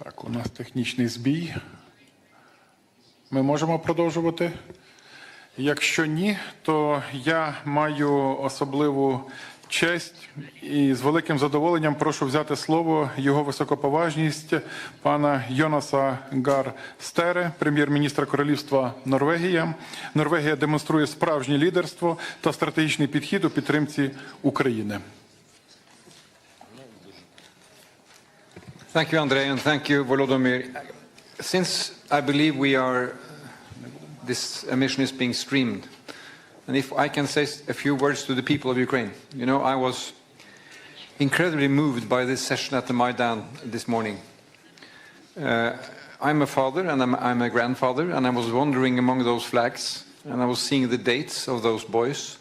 Так, у нас технічний збій. Ми можемо продовжувати? Якщо ні, то я маю особливу честь і з великим задоволенням прошу взяти слово його високоповажність пана Йонаса Гар Стере, прем'єр-міністра Королівства Норвегія. Норвегія демонструє справжнє лідерство та стратегічний підхід у підтримці України. Thank you, Andrei, and thank you, Volodymyr. Since I believe this emission is being streamed, and if I can say a few words to the people of Ukraine. You know, I was incredibly moved by this session at the Maidan this morning. I'm a father and I'm a grandfather, and I was wandering among those flags, and I was seeing the dates of those boys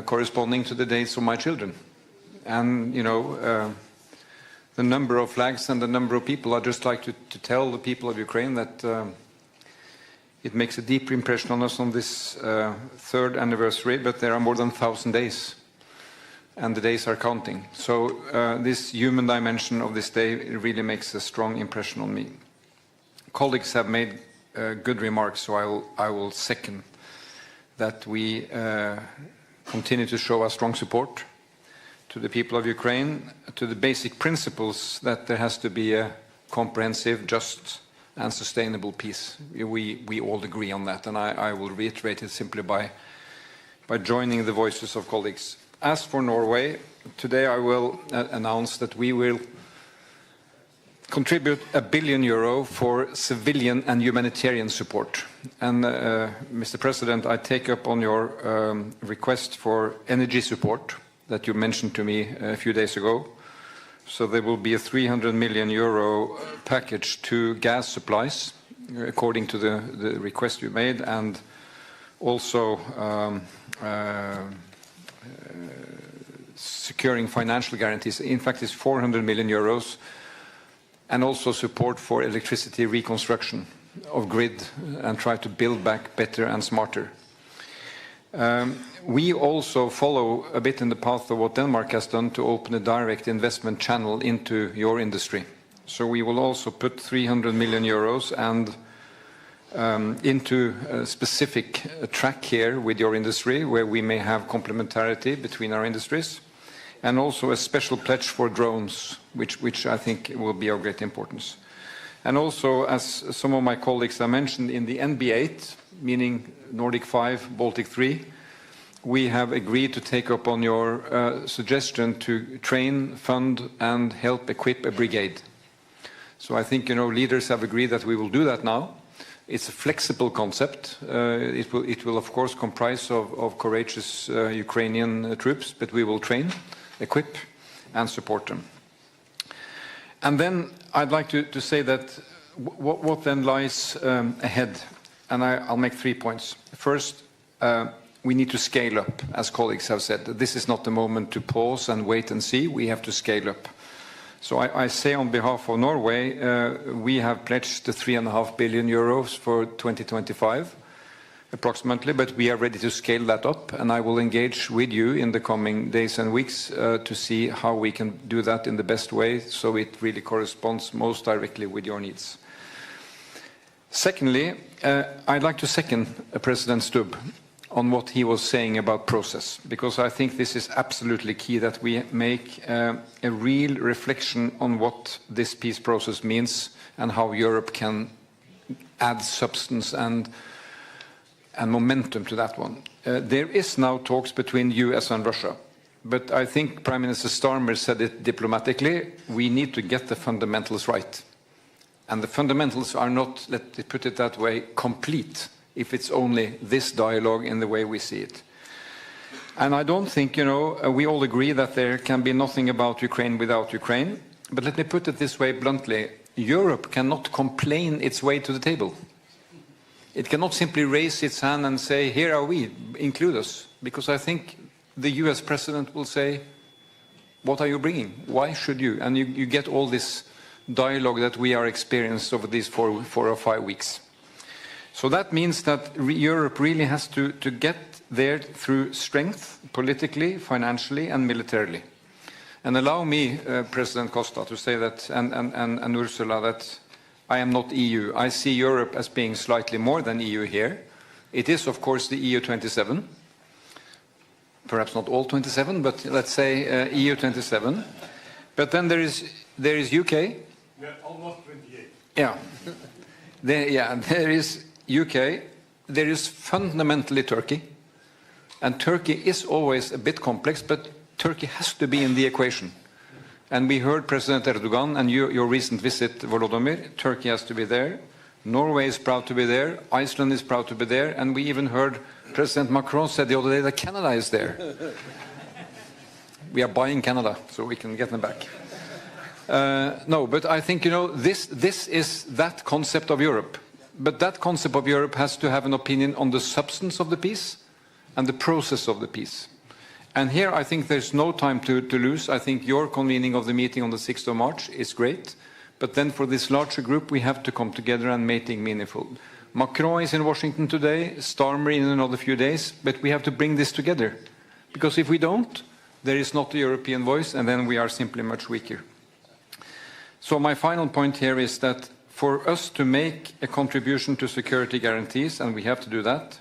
corresponding to the dates of my children. And, you know, the number of flags and the number of people, I'd just like to tell the people of Ukraine that it makes a deep impression on us on this third anniversary, but there are more than 1,000 days, and the days are counting. So this human dimension of this day really makes a strong impression on me. Colleagues have made good remarks, so I will second that we continue to show our strong support to the people of Ukraine, to the basic principles that there has to be a comprehensive, just and sustainable peace. We all agree on that, and I will reiterate it simply by joining the voices of colleagues. As for Norway, today I will announce that we will contribute €1 billion for civilian and humanitarian support. And Mr. President, I take up on your request for energy support that you mentioned to me a few days ago. So there will be a €300 million package to gas supplies, according to the request you made, and also securing financial guarantees. In fact, it's €400 million, and also support for electricity reconstruction of grid and try to build back better and smarter. We also follow a bit in the path of what Denmark has done to open a direct investment channel into your industry. So we will also put €300 million and into a specific track here with your industry, where we may have complementarity between our industries, and also a special pledge for drones, which I think will be of great importance. And also, as some of my colleagues have mentioned, in the NB8, meaning Nordic 5, Baltic 3, we have agreed to take up on your suggestion to train, fund, and help equip a brigade. So I think, you know, leaders have agreed that we will do that now. It's a flexible concept. It will of course comprise of courageous Ukrainian troops, but we will train, equip, and support them. And then I'd like to say that what then lies ahead, and I'll make 3 points. First, we need to scale up, as colleagues have said. This is not the moment to pause and wait and see. We have to scale up. So I say on behalf of Norway, we have pledged the €3.5 billion for 2025, approximately, but we are ready to scale that up, and I will engage with you in the coming days and weeks to see how we can do that in the best way, so it really corresponds most directly with your needs. Secondly, I'd like to second President Stubb on what he was saying about process, because I think this is absolutely key, that we make a real reflection on what this peace process means and how Europe can add substance and momentum to that one. There is now talks between US and Russia, but I think Prime Minister Starmer said it diplomatically. We need to get the fundamentals right. And the fundamentals are not, let me put it that way, complete, if it's only this dialogue in the way we see it. And I don't think, you know, we all agree that there can be nothing about Ukraine without Ukraine. But let me put it this way bluntly. Europe cannot complain its way to the table. It cannot simply raise its hand and say, here are we, include us. Because I think the US president will say, what are you bringing? Why should you? And you get all this dialogue that we are experiencing over these 4 or 5 weeks. So that means that Europe really has to get there through strength, politically, financially, and militarily. And allow me, President Costa, to say that, and Ursula, that I am not EU. I see Europe as being slightly more than EU here. It is, of course, the EU 27. Perhaps not all 27, but let's say EU 27. But then there is UK. We are almost 28. Yeah. There is UK. There is fundamentally Turkey. And Turkey is always a bit complex, but Turkey has to be in the equation. And we heard President Erdogan and your recent visit, Volodymyr, Turkey has to be there. Norway is proud to be there. Iceland is proud to be there. And we even heard President Macron said the other day that Canada is there. We are buying Canada, so we can get them back. No, but I think, this is that concept of Europe. But that concept of Europe has to have an opinion on the substance of the peace and the process of the peace. And here I think there's no time to lose. I think your convening of the meeting on the 6th of March is great. But then for this larger group, we have to come together and make it meaningful. Macron is in Washington today, Starmer in another few days, but we have to bring this together. Because if we don't, there is not a European voice, and then we are simply much weaker. So my final point here is that for us to make a contribution to security guarantees, and we have to do that,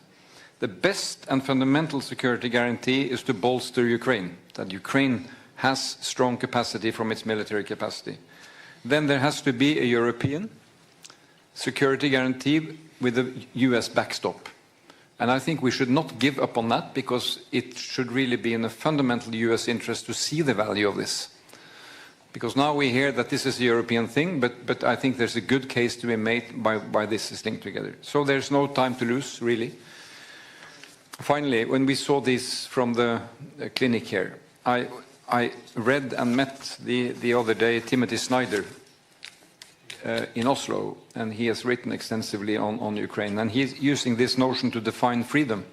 the best and fundamental security guarantee is to bolster Ukraine, that Ukraine has strong capacity from its military capacity. Then there has to be a European security guarantee with a US backstop. And I think we should not give up on that, because it should really be in a fundamental US interest to see the value of this. Because now we hear that this is a European thing, but I think there's a good case to be made by this is linked together. So there's no time to lose, really. Finally, when we saw this from the clinic here, I read and met the other day Timothy Snyder in Oslo, and he has written extensively on Ukraine, and he's using this notion to define freedom.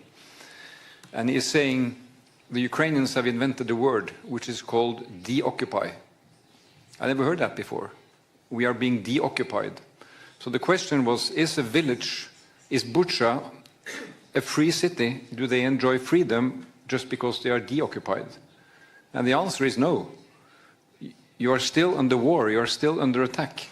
And he is saying the Ukrainians have invented a word which is called deoccupy. I never heard that before. We are being deoccupied. So the question was, is a village, is Bucha a free city? Do they enjoy freedom just because they are deoccupied? And the answer is no. You are still under war, you are still under attack.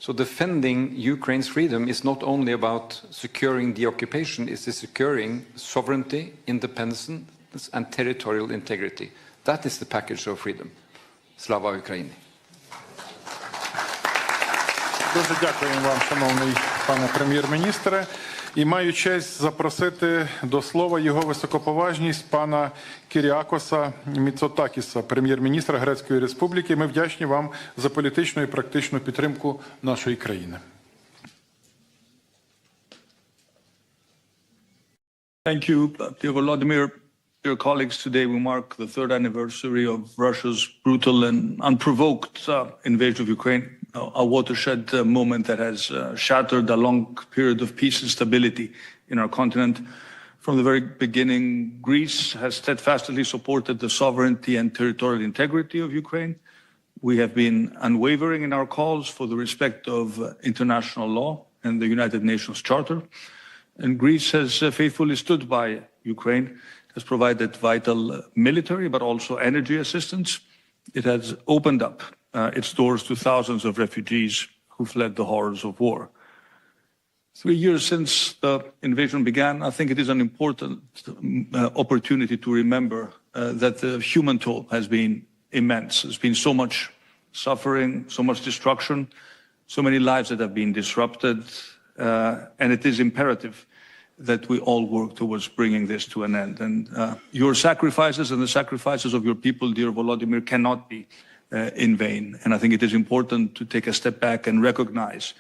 So defending Ukraine's freedom is not only about securing the occupation, it's securing sovereignty, independence and territorial integrity. That is the package of freedom. Slava Ukraini. Дуже дякуємо вам, шановний пане прем'єр-міністре. І маю честь запросити до слова його високоповажність пана Кіріакоса Міцотакіса, прем'єр-міністра Грецької Республіки. Ми вдячні вам за політичну і практичну підтримку нашої країни. Thank you, dear Volodymyr. Dear colleagues, today we mark the third anniversary of Russia's brutal and unprovoked invasion of Ukraine, a watershed moment that has shattered a long period of peace and stability in our continent. From the very beginning, Greece has steadfastly supported the sovereignty and territorial integrity of Ukraine. We have been unwavering in our calls for the respect of international law and the United Nations Charter. And Greece has faithfully stood by Ukraine, has provided vital military but also energy assistance. It has opened up its doors to thousands of refugees who fled the horrors of war. 3 years since the invasion began, I think it is an important opportunity to remember that the human toll has been immense. There's been so much suffering, so much destruction, so many lives that have been disrupted, and it is imperative that we all work towards bringing this to an end. And your sacrifices and the sacrifices of your people, dear Volodymyr, cannot be in vain. And I think it is important to take a step back and recognize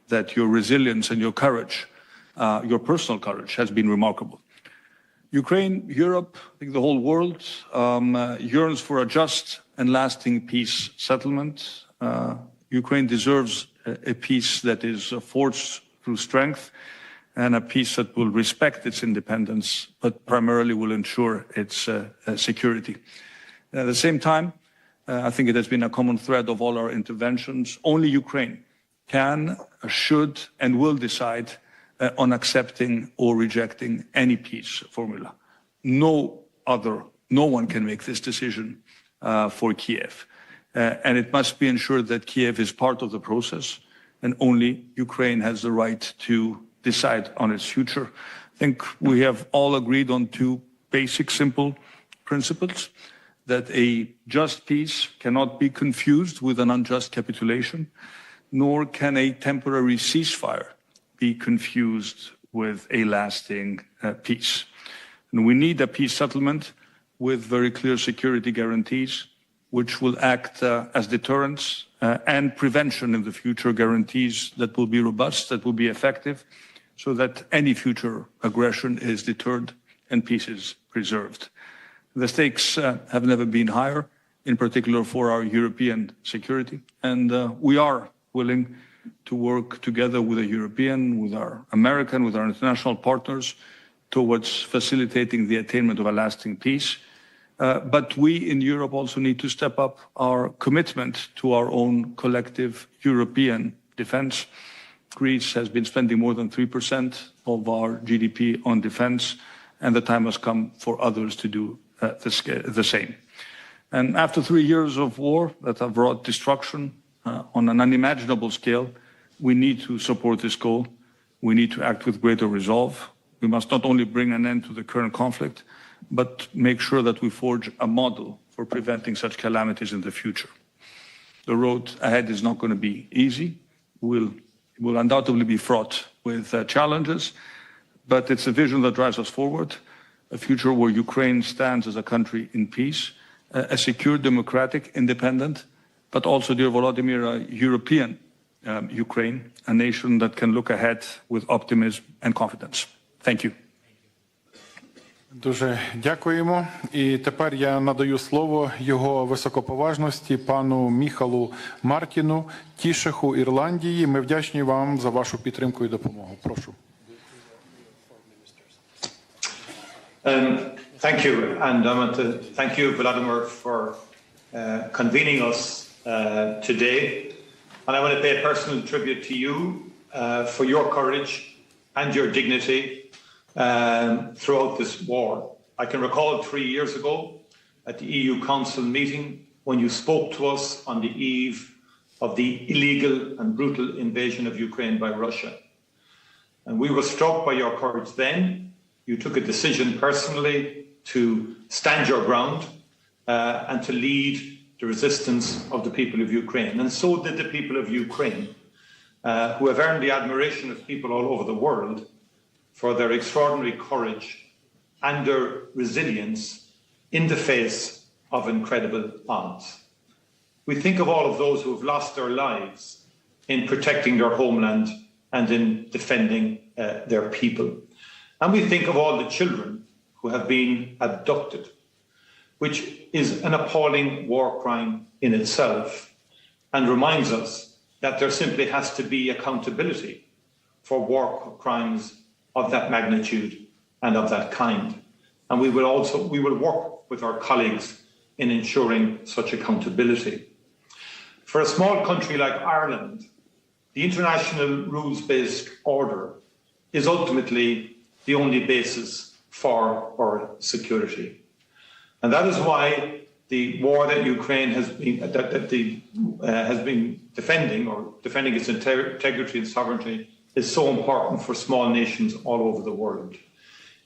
that your resilience and your courage, your personal courage, has been remarkable. Ukraine, Europe, I think the whole world yearns for a just and lasting peace settlement. Ukraine deserves a peace that is forged through strength, and a peace that will respect its independence, but primarily will ensure its security. At the same time, I think it has been a common thread of all our interventions. Only Ukraine can, should, and will decide on accepting or rejecting any peace formula. No one can make this decision for Kyiv. And it must be ensured that Kyiv is part of the process, and only Ukraine has the right to decide on its future. I think we have all agreed on two basic, simple principles: that a just peace cannot be confused with an unjust capitulation, nor can a temporary ceasefire be confused with a lasting peace. And we need a peace settlement with very clear security guarantees, which will act as deterrence and prevention in the future, guarantees that will be robust, that will be effective, so that any future aggression is deterred and peace is preserved. The stakes have never been higher, in particular for our European security, and we are willing to work together with the European, with our American, with our international partners towards facilitating the attainment of a lasting peace. But we in Europe also need to step up our commitment to our own collective European defense. Greece has been spending more than 3% of our GDP on defense, and the time has come for others to do the same. And after 3 years of war that have brought destruction on an unimaginable scale, we need to support this goal. We need to act with greater resolve. We must not only bring an end to the current conflict, but make sure that we forge a model for preventing such calamities in the future. The road ahead is not going to be easy. It will undoubtedly be fraught with challenges, but it's a vision that drives us forward, a future where Ukraine stands as a country in peace, a secure, democratic, independent, but also, dear Volodymyr, a European Ukraine, a nation that can look ahead with optimism and confidence. Thank you. Дуже дякуємо. І тепер я надаю слово його високоповажності пану Міхалу Мартіну, Тішеху Ірландії. Ми вдячні вам за вашу підтримку і допомогу. Прошу. Thank you, and I want to thank you, Volodymyr, for convening us today. And I want to pay a personal tribute to you for your courage and your dignity throughout this war. I can recall 3 years ago at the EU Council meeting when you spoke to us on the eve of the illegal and brutal invasion of Ukraine by Russia. And we were struck by your courage then. You took a decision personally to stand your ground and to lead the resistance of the people of Ukraine. And so did the people of Ukraine, who have earned the admiration of people all over the world for their extraordinary courage and their resilience in the face of incredible odds. We think of all of those who have lost their lives in protecting their homeland and in defending their people. And we think of all the children who have been abducted, which is an appalling war crime in itself and reminds us that there simply has to be accountability for war crimes of that magnitude and of that kind. And we will work with our colleagues in ensuring such accountability. For a small country like Ireland, the international rules-based order is ultimately the only basis for our security. And that is why the war that Ukraine has been defending its integrity and sovereignty is so important for small nations all over the world.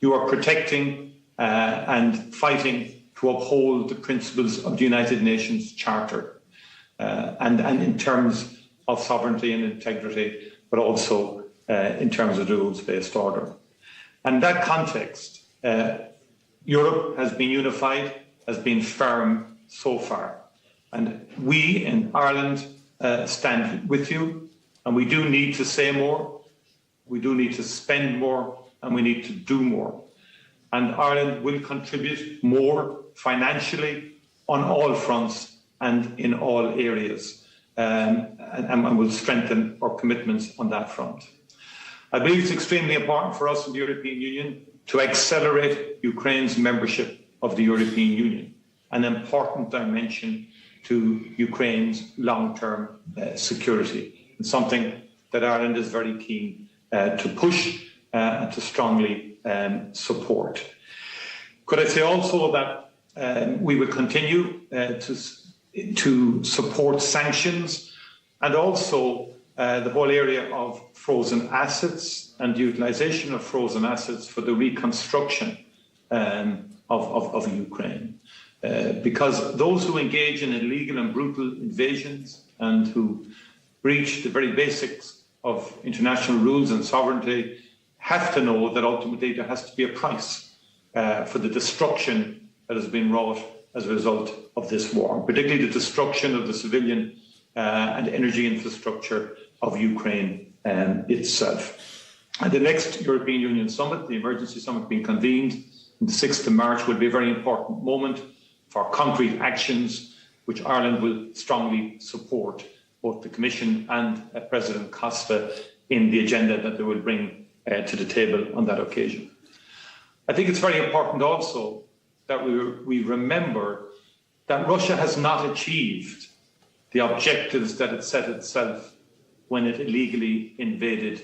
You are protecting and fighting to uphold the principles of the United Nations Charter and in terms of sovereignty and integrity, but also in terms of the rules-based order. And in that context, Europe has been unified, has been firm so far. And we in Ireland stand with you, and we do need to say more, we do need to spend more, and we need to do more. And Ireland will contribute more financially on all fronts and in all areas, and will strengthen our commitments on that front. I believe it's extremely important for us in the European Union to accelerate Ukraine's membership of the European Union, an important dimension to Ukraine's long-term security, and something that Ireland is very keen to push and to strongly support. Could I say also that we will continue to support sanctions and also the whole area of frozen assets and the utilization of frozen assets for the reconstruction of Ukraine. Because those who engage in illegal and brutal invasions and who breach the very basics of international rules and sovereignty have to know that ultimately there has to be a price for the destruction that has been wrought as a result of this war, particularly the destruction of the civilian and energy infrastructure of Ukraine itself. And the next European Union summit, the emergency summit being convened on the 6th of March, will be a very important moment for concrete actions which Ireland will strongly support, both the Commission and President Costa in the agenda that they will bring to the table on that occasion. I think it's very important also that we remember that Russia has not achieved the objectives that it set itself when it illegally invaded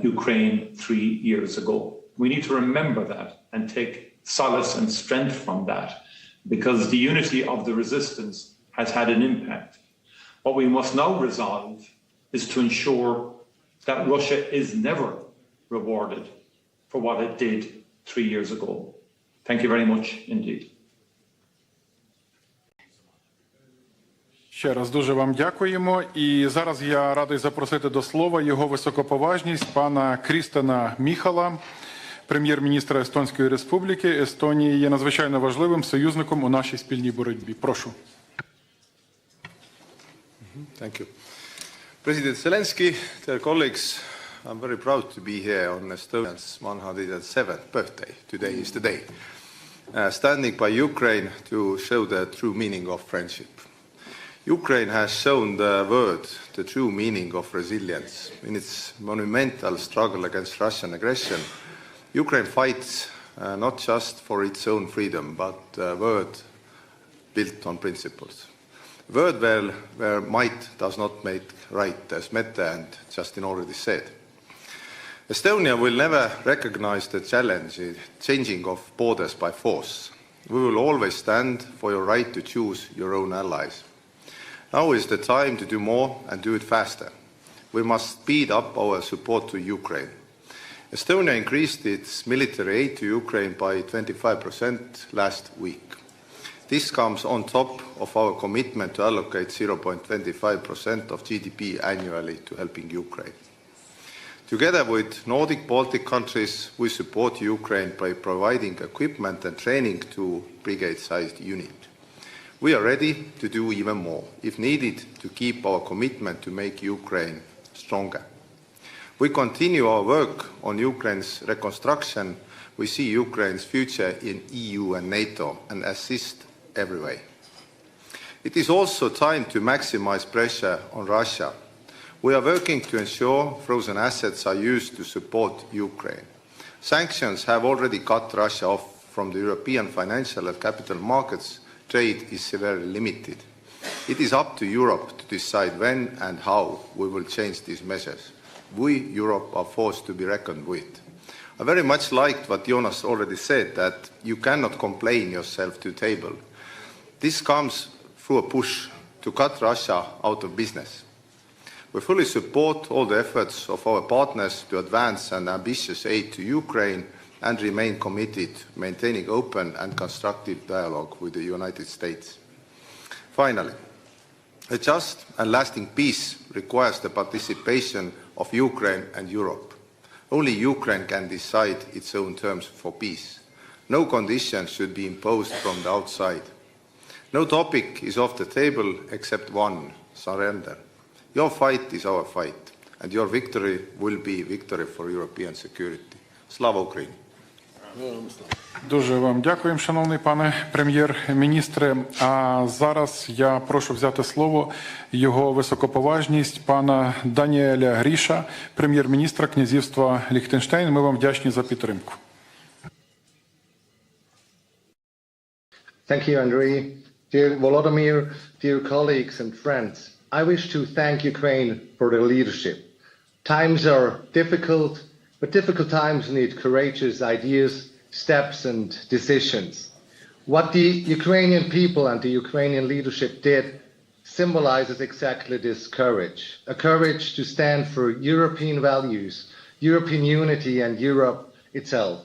Ukraine 3 years ago. We need to remember that and take solace and strength from that, because the unity of the resistance has had an impact. What we must now resolve is to ensure that Russia is never rewarded for what it did 3 years ago. Thank you very much indeed. Ще раз дуже вам дякуємо. І зараз я радий запросити до слова його високоповажність пана Крістена Міхала, прем'єр-міністра Естонської Республіки. Естонія є надзвичайно важливим союзником у нашій спільній боротьбі. Прошу. Thank you. President Zelenskyy, dear colleagues, I'm very proud to be here on Estonia's 107th birthday. Today is the day. Standing by Ukraine to show the true meaning of friendship. Ukraine has shown the world the true meaning of resilience. In its monumental struggle against Russian aggression, Ukraine fights not just for its own freedom, but a world built on principles. A world where might does not make right, as Mette and Justin already said. Estonia will never recognize the challenge, changing of borders by force. We will always stand for your right to choose your own allies. Now is the time to do more and do it faster. We must speed up our support to Ukraine. Estonia increased its military aid to Ukraine by 25% last week. This comes on top of our commitment to allocate 0.25% of GDP annually to helping Ukraine. Together with Nordic Baltic countries, we support Ukraine by providing equipment and training to brigade-sized units. We are ready to do even more, if needed, to keep our commitment to make Ukraine stronger. We continue our work on Ukraine's reconstruction. We see Ukraine's future in EU and NATO and assist every way. It is also time to maximize pressure on Russia. We are working to ensure frozen assets are used to support Ukraine. Sanctions have already cut Russia off from the European financial and capital markets. Trade is severely limited. It is up to Europe to decide when and how we will change these measures. We, Europe, are forced to be reckoned with. I very much liked what Jonas already said, that you cannot complain yourself to the table. This comes through a push to cut Russia out of business. We fully support all the efforts of our partners to advance an ambitious aid to Ukraine and remain committed to maintaining open and constructive dialogue with the United States. Finally, a just and lasting peace requires the participation of Ukraine and Europe. Only Ukraine can decide its own terms for peace. No conditions should be imposed from the outside. No topic is off the table except one: surrender. Your fight is our fight, and your victory will be victory for European security. Slava Ukraini! Дуже вам дякуємо, шановний пане прем'єр-міністре. А зараз я прошу взяти слово його високоповажність пана Даніеля Гріша, прем'єр-міністра князівства Ліхтенштейн. Ми вам вдячні за підтримку. Thank you, Andrei. Dear Volodymyr, dear colleagues and friends, I wish to thank Ukraine for their leadership. Times are difficult, but difficult times need courageous ideas, steps and decisions. What the Ukrainian people and the Ukrainian leadership did symbolizes exactly this courage, a courage to stand for European values, European unity and Europe itself.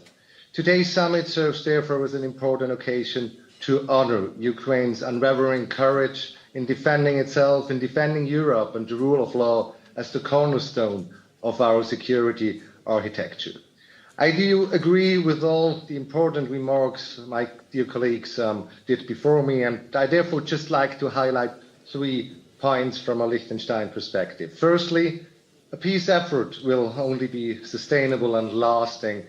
Today's summit serves therefore as an important occasion to honor Ukraine's unwavering courage in defending itself, in defending Europe and the rule of law as the cornerstone of our security architecture. I do agree with all the important remarks my dear colleagues did before me, and I therefore just like to highlight 3 points from a Liechtenstein perspective. Firstly, a peace effort will only be sustainable and lasting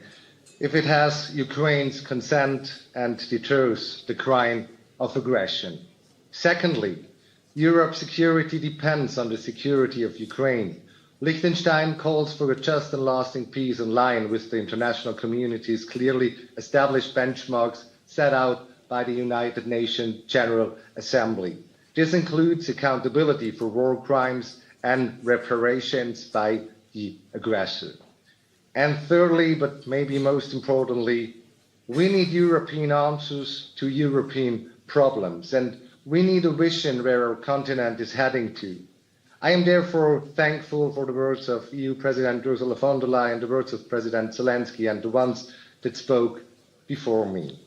if it has Ukraine's consent and deters the crime of aggression. Secondly, Europe's security depends on the security of Ukraine. Liechtenstein calls for a just and lasting peace in line with the international community's clearly established benchmarks set out by the United Nations General Assembly. This includes accountability for war crimes and reparations by the aggressor. And thirdly, but maybe most importantly, we need European answers to European problems, and we need a vision where our continent is heading to. I am therefore thankful for the words of EU President Ursula von der Leyen, the words of President Zelensky, and the ones that spoke before me.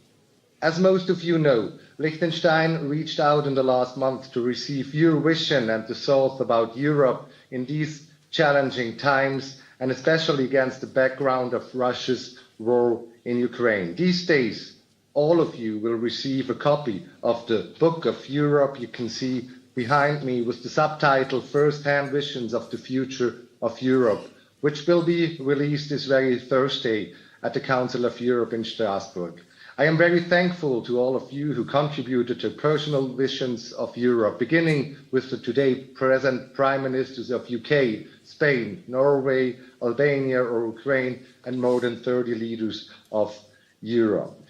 As most of you know, Liechtenstein reached out in the last month to receive your vision and the thoughts about Europe in these challenging times, and especially against the background of Russia's war in Ukraine. These days, all of you will receive a copy of the Book of Europe you can see behind me with the subtitle First-Hand Visions of the Future of Europe, which will be released this very Thursday at the Council of Europe in Strasbourg. I am very thankful to all of you who contributed to personal visions of Europe, beginning with the today present Prime Ministers of UK, Spain, Norway, Albania or Ukraine, and more than 30 leaders of Europe.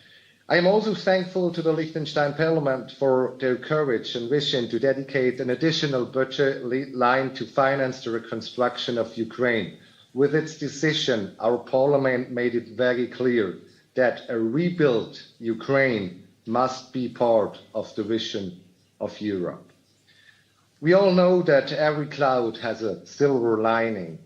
I am also thankful to the Liechtenstein Parliament for their courage and vision to dedicate an additional budget line to finance the reconstruction of Ukraine. With its decision, our Parliament made it very clear that a rebuilt Ukraine must be part of the vision of Europe. We all know that every cloud has a silver lining,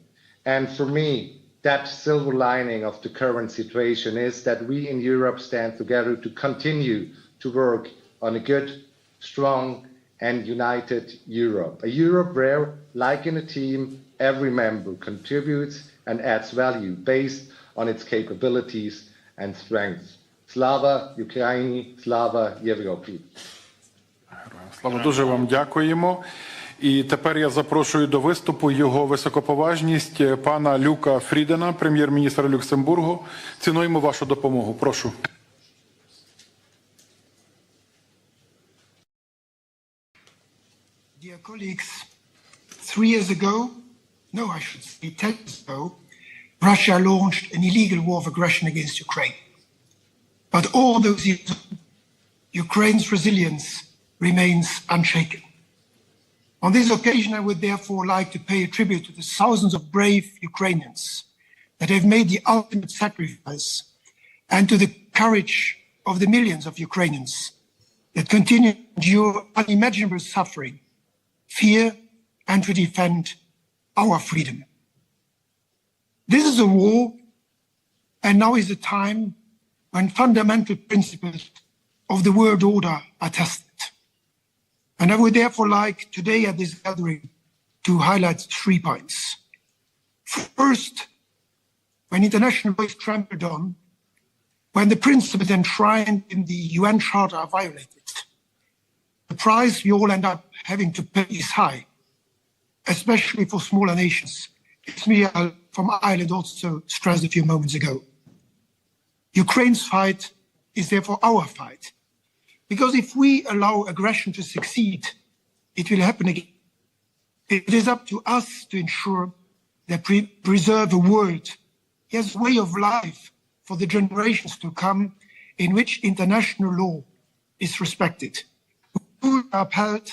and for me, that silver lining of the current situation is that we in Europe stand together to continue to work on a good, strong and united Europe. A Europe where, like in a team, every member contributes and adds value based on its capabilities and strengths. Slava Ukraini, Slava Європі. Слава, дуже вам дякуємо. І тепер я запрошую до виступу його високоповажність пана Люка Фрідена, прем'єр-міністра Люксембургу. Цінуємо вашу допомогу. Прошу. Dear colleagues, 3 years ago, no, I should say 10 years ago, Russia launched an illegal war of aggression against Ukraine. But all those years, Ukraine's resilience remains unshaken. On this occasion, I would therefore like to pay a tribute to the thousands of brave Ukrainians that have made the ultimate sacrifice, and to the courage of the millions of Ukrainians that continue to endure unimaginable suffering, fear, and to defend our freedom. This is a war, and now is the time when fundamental principles of the world order are tested. And I would therefore like today at this gathering to highlight 3 points. First, when international law is trampled on, when the principles enshrined in the UN Charter are violated, the price we all end up having to pay is high, especially for smaller nations. As Miguel from Ireland also stressed a few moments ago. Ukraine's fight is therefore our fight, because if we allow aggression to succeed, it will happen again. It is up to us to ensure that we preserve a world, yes, way of life for the generations to come, in which international law is respected, rules are upheld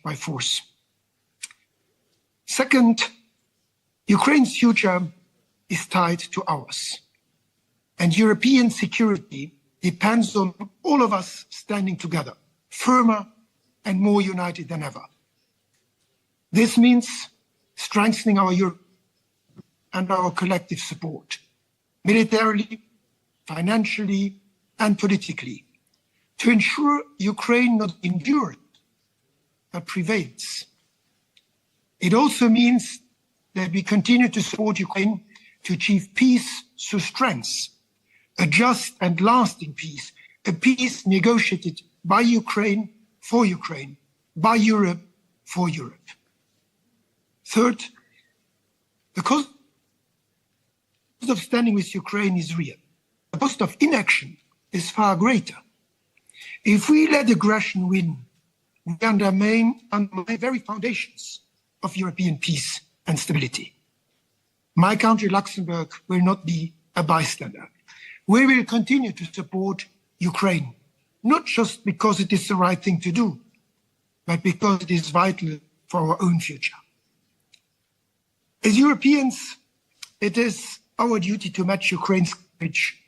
by force. Second, Ukraine's future is tied to ours, and European security depends on all of us standing together, firmer and more united than ever. This means strengthening our Europe and our collective support, militarily, financially, and politically, to ensure Ukraine not endures, but prevails. It also means that we continue to support Ukraine to achieve peace through strength, a just and lasting peace, a peace negotiated by Ukraine, by Europe, for Europe. Third, the cost of standing with Ukraine is real. The cost of inaction is far greater. If we let aggression win, we undermine the very foundations of European peace and stability. My country, Luxembourg, will not be a bystander. We will continue to support Ukraine, not just because it is the right thing to do, but because it is vital for our own future. As Europeans, it is our duty to match Ukraine's courage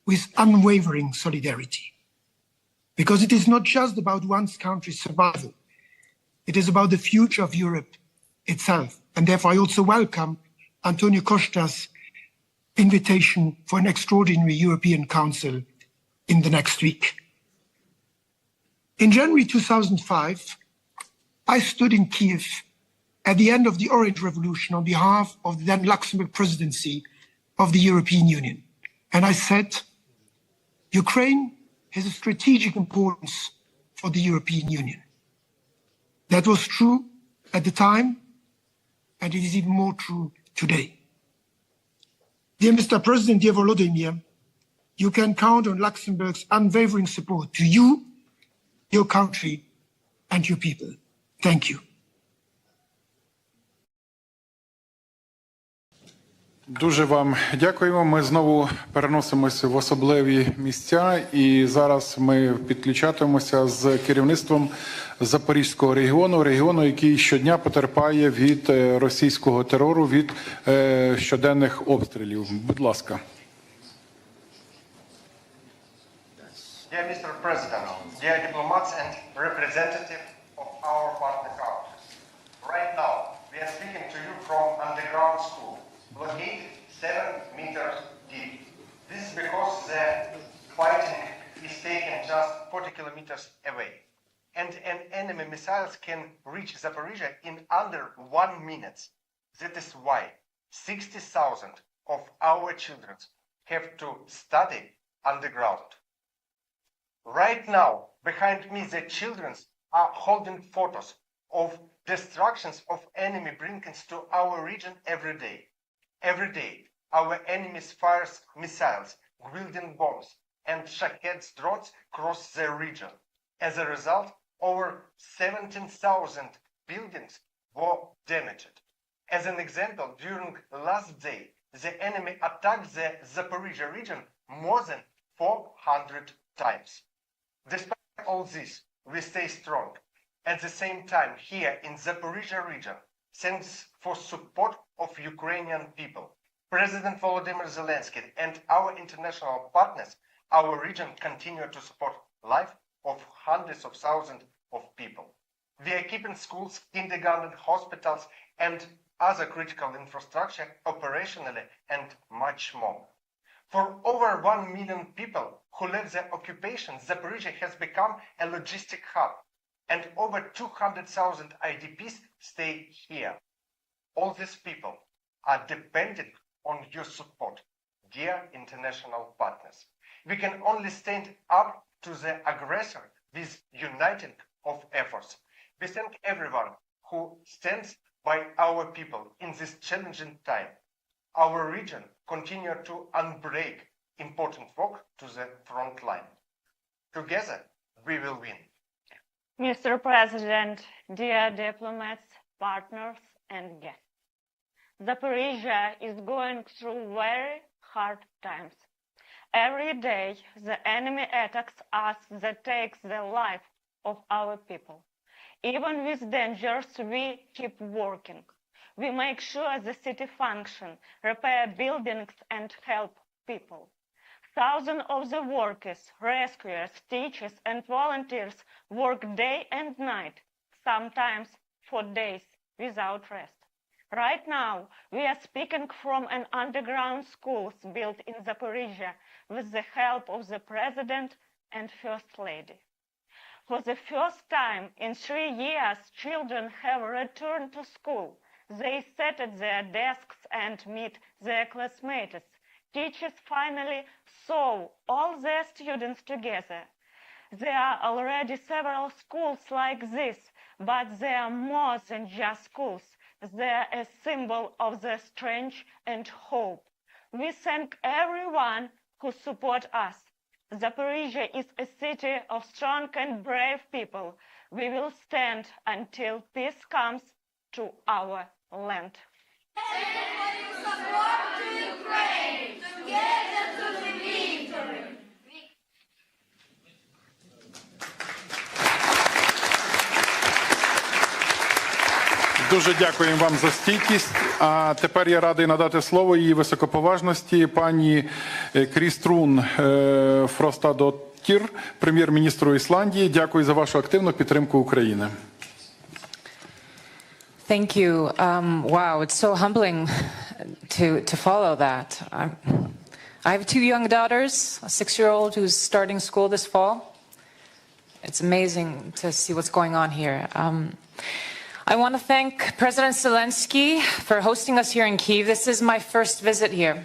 with unwavering solidarity. Because it is not just about one's country's survival. It is about the future of Europe itself. And therefore, I also welcome Antonio Costa's invitation for an extraordinary European Council in the next week. In January 2005, I stood in Kyiv at the end of the Orange Revolution on behalf of the then Luxembourg presidency of the European Union. And I said, Ukraine has a strategic importance for the European Union. That was true at the time, and it is even more true today. Dear Mr. President, dear Volodymyr, you can count on Luxembourg's unwavering support to you, your country, and your people. Thank you. Дуже вам дякуємо. Ми знову переносимося в особливі місця, і зараз ми підключатимемося з керівництвом Запорізького регіону, який щодня потерпає від російського терору, від щоденних обстрілів. Будь ласка. Dear Mr. President, dear diplomats and representatives of our partner countries, right now we are speaking to you from underground school, located 7 meters deep. This is because the fighting is taken just 40 kilometers away, and enemy missiles can reach Zaporizhia in under 1 minute. That is why 60,000 of our children have to study underground. Right now, behind me, the children are holding photos of destructions of enemy bringings to our region every day. Every day, our enemies fires missiles, Gwildin bombs, and Shahed drones cross the region. As a result, over 17,000 buildings were damaged. As an example, during last day, the enemy attacked the Zaporizhia region more than 400 times. Despite all this, we stay strong. At the same time, here in Zaporizhia region, thanks for support of Ukrainian people, President Volodymyr Zelenskyy and our international partners, our region continue to support life of hundreds of thousands of people. We are keeping schools, kindergarten, hospitals, and other critical infrastructure operationally and much more. For over 1 million people who left the occupation, Zaporizhia has become a logistic hub, and over 200,000 IDPs stay here. All these people are dependent on your support, dear international partners. We can only stand up to the aggressor with uniting of efforts. We thank everyone who stands by our people in this challenging time. Our region continues to unbreak important work to the front line. Together, we will win. Mr. President, dear diplomats, partners, and guests, Zaporizhia is going through very hard times. Every day, the enemy attacks us that takes the life of our people. Even with dangers, we keep working. We make sure the city function, repair buildings, and help people. Thousands of the workers, rescuers, teachers, and volunteers work day and night, sometimes for days without rest. Right now, we are speaking from an underground school built in Zaporizhia with the help of the President and First Lady. For the first time in 3 years, children have returned to school. They sit at their desks and meet their classmates. Teachers finally saw all their students together. There are already several schools like this, but they are more than just schools. They are a symbol of the strength and hope. We thank everyone who supports us. Zaporizhia is a city of strong and brave people. We will stand until peace comes to our land. Дуже дякуємо вам за стійкість. А тепер я радий надати слово її високоповажності пані Кріструн Фростадоттір, прем'єр-міністру Ісландії. Дякую за вашу активну підтримку України. Thank you. Wow, it's so humbling to follow that. I have 2 young daughters, a 6-year-old who's starting school this fall. It's amazing to see what's going on here. I want to thank President Zelenskyy for hosting us here in Kyiv. This is my first visit here,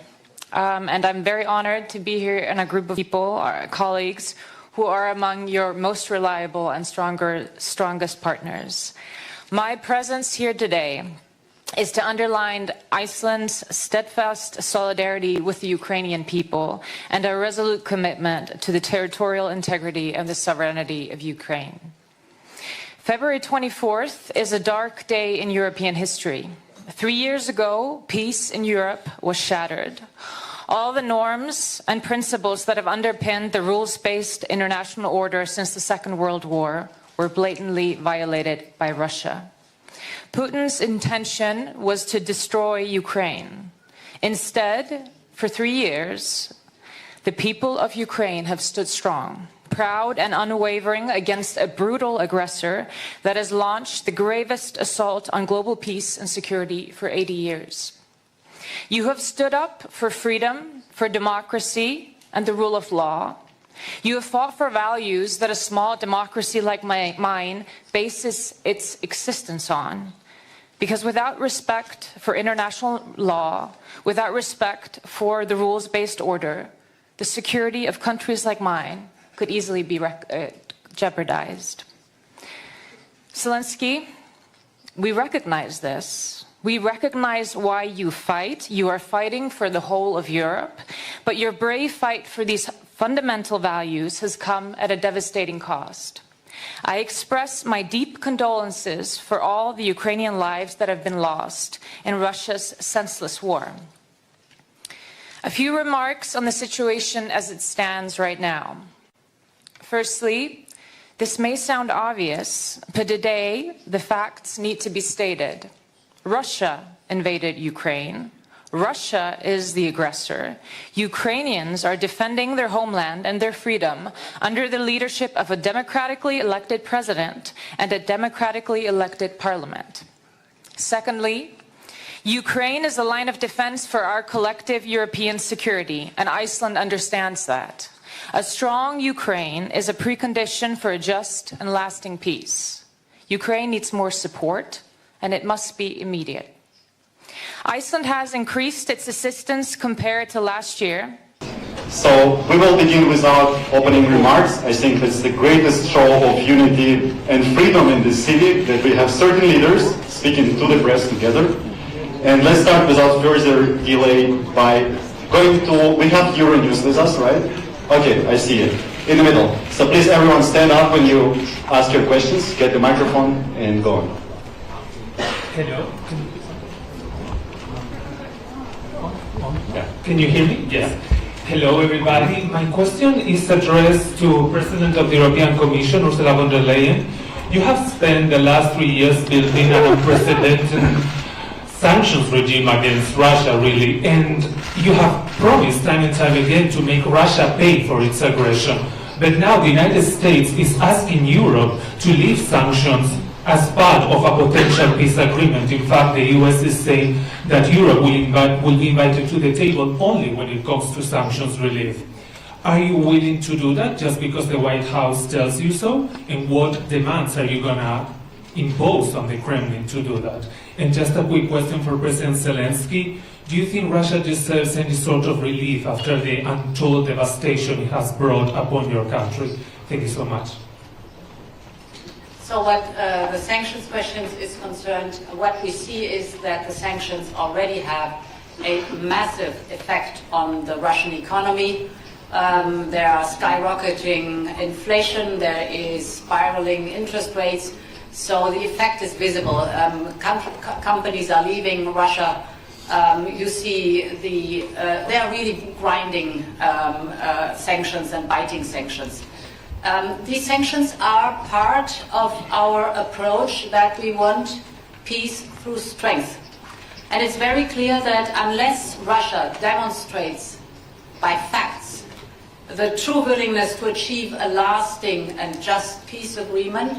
and I'm very honored to be here in a group of people, our colleagues, who are among your most reliable and strongest partners. My presence here today is to underline Iceland's steadfast solidarity with the Ukrainian people and our resolute commitment to the territorial integrity and the sovereignty of Ukraine. February 24th is a dark day in European history. 3 years ago, peace in Europe was shattered. All the norms and principles that have underpinned the rules-based international order since the Second World War were blatantly violated by Russia. Putin's intention was to destroy Ukraine. Instead, for 3 years, the people of Ukraine have stood strong, proud and unwavering against a brutal aggressor that has launched the gravest assault on global peace and security for 80 years. You have stood up for freedom, for democracy, and the rule of law. You have fought for values that a small democracy like mine bases its existence on. Because without respect for international law, without respect for the rules-based order, the security of countries like mine could easily be jeopardized. Zelenskyy, we recognize this. We recognize why you fight. You are fighting for the whole of Europe, but your brave fight for these fundamental values has come at a devastating cost. I express my deep condolences for all the Ukrainian lives that have been lost in Russia's senseless war. A few remarks on the situation as it stands right now. Firstly, this may sound obvious, but today the facts need to be stated. Russia invaded Ukraine. Russia is the aggressor. Ukrainians are defending their homeland and their freedom under the leadership of a democratically elected president and a democratically elected parliament. Secondly, Ukraine is a line of defense for our collective European security, and Iceland understands that. A strong Ukraine is a precondition for a just and lasting peace. Ukraine needs more support, and it must be immediate. Iceland has increased its assistance compared to last year. So we will begin with our opening remarks. I think it's the greatest show of unity and freedom in this city that we have certain leaders speaking to the press together. And let's start without further delay by going to, we have Euronews with us, right? Okay, I see it. In the middle. So please everyone stand up when you ask your questions, get the microphone and go on. Hello. Can you hear me? Yes. Hello, everybody. My question is addressed to President of the European Commission, Ursula von der Leyen. You have spent the last 3 years building an unprecedented sanctions regime against Russia, really, and you have promised time and time again to make Russia pay for its aggression. But now the United States is asking Europe to leave sanctions as part of a potential peace agreement. In fact, the US is saying that Europe will be invited to the table only when it comes to sanctions relief. Are you willing to do that just because the White House tells you so? And what demands are you going to impose on the Kremlin to do that? And just a quick question for President Zelensky. Do you think Russia deserves any sort of relief after the untold devastation it has brought upon your country? Thank you so much. So what the sanctions question is concerned, what we see is that the sanctions already have a massive effect on the Russian economy. There are skyrocketing inflation, there is spiraling interest rates, so the effect is visible. Companies are leaving Russia. You see they are really grinding sanctions and biting sanctions. These sanctions are part of our approach that we want peace through strength. And it's very clear that unless Russia demonstrates by facts the true willingness to achieve a lasting and just peace agreement,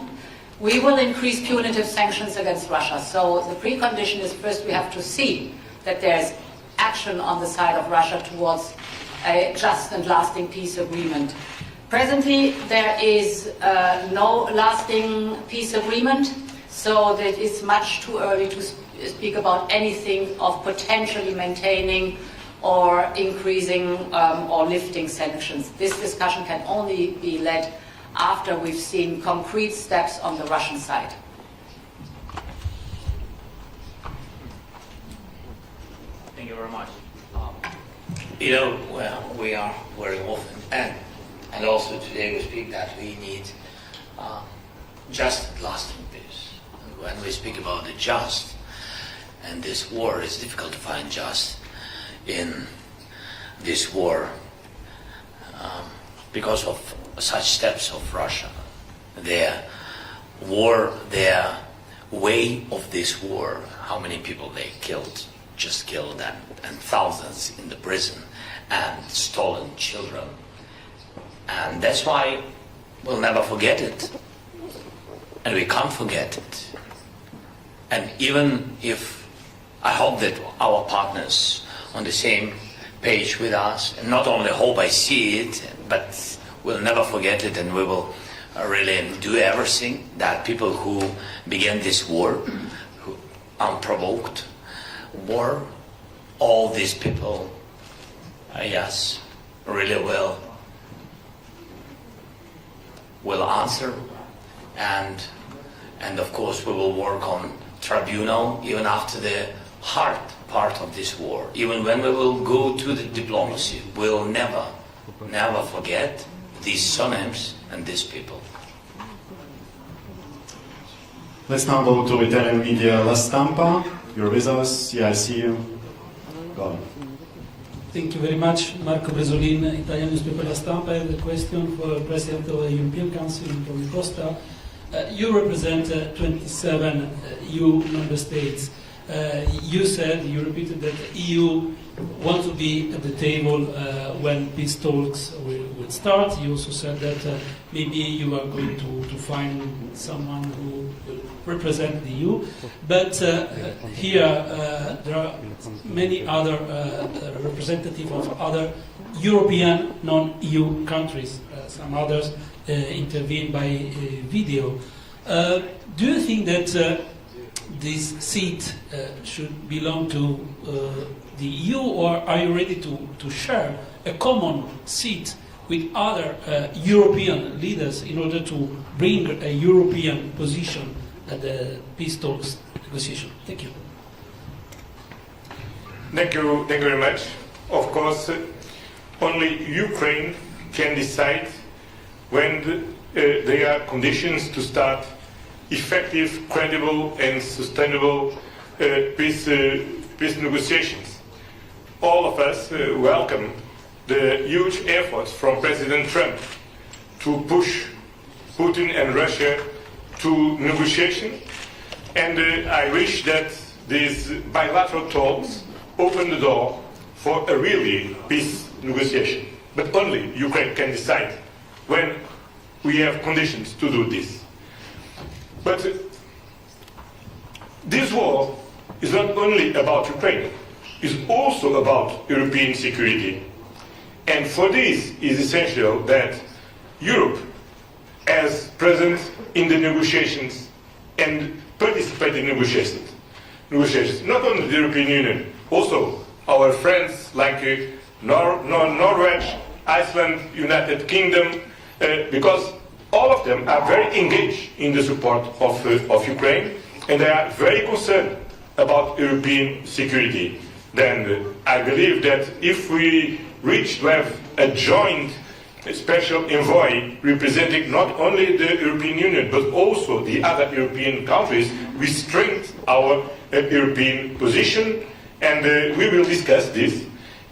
we will increase punitive sanctions against Russia. So the precondition is first we have to see that there's action on the side of Russia towards a just and lasting peace agreement. Presently, there is no lasting peace agreement, so that it's much too early to speak about anything of potentially maintaining or increasing or lifting sanctions. This discussion can only be led after we've seen concrete steps on the Russian side. Thank you very much. Well, we are very often, and also today we speak that we need just and lasting peace. And when we speak about the just, and this war, it's difficult to find just in this war because of such steps of Russia. Their way of this war, how many people they just killed and thousands in the prison and stolen children. And that's why we'll never forget it. And we can't forget it. And even if I hope that our partners on the same page with us, and not only hope I see it, but we'll never forget it, and we will really do everything that people who began this war, who unprovoked war, all these people, yes, really will answer, and of course we will work on tribunal even after the hard part of this war. Even when we will go to the diplomacy, we'll never forget these surnames and these people. Let's now go to Italian media. La Stampa, you're with us. Yeah, I see you. Go on. Thank you very much. Marco Bresolin, Italian newspaper La Stampa. I have a question for the President of the European Council, Antonio Costa. You represent 27 EU member states. You repeated that the EU wants to be at the table when peace talks will start. You also said that maybe you are going to find someone who will represent the EU. But here there are many other representatives of other European non-EU countries. Some others intervene by video. Do you think that this seat should belong to the EU, or are you ready to share a common seat with other European leaders in order to bring a European position at the peace talks negotiation? Thank you. Thank you very much. Of course, only Ukraine can decide when there are conditions to start effective, credible and sustainable peace negotiations. All of us welcome the huge efforts from President Trump to push Putin and Russia to negotiation, and I wish that these bilateral talks open the door for a really peace negotiation. But only Ukraine can decide when we have conditions to do this. But this war is not only about Ukraine, it's also about European security. And for this, it is essential that Europe, as present in the negotiations and participate in negotiations, not only the European Union, also our friends like Norway, Iceland, United Kingdom, because all of them are very engaged in the support of Ukraine, and they are very concerned about European security. Then I believe that if we reach to have a joint special envoy representing not only the European Union but also the other European countries, we strengthen our European position, and we will discuss this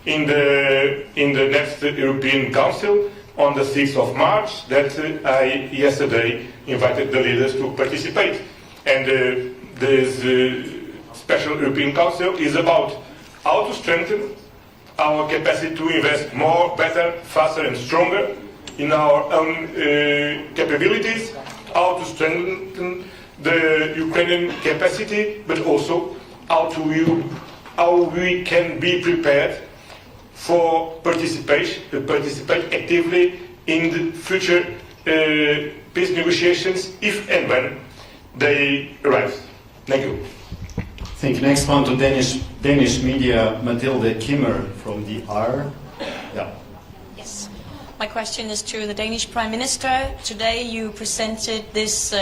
in the next European Council on the 6th of March that I yesterday invited the leaders to participate. And this special European Council is about how to strengthen our capacity to invest more, better, faster and stronger in our own capabilities, how to strengthen the Ukrainian capacity, but also how we can be prepared for participate actively in the future peace negotiations if and when they arise. Thank you. Thank you. Next one to Danish media, Mathilde Kimmer from the R. Yeah. Yes. My question is to the Danish Prime Minister. Today you presented this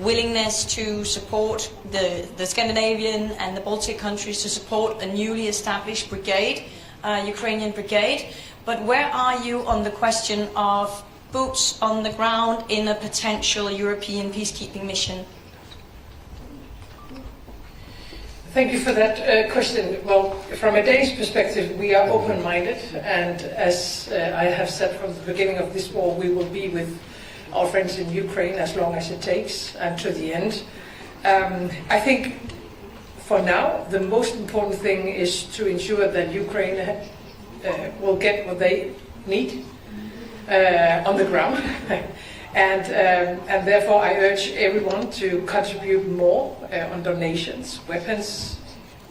willingness to support the Scandinavian and the Baltic countries to support a newly established brigade, Ukrainian brigade. But where are you on the question of boots on the ground in a potential European peacekeeping mission? Thank you for that question. Well, from a Danish perspective, we are open-minded, and as I have said from the beginning of this war, we will be with our friends in Ukraine as long as it takes and to the end. I think for now, the most important thing is to ensure that Ukraine will get what they need on the ground. And therefore I urge everyone to contribute more on donations, weapons,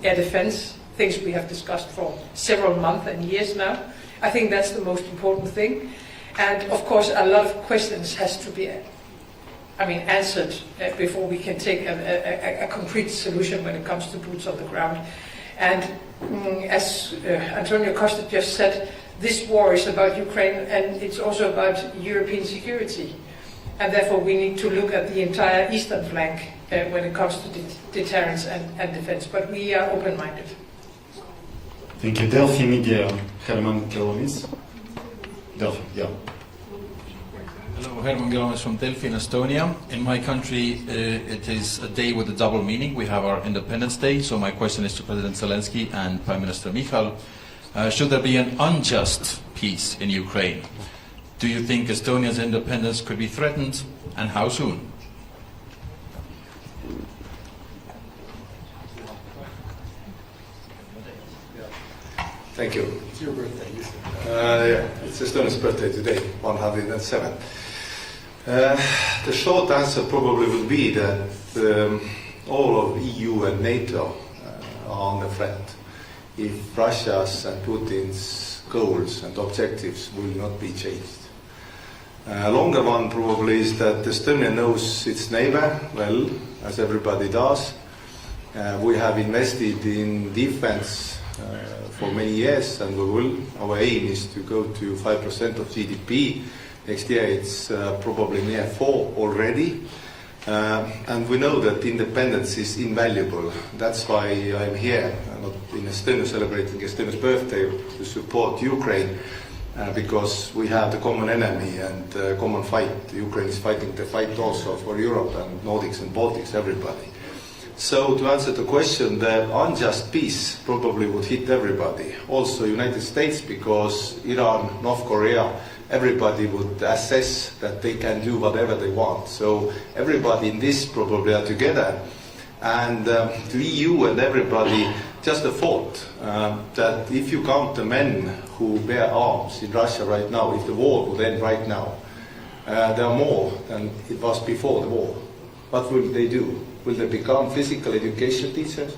air defense, things we have discussed for several months and years now. I think that's the most important thing. And of course a lot of questions has to be answered before we can take a concrete solution when it comes to boots on the ground. And as Antonio Costa just said, this war is about Ukraine and it's also about European security. And therefore we need to look at the entire eastern flank when it comes to deterrence and defense. But we are open-minded. Thank you. Delphi Media, Herman Gelomis. Delphi, yeah. Hello, Herman Gelomis from Delphi in Estonia. In my country, it is a day with a double meaning. We have our Independence Day, so my question is to President Zelensky and Prime Minister Michal. Should there be an unjust peace in Ukraine? Do you think Estonia's independence could be threatened, and how soon? Thank you. It's your birthday. Yeah, it's Estonia's birthday today, 107. The short answer probably would be that all of EU and NATO are under threat if Russia's and Putin's goals and objectives will not be changed. A longer one probably is that Estonia knows its neighbor well, as everybody does. We have invested in defense for many years, and we will. Our aim is to go to 5% of GDP. Next year it's probably near 4 already. And we know that independence is invaluable. That's why I'm here, not in Estonia celebrating Estonia's birthday, to support Ukraine. Because we have the common enemy and common fight. Ukraine is fighting the fight also for Europe and Nordics and Baltics, everybody. So to answer the question, the unjust peace probably would hit everybody. Also United States, because Iran, North Korea, everybody would assess that they can do whatever they want. So everybody in this probably are together. And to EU and everybody, just a thought that if you count the men who bear arms in Russia right now, if the war would end right now, there are more than it was before the war. What will they do? Will they become physical education teachers?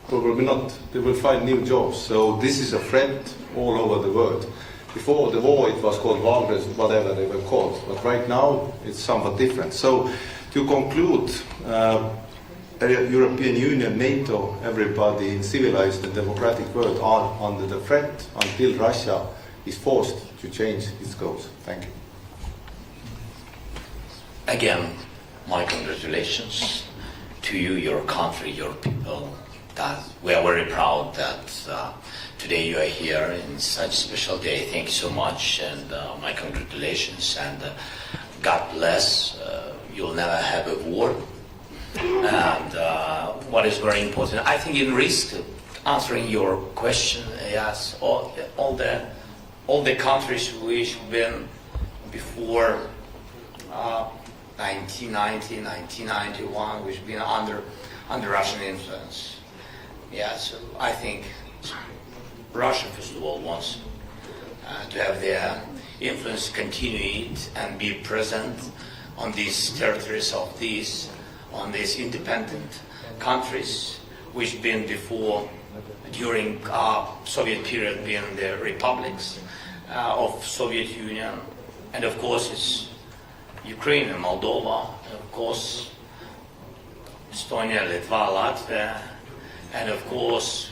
Probably not. They will find new jobs. So this is a threat all over the world. Before the war it was called Wagner, whatever they were called. But right now it's somewhat different. So to conclude, European Union, NATO, everybody in civilized and democratic world are under the threat until Russia is forced to change its goals. Thank you. Again, my congratulations to you, your country, your people. That we are very proud that today you are here in such a special day. Thank you so much, and my congratulations, and God bless. You'll never have a war. And what is very important, I think, in risk, answering your question, yes, all the countries which have been before 1990, 1991, which have been under Russian influence. Yeah, so I think Russia, first of all, wants to have their influence continue and be present on these territories of on these independent countries, which been before, during Soviet period, being the republics of Soviet Union, and of course it's Ukraine and Moldova, and of course Estonia, Litva, Latvia, and of course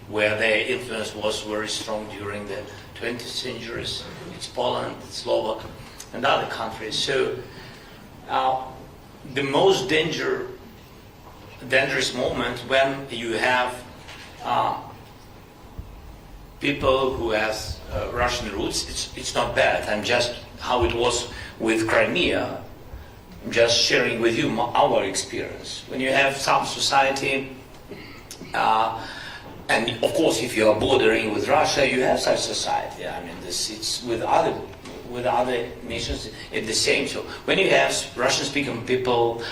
where their influence was very strong during the 20th centuries, it's Poland, Slovak, and other countries. So the most dangerous moment when you have people who has Russian roots, it's not bad. I'm just how it was with Crimea. I'm just sharing with you our experience. When you have some society, and of course, if you are bordering with Russia, you have such society. I mean, it's with other nations, it's the same. So when you have Russian-speaking people,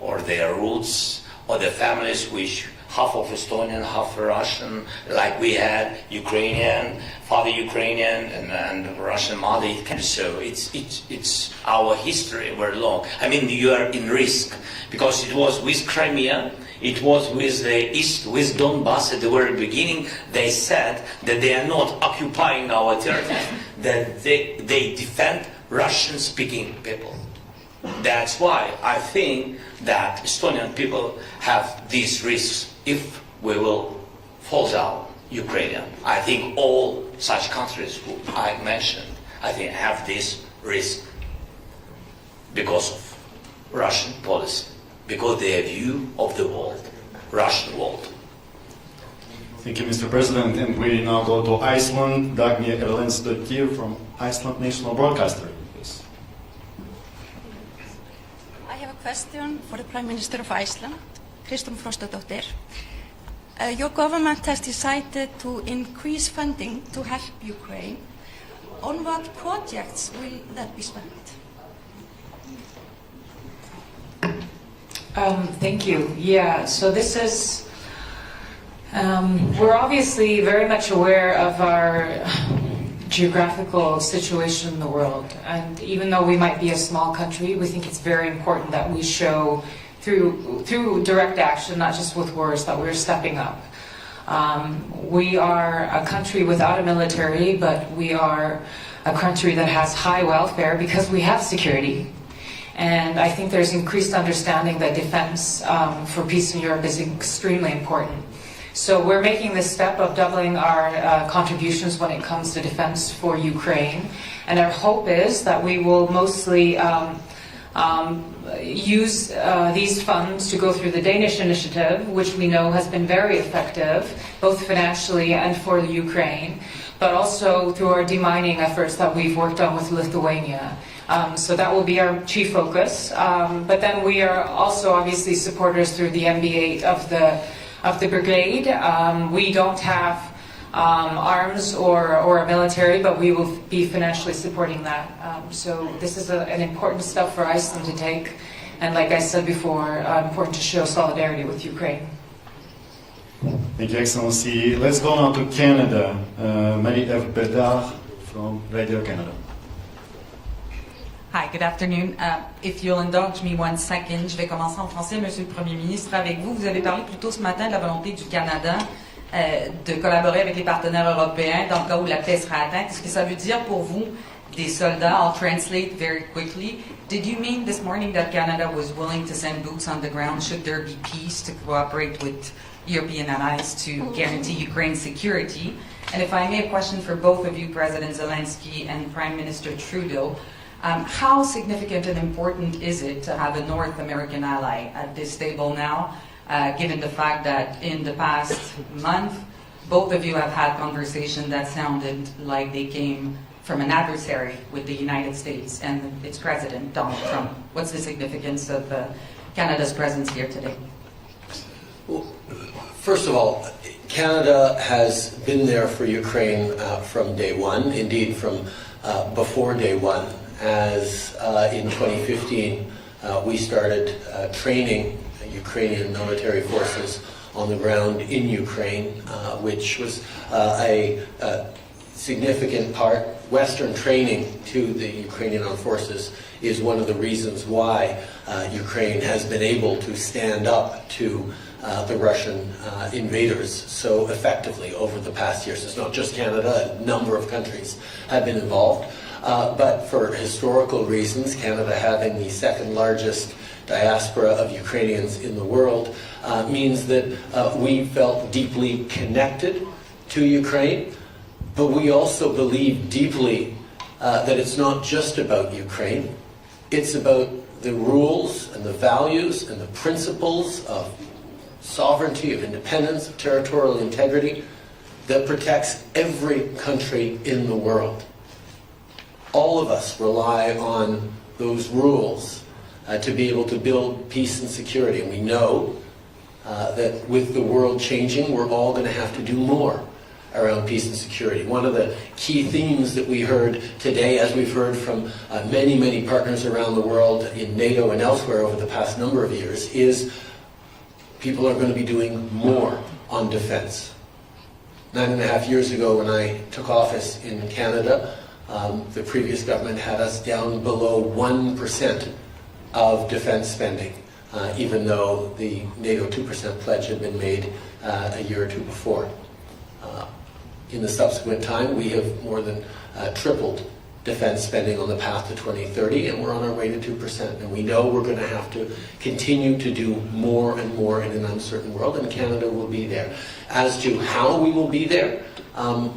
or their roots, or their families, which half of Estonian, half Russian, like we had Ukrainian, father Ukrainian, and Russian mother. So it's our history very long. I mean, you are in risk because it was with Crimea. It was with the East, with Donbass at the very beginning. They said that they are not occupying our territory, that they defend Russian-speaking people. That's why I think that Estonian people have these risks if we will fall down Ukrainian. I think all such countries who I mentioned, I think have this risk because of Russian policy. Because their view of the world, Russian world. Thank you, Mr. President. And we now go to Iceland. Dagny Erlendsdottir from Iceland National Broadcaster. Please. I have a question for the Prime Minister of Iceland, Kristrún Frostadóttir. Your government has decided to increase funding to help Ukraine. On what projects will that be spent? Thank you. Yeah, so this is, we're obviously very much aware of our geographical situation in the world. And even though we might be a small country, we think it's very important that we show through direct action, not just with words, that we're stepping up. We are a country without a military, but we are a country that has high welfare because we have security. And I think there's increased understanding that defense for peace in Europe is extremely important. So we're making this step of doubling our contributions when it comes to defense for Ukraine. And our hope is that we will mostly use these funds to go through the Danish initiative, which we know has been very effective, both financially and for the Ukraine, but also through our demining efforts that we've worked on with Lithuania. So that will be our chief focus. But then we are also obviously supporters through the MB8 of the brigade. We don't have arms or a military, but we will be financially supporting that. So this is an important step for Iceland to take. And like I said before, important to show solidarity with Ukraine. Thank you, Excellency. Let's go now to Canada. Marie-Ève Bedard from Radio Canada. Hi, good afternoon. If you'll indulge me 1 second, je vais commencer en français, Monsieur le Premier ministre, avec vous. Vous avez parlé plus tôt ce matin de la volonté du Canada de collaborer avec les partenaires européens dans le cas où la paix sera atteinte. Est-ce que ça veut dire pour vous des soldats? I'll translate very quickly. Did you mean this morning that Canada was willing to send boots on the ground should there be peace to cooperate with European allies to guarantee Ukraine's security? And if I may, a question for both of you, President Zelensky and Prime Minister Trudeau. How significant and important is it to have a North American ally at this table now, given the fact that in the past month, both of you have had conversations that sounded like they came from an adversary with the United States and its president, Donald Trump? What's the significance of Canada's presence here today? Well, first of all, Canada has been there for Ukraine from day one, indeed from before day one, as in 2015 we started training Ukrainian military forces on the ground in Ukraine, which was a significant part. Western training to the Ukrainian armed forces is one of the reasons why Ukraine has been able to stand up to the Russian invaders so effectively over the past years. It's not just Canada, a number of countries have been involved. But for historical reasons, Canada having the second largest diaspora of Ukrainians in the world means that we felt deeply connected to Ukraine, but we also believe deeply that it's not just about Ukraine. It's about the rules and the values and the principles of sovereignty, of independence, of territorial integrity that protects every country in the world. All of us rely on those rules to be able to build peace and security. And we know that with the world changing, we're all going to have to do more around peace and security. One of the key themes that we heard today, as we've heard from many, many partners around the world in NATO and elsewhere over the past number of years, is people are going to be doing more on defense. 9.5 years ago when I took office in Canada, the previous government had us down below 1% of defense spending, even though the NATO 2% pledge had been made a year or two before. In the subsequent time, we have more than tripled defense spending on the path to 2030, and we're on our way to 2%. And we know we're going to have to continue to do more and more in an uncertain world, and Canada will be there. As to how we will be there,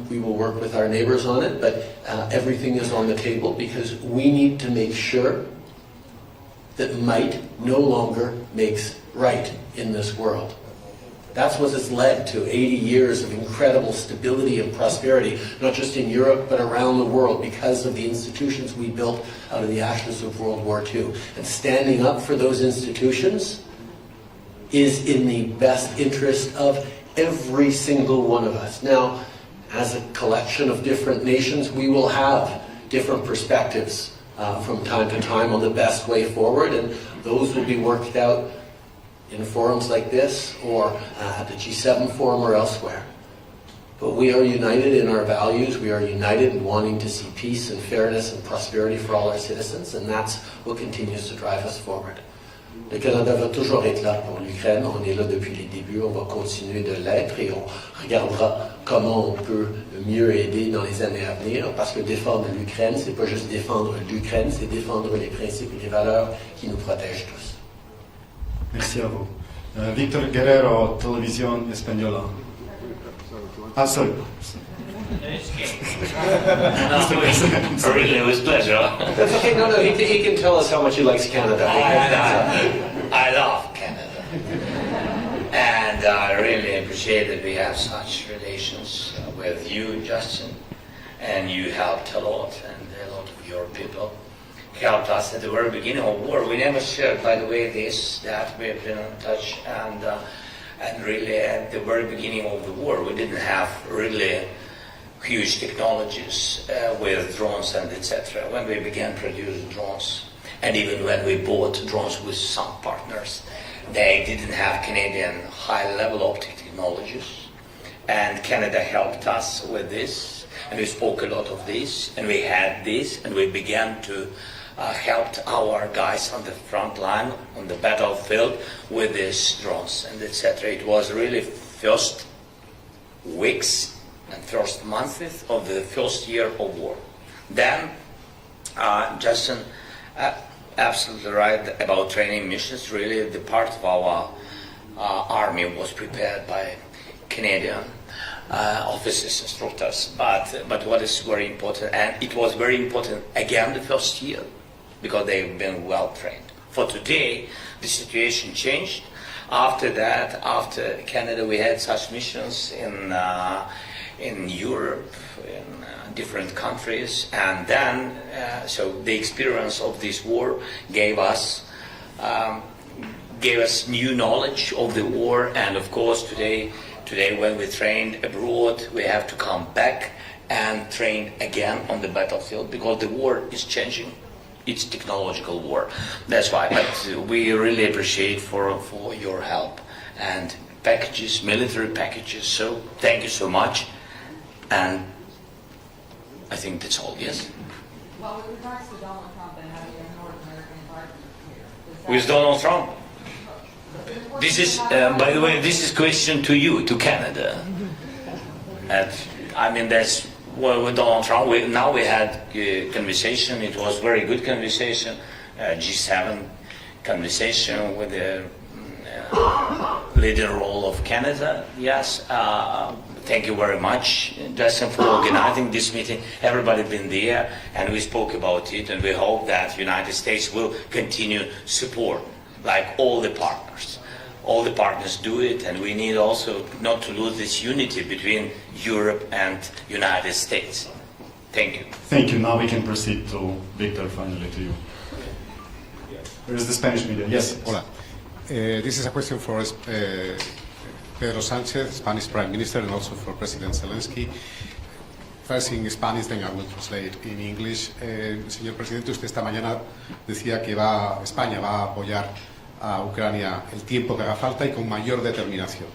we will work with our neighbors on it, but everything is on the table because we need to make sure that might no longer makes right in this world. That's what has led to 80 years of incredible stability and prosperity, not just in Europe, but around the world, because of the institutions we built out of the ashes of World War II. And standing up for those institutions is in the best interest of every single one of us. Now, as a collection of different nations, we will have different perspectives from time to time on the best way forward, and those will be worked out in forums like this, or at the G7 forum or elsewhere. But we are united in our values, we are united in wanting to see peace and fairness and prosperity for all our citizens, and that's what continues to drive us forward. Le Canada va toujours être là pour l'Ukraine, on est là depuis les débuts, on va continuer de l'être et on regardera comment on peut mieux aider dans les années à venir, parce que défendre l'Ukraine, c'est pas juste défendre l'Ukraine, c'est défendre les principes et les valeurs qui nous protègent tous. Merci à vous. Victor Guerrero, Televisión Española. Sorry. Really, it was pleasure. That's okay, no, he can tell us how much he likes Canada. I love Canada. And I really appreciate that we have such relations with you, Justin. And you helped a lot, and a lot of your people helped us at the very beginning of war. We never shared, by the way, that we've been in touch, and really at the very beginning of the war, we didn't have really huge technologies with drones and etc. when we began producing drones. And even when we bought drones with some partners, they didn't have Canadian high-level optic technologies. And Canada helped us with this, and we spoke a lot of this, and we had this, and we began to help our guys on the front line, on the battlefield, with these drones and etc. It was really first weeks and first months of the first year of war. Then, Justin, absolutely right about training missions. Really, the part of our army was prepared by Canadian officers, instructors. But what is very important, and it was very important again the first year, because they've been well trained. For today, the situation changed. After that, after Canada, we had such missions in Europe, in different countries, and then so the experience of this war gave us new knowledge of the war. And of course, today when we trained abroad, we have to come back and train again on the battlefield, because the war is changing. It's technological war. That's why. But we really appreciate for your help and packages, military packages. So thank you so much. And I think that's all. Yes. Well, with regards to Donald Trump and having a North American partner here. With Donald Trump. This is, by the way, this is question to you, to Canada. And I mean, that's. Well, with Donald Trump, now we had a conversation. It was very good conversation, G7 conversation with the leading role of Canada. Yes, thank you very much, Justin, for organizing this meeting. Everybody been there, and we spoke about it, and we hope that the United States will continue support, like all the partners. All the partners do it, and we need also not to lose this unity between Europe and United States. Thank you. Thank you. Now we can proceed to Victor, finally to you. Where is the Spanish media? Yes. Hola. This is a question for Pedro Sánchez, Spanish Prime Minister, and also for President Zelensky. First in Spanish, then I will translate in English. Señor Presidente, usted esta mañana decía que España va a apoyar a Ucrania el tiempo que haga falta y con mayor determinación.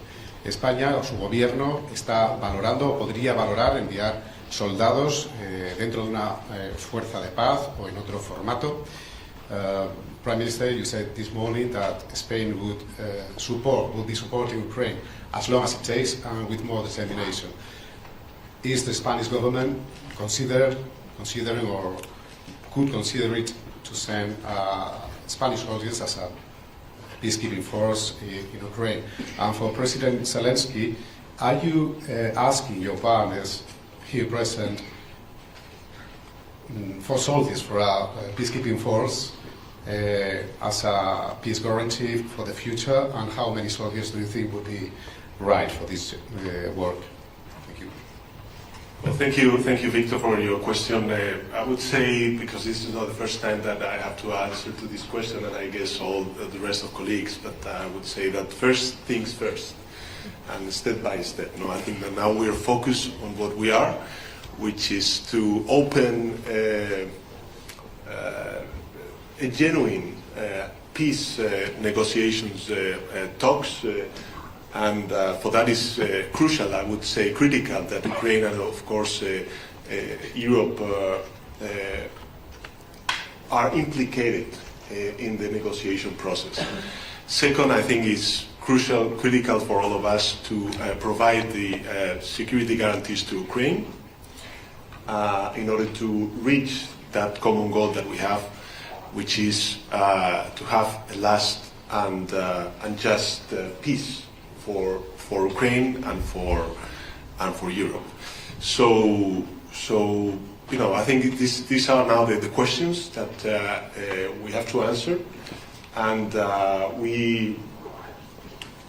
España o su gobierno está valorando o podría valorar enviar soldados dentro de una fuerza de paz o en otro formato. Prime Minister, you said this morning that Spain would be supporting Ukraine as long as it takes and with more determination. Is the Spanish government considering or could consider it to send Spanish audience as a peacekeeping force in Ukraine? And for President Zelensky, are you asking your partners here present for soldiers for a peacekeeping force as a peace guarantee for the future? And how many soldiers do you think would be right for this work? Thank you. Well, thank you, Victor, for your question. I would say, because this is not the first time that I have to answer to this question, and I guess all the rest of colleagues, but I would say that first things first, and step by step. No, I think that now we're focused on what we are, which is to open a genuine peace negotiations talks. And for that is crucial, I would say critical, that Ukraine and of course Europe are implicated in the negotiation process. Second, I think is critical for all of us to provide the security guarantees to Ukraine in order to reach that common goal that we have, which is to have a last and just peace for Ukraine and for Europe. So you know, I think these are now the questions that we have to answer, and we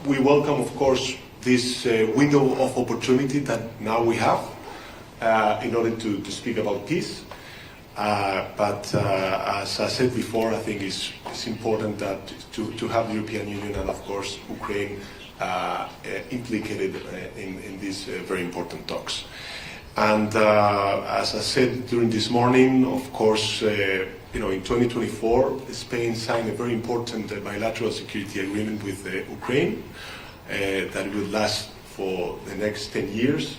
welcome, of course, this window of opportunity that now we have in order to speak about peace. But as I said before, I think it's important that to have the European Union and, of course, Ukraine implicated in these very important talks. And as I said during this morning, of course, in 2024, Spain signed a very important bilateral security agreement with Ukraine that will last for the next 10 years.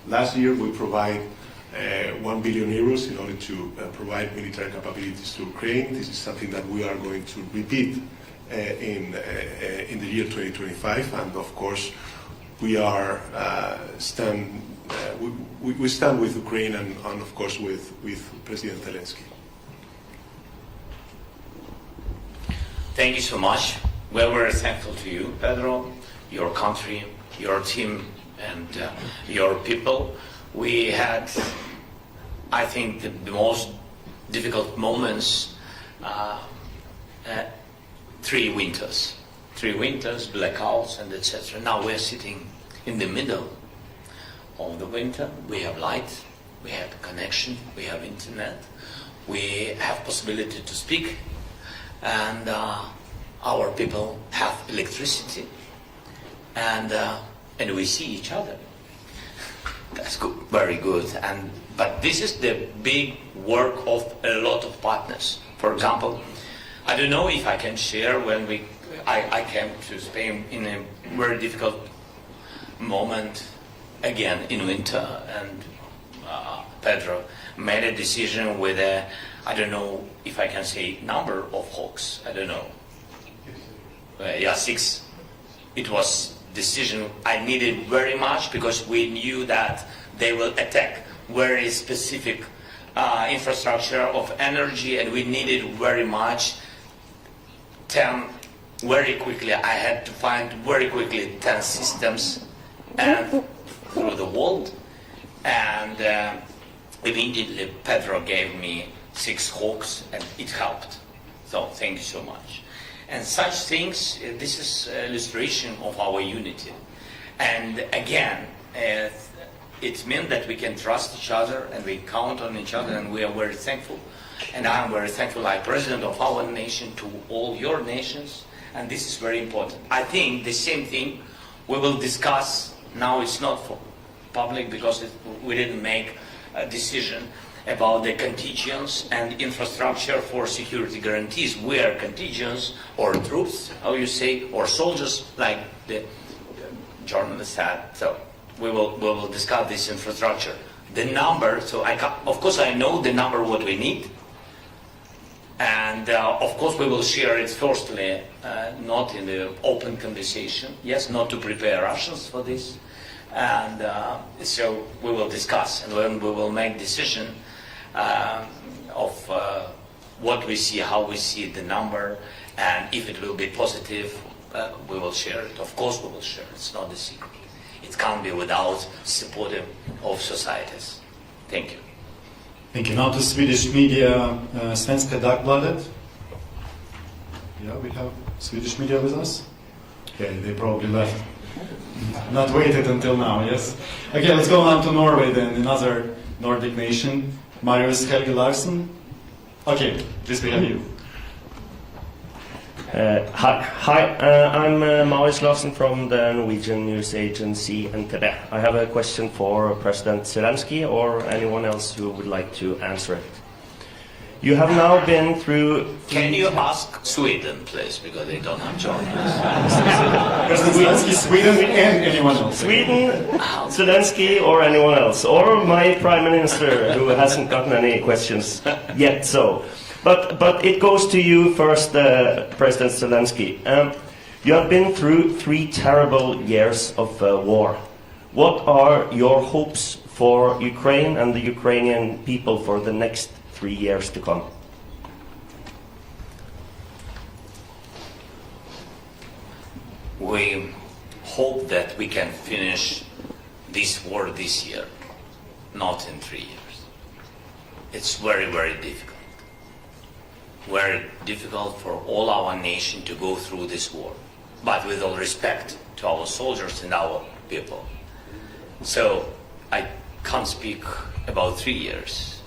Last year, we provide 1 billion euros in order to provide military capabilities to Ukraine. This is something that we are going to repeat in the year 2025, and of course, we are we stand with Ukraine and of course with President Zelenskyy. Thank you so much. We're very thankful to you, Pedro, your country, your team, and your people. We had, I think, the most difficult moments, 3 winters, blackouts, and etc. Now we're sitting in the middle of the winter. We have light, we have connection, we have internet, we have possibility to speak, and our people have electricity, and we see each other. That's good, very good. But this is the big work of a lot of partners. For example, I don't know if I can share when I came to Spain in a very difficult moment again in winter, and Pedro made a decision with I don't know if I can say number of hawks. I don't know. 6. It was decision I needed very much because we knew that they will attack very specific infrastructure of energy, and we needed very much 10 very quickly. I had to find very quickly 10 systems and through the world, and immediately Pedro gave me 6 hawks, and it helped. So thank you so much. And such things, this is an illustration of our unity. And again, it means that we can trust each other and we count on each other, and we are very thankful. And I'm very thankful, like President of our nation, to all your nations, and this is very important. I think the same thing we will discuss. Now it's not for public because we didn't make a decision about the contingents and infrastructure for security guarantees. We are contingents or troops, how you say, or soldiers, like the journalist said. So we will discuss this infrastructure. The number, so of course I know the number what we need, and of course we will share it firstly, not in the open conversation. Yes, not to prepare Russians for this, and so we will discuss, and then we will make decision of what we see, how we see the number, and if it will be positive, we will share it. Of course we will share it. It's not a secret. It can't be without support of societies. Thank you. Thank you. Now to Swedish media, Svenska Dagbladet. Yeah, we have Swedish media with us. Okay, they probably left. Not waited until now, yes? Okay, let's go on to Norway then, another Nordic nation. Marius Helge Larsen. Okay, please we have you. Hi, I'm Marius Larsen from the Norwegian news agency NTB. I have a question for President Zelenskyy or anyone else who would like to answer it. You have now been through... Can you ask Sweden, please, because they don't have journalists. President Zelenskyy, Sweden, and anyone else. Sweden, Zelenskyy, or anyone else. Or my Prime Minister, who hasn't gotten any questions yet, so... But it goes to you first, President Zelenskyy. You have been through 3 terrible years of war. What are your hopes for Ukraine and the Ukrainian people for the next 3 years to come? We hope that we can finish this war this year, not in 3 years. It's very, very difficult. Very difficult for all our nation to go through this war, but with all respect to our soldiers and our people. So I can't speak about 3 years.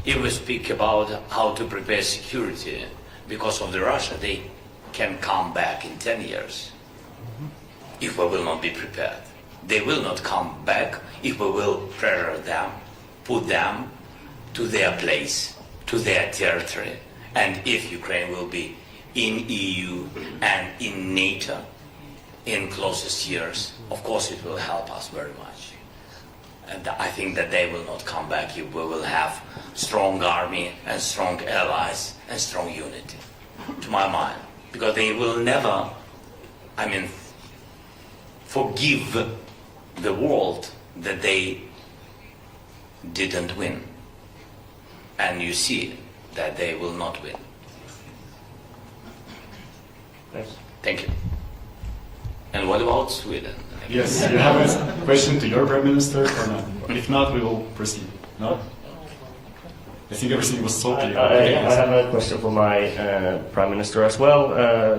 If we speak about how to prepare security because of the Russia, they can come back in 10 years if we will not be prepared. They will not come back if we will prepare them, put them to their place, to their territory, And if Ukraine will be in EU and in NATO in closest years, of course it will help us very much. And I think that they will not come back if we will have strong army and strong allies and strong unity, to my mind. Because they will never, forgive the world that they didn't win. And you see that they will not win. Thanks. Thank you. And what about Sweden? Yes, you have a question to your Prime Minister or not? If not, we will proceed. No? I think everything was so clear. I have a question for my Prime Minister as well,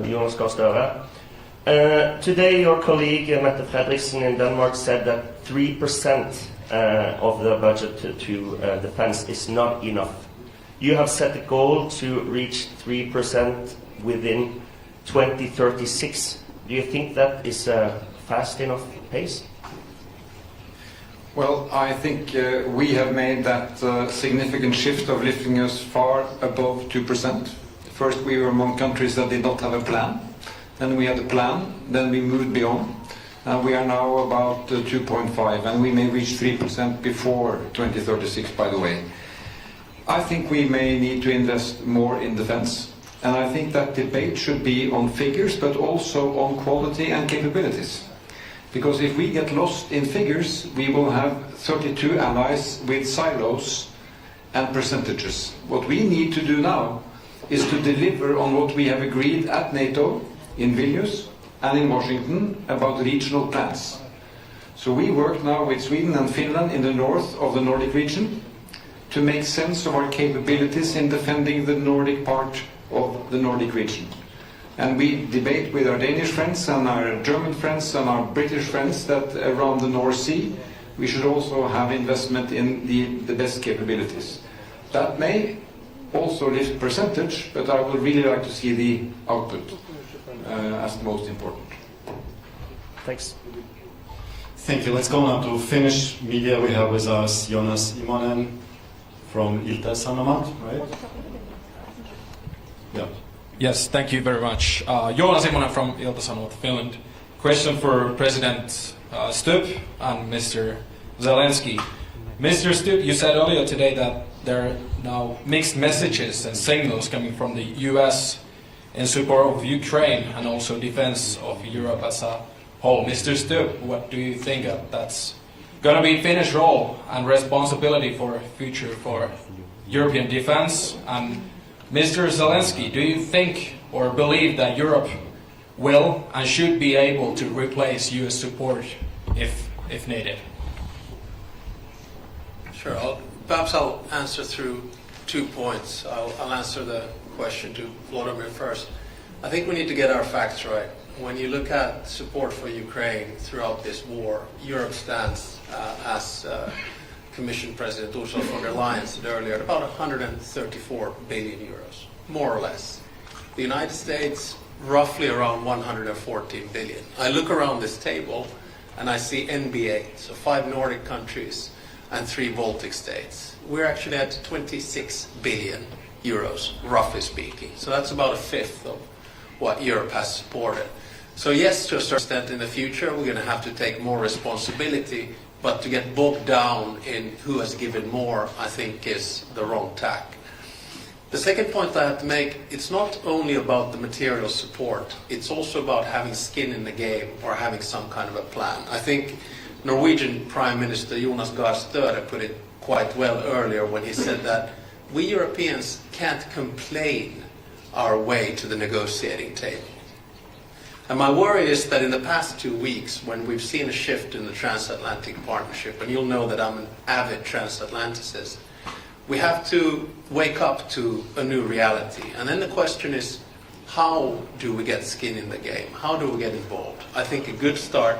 Jonas Gahr Støre. Today your colleague Mette Frederiksen in Denmark said that 3% of the budget to defense is not enough. You have set a goal to reach 3% within 2036. Do you think that is a fast enough pace? Well, I think we have made that significant shift of lifting us far above 2%. First, we were among countries that did not have a plan. Then we had a plan. Then we moved beyond. We are now about 2.5, and we may reach 3% before 2036, by the way. I think we may need to invest more in defense. And I think that debate should be on figures, but also on quality and capabilities. Because if we get lost in figures, we will have 32 allies with silos and percentages. What we need to do now is to deliver on what we have agreed at NATO, in Vilnius and in Washington, about regional plans. So we work now with Sweden and Finland in the north of the Nordic region to make sense of our capabilities in defending the Nordic part of the Nordic region. And we debate with our Danish friends and our German friends and our British friends that around the North Sea we should also have investment in the best capabilities. That may also lift percentage, but I would really like to see the output as the most important. Thanks. Thank you. Let's go now to Finnish media. We have with us Jonas Imonen from Ilta-Sanomat, right? Yeah. Yes, thank you very much. Jonas Imonen from Ilta-Sanomat, Finland. Question for President Stubb and Mr. Zelenskyy. Mr. Stubb, you said earlier today that there are now mixed messages and signals coming from the US in support of Ukraine and also defense of Europe as a whole. Mr. Stubb, what do you think that's going to be Finnish role and responsibility for future for European defense? And Mr. Zelenskyy, do you think or believe that Europe will and should be able to replace US support if needed? Sure. Perhaps I'll answer through 2 points. I'll answer the question to Volodymyr first. I think we need to get our facts right. When you look at support for Ukraine throughout this war, Europe stands, as Commission President Ursula von der Leyen said earlier, at about 134 billion euros, more or less. The United States, roughly around 114 billion. I look around this table and I see NBA, so 5 Nordic countries and 3 Baltic states. We're actually at 26 billion euros, roughly speaking. So that's about a fifth of what Europe has supported. So yes, to a certain extent in the future, we're going to have to take more responsibility, but to get bogged down in who has given more, I think is the wrong tack. The second point I have to make, it's not only about the material support, it's also about having skin in the game or having some kind of a plan. I think Norwegian Prime Minister Jonas Gahr Støre put it quite well earlier when he said that we Europeans can't complain our way to the negotiating table. And my worry is that in the past 2 weeks, when we've seen a shift in the transatlantic partnership, and you'll know that I'm an avid transatlanticist, we have to wake up to a new reality. And then the question is, how do we get skin in the game? How do we get involved? I think a good start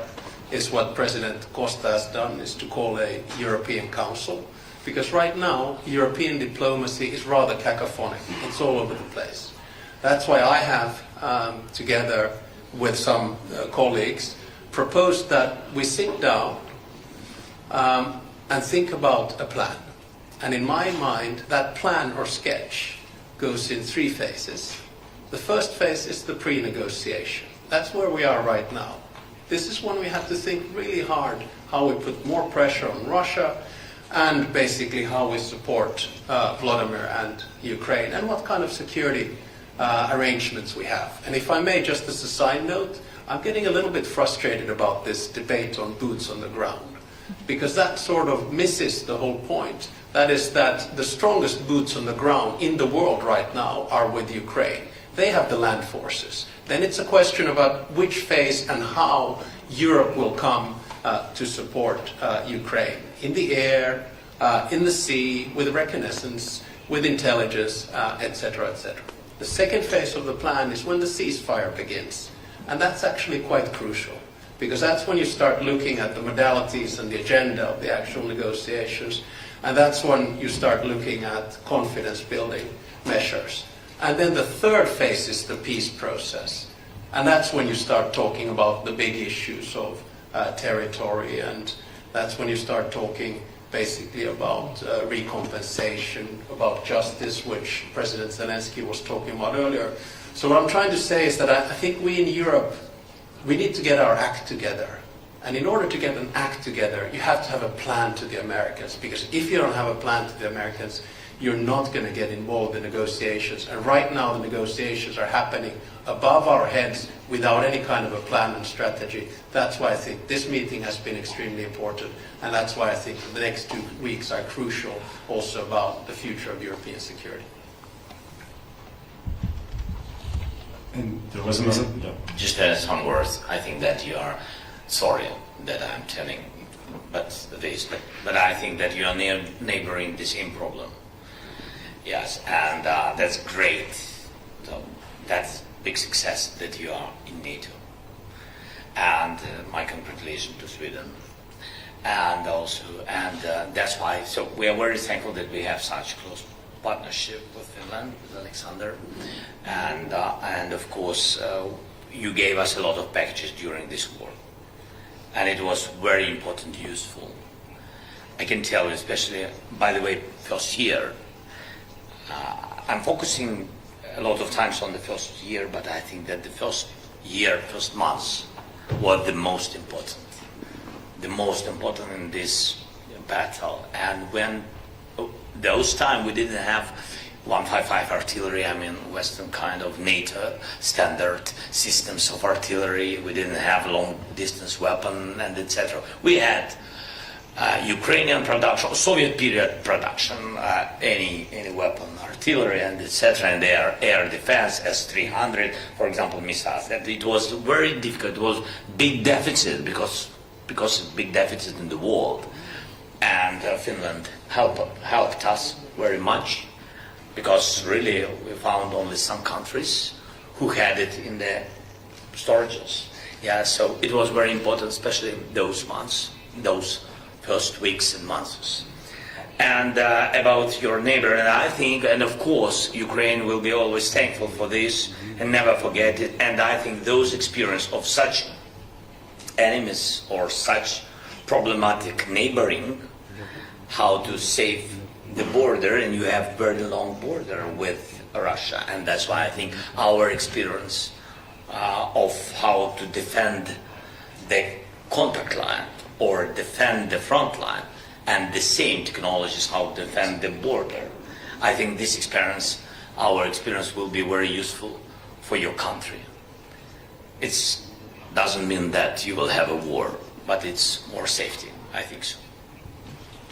is what President Costa has done, is to call a European Council. Because right now, European diplomacy is rather cacophonic. It's all over the place. That's why I have, together with some colleagues, proposed that we sit down and think about a plan. And in my mind, that plan or sketch goes in 3 phases. The first phase is the pre-negotiation. That's where we are right now. This is when we have to think really hard how we put more pressure on Russia and basically how we support Volodymyr and Ukraine and what kind of security arrangements we have. And if I may, just as a side note, I'm getting a little bit frustrated about this debate on boots on the ground, because that sort of misses the whole point. That is that the strongest boots on the ground in the world right now are with Ukraine. They have the land forces. Then it's a question about which phase and how Europe will come to support Ukraine. In the air, in the sea, with reconnaissance, with intelligence, etc., etc. The second phase of the plan is when the ceasefire begins. And that's actually quite crucial, because that's when you start looking at the modalities and the agenda of the actual negotiations. And that's when you start looking at confidence-building measures. And then the third phase is the peace process. And that's when you start talking about the big issues of territory, and that's when you start talking basically about recompensation, about justice, which President Zelenskyy was talking about earlier. So what I'm trying to say is that I think we in Europe, we need to get our act together. And in order to get an act together, you have to have a plan to the Americans, because if you don't have a plan to the Americans, you're not going to get involved in negotiations. And right now the negotiations are happening above our heads without any kind of a plan and strategy. That's why I think this meeting has been extremely important, and that's why I think the next 2 weeks are crucial also about the future of European security. And there was another. Yeah. Just some words. I think that you are sorry that I'm telling this, but I think that you are neighboring the same problem. Yes, and that's great. So that's big success that you are in NATO. And my congratulations to Sweden. And also, that's why, so we are very thankful that we have such close partnership with Finland, with Alexander. And of course, you gave us a lot of packages during this war. And it was very important, useful. I can tell you, especially, by the way, first year, I'm focusing a lot of times on the first year, but I think that the first months was the most important. The most important in this battle. And when those times we didn't have 155 artillery, I mean Western kind of NATO standard systems of artillery, we didn't have long distance weapon and etc. We had Ukrainian production, Soviet period production, any weapon, artillery and etc. and their air defense, S-300, for example, missiles. And it was very difficult. It was big deficit because of big deficit in the world. And Finland helped us very much, because really we found only some countries who had it in their storages. Yeah, so it was very important, especially those months, those first weeks and months. And about your neighbor, and I think, and of course, Ukraine will be always thankful for this and never forget it. And I think those experience of such enemies or such problematic neighboring, how to save the border, and you have very long border with Russia, and that's why I think our experience of how to defend the contact line or defend the front line, and the same technologies how to defend the border. I think this experience, our experience, will be very useful for your country. It doesn't mean that you will have a war, but it's more safety, I think so.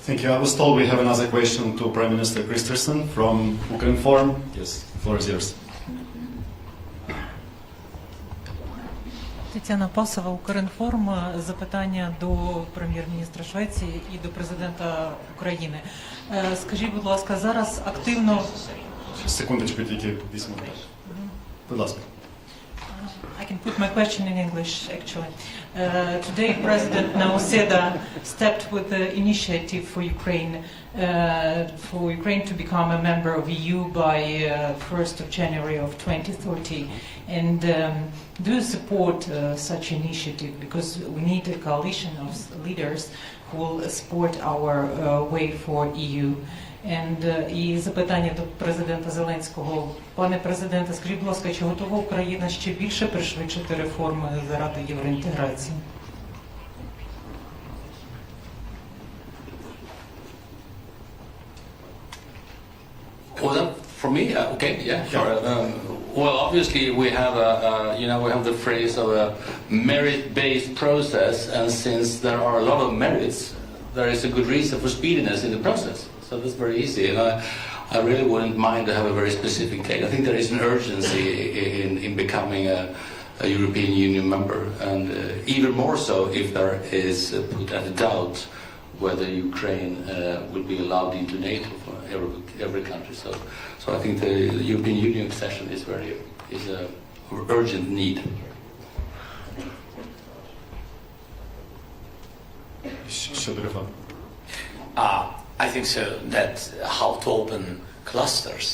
Thank you. I was told we have another question to Prime Minister Kristersson from Ukrinform. Yes, the floor is yours. Тетяна Пасова, Укрінформ. Запитання до прем'єр-міністра Швеції і до президента України. Скажіть, будь ласка, зараз активно... Секундочку, тільки візьму. Будь ласка. I can put my question in English, actually. Today, President Nauseda stepped with the initiative for Ukraine to become a member of EU by 1st of January of 2030. And do you support such initiative? Because we need a coalition of leaders who will support our way for EU. І запитання до президента Зеленського. Пане президенте, скажіть, будь ласка, чи готова Україна ще більше пришвидшити реформи заради євроінтеграції? Well, for me, okay, yeah, sure. Well, obviously we have we have the phrase of a merit-based process, and since there are a lot of merits, there is a good reason for speediness in the process. So that's very easy, and I really wouldn't mind to have a very specific date. I think there is an urgency in becoming a European Union member, and even more so if there is put at doubt whether Ukraine would be allowed into NATO for every country. So I think the European Union accession is a urgent need. I think so that how to open clusters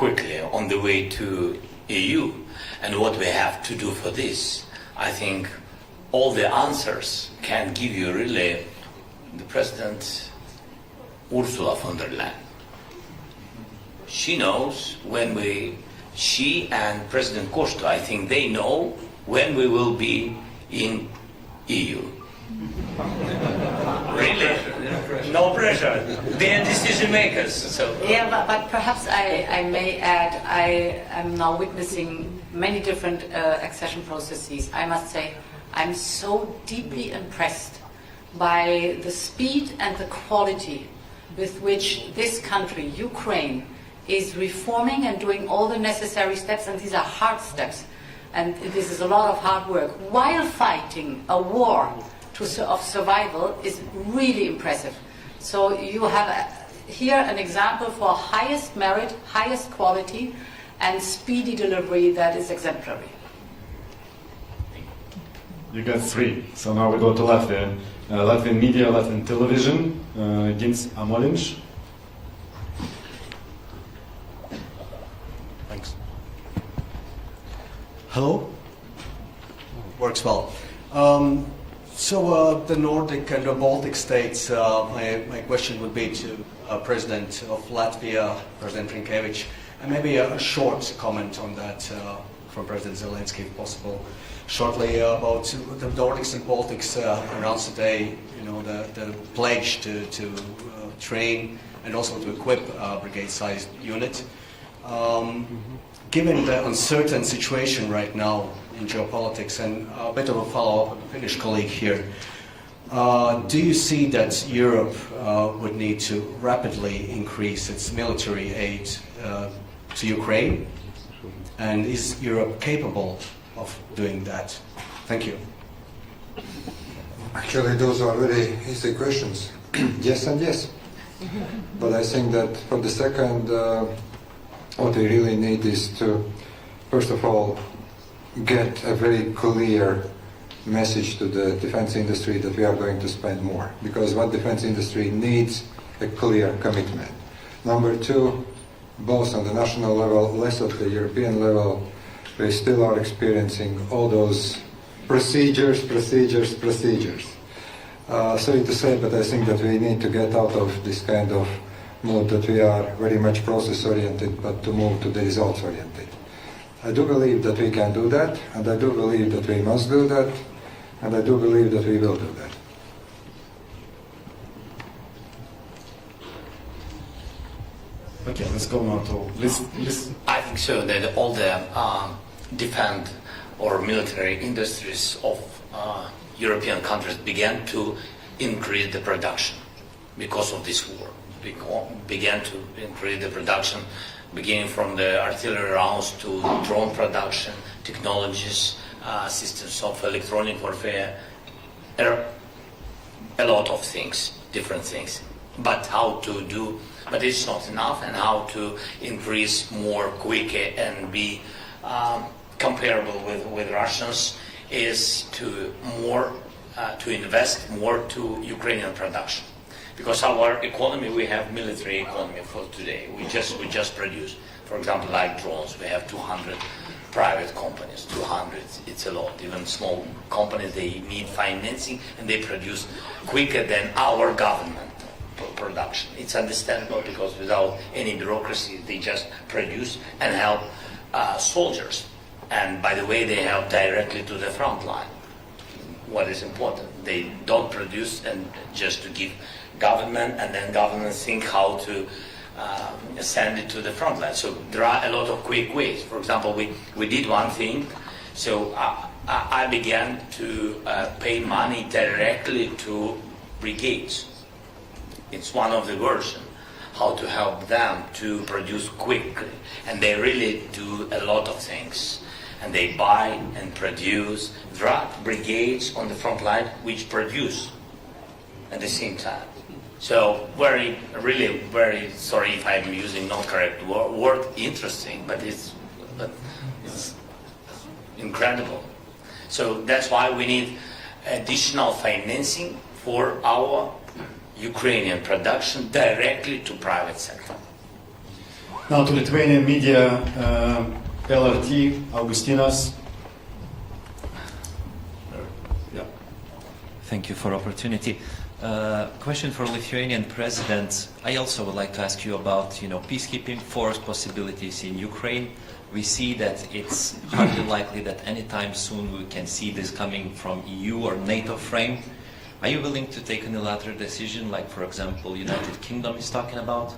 quickly on the way to EU and what we have to do for this. I think all the answers can give you really the President Ursula von der Leyen. She knows she and President Costa, I think they know when we will be in EU. Really? No pressure. They are decision makers. So. Yeah, but perhaps I may add, I am now witnessing many different accession processes. I must say, I'm so deeply impressed by the speed and the quality with which this country, Ukraine, is reforming and doing all the necessary steps, and these are hard steps, and this is a lot of hard work, while fighting a war of survival is really impressive. So you have here an example for highest merit, highest quality, and speedy delivery that is exemplary. You got 3. So now we go to Latvia. Latvian media, Latvian television, Gins Amolinš. Thanks. Hello? Works well. The Nordic and the Baltic states, my question would be to President of Latvia, President Rinkevič, and maybe a short comment on that from President Zelenskyy, if possible. Shortly about the Nordics and Baltics announced today, the pledge to train and also to equip a brigade-sized unit. Given the uncertain situation right now in geopolitics, and a bit of a follow-up on the Finnish colleague here, do you see that Europe would need to rapidly increase its military aid to Ukraine? And is Europe capable of doing that? Thank you. Actually, those are very easy questions. Yes and yes. But I think that for the second, what we really need is to, first of all, get a very clear message to the defense industry that we are going to spend more. Because what defense industry needs, a clear commitment. Number 2, both on the national level, less at the European level, we still are experiencing all those procedures. Sorry to say, but I think that we need to get out of this kind of mode that we are very much process-oriented, but to move to the results-oriented. I do believe that we can do that, and I do believe that we must do that, and I do believe that we will do that. Okay, let's go now to I think so that all the defense or military industries of European countries began to increase the production because of this war. Began to increase the production, beginning from the artillery rounds to drone production, technologies, systems of electronic warfare, a lot of things, different things. But how to do, but it's not enough, and how to increase more quicker and be comparable with Russians is to invest more to Ukrainian production. Because our economy, we have military economy for today. We just produce, for example, like drones. We have 200 private companies. 200, it's a lot. Even small companies, they need financing, and they produce quicker than our government production. It's understandable because without any bureaucracy, they just produce and help soldiers. And by the way, they help directly to the front line. What is important, they don't produce and just to give government, and then government think how to send it to the front line. So there are a lot of quick ways. For example, we did one thing. So I began to pay money directly to brigades. It's one of the versions, how to help them to produce quickly. And they really do a lot of things. And they buy and produce. There are brigades on the front line which produce at the same time. So really very sorry if I'm using not correct word, interesting, but it's incredible. So that's why we need additional financing for our Ukrainian production directly to private sector. Now to Lithuanian media, LRT, Augustinas. Thank you for opportunity. Question for Lithuanian President. I also would like to ask you about, peacekeeping force possibilities in Ukraine. We see that it's hardly likely that anytime soon we can see this coming from EU or NATO frame. Are you willing to take a unilateral decision, like for example, United Kingdom is talking about?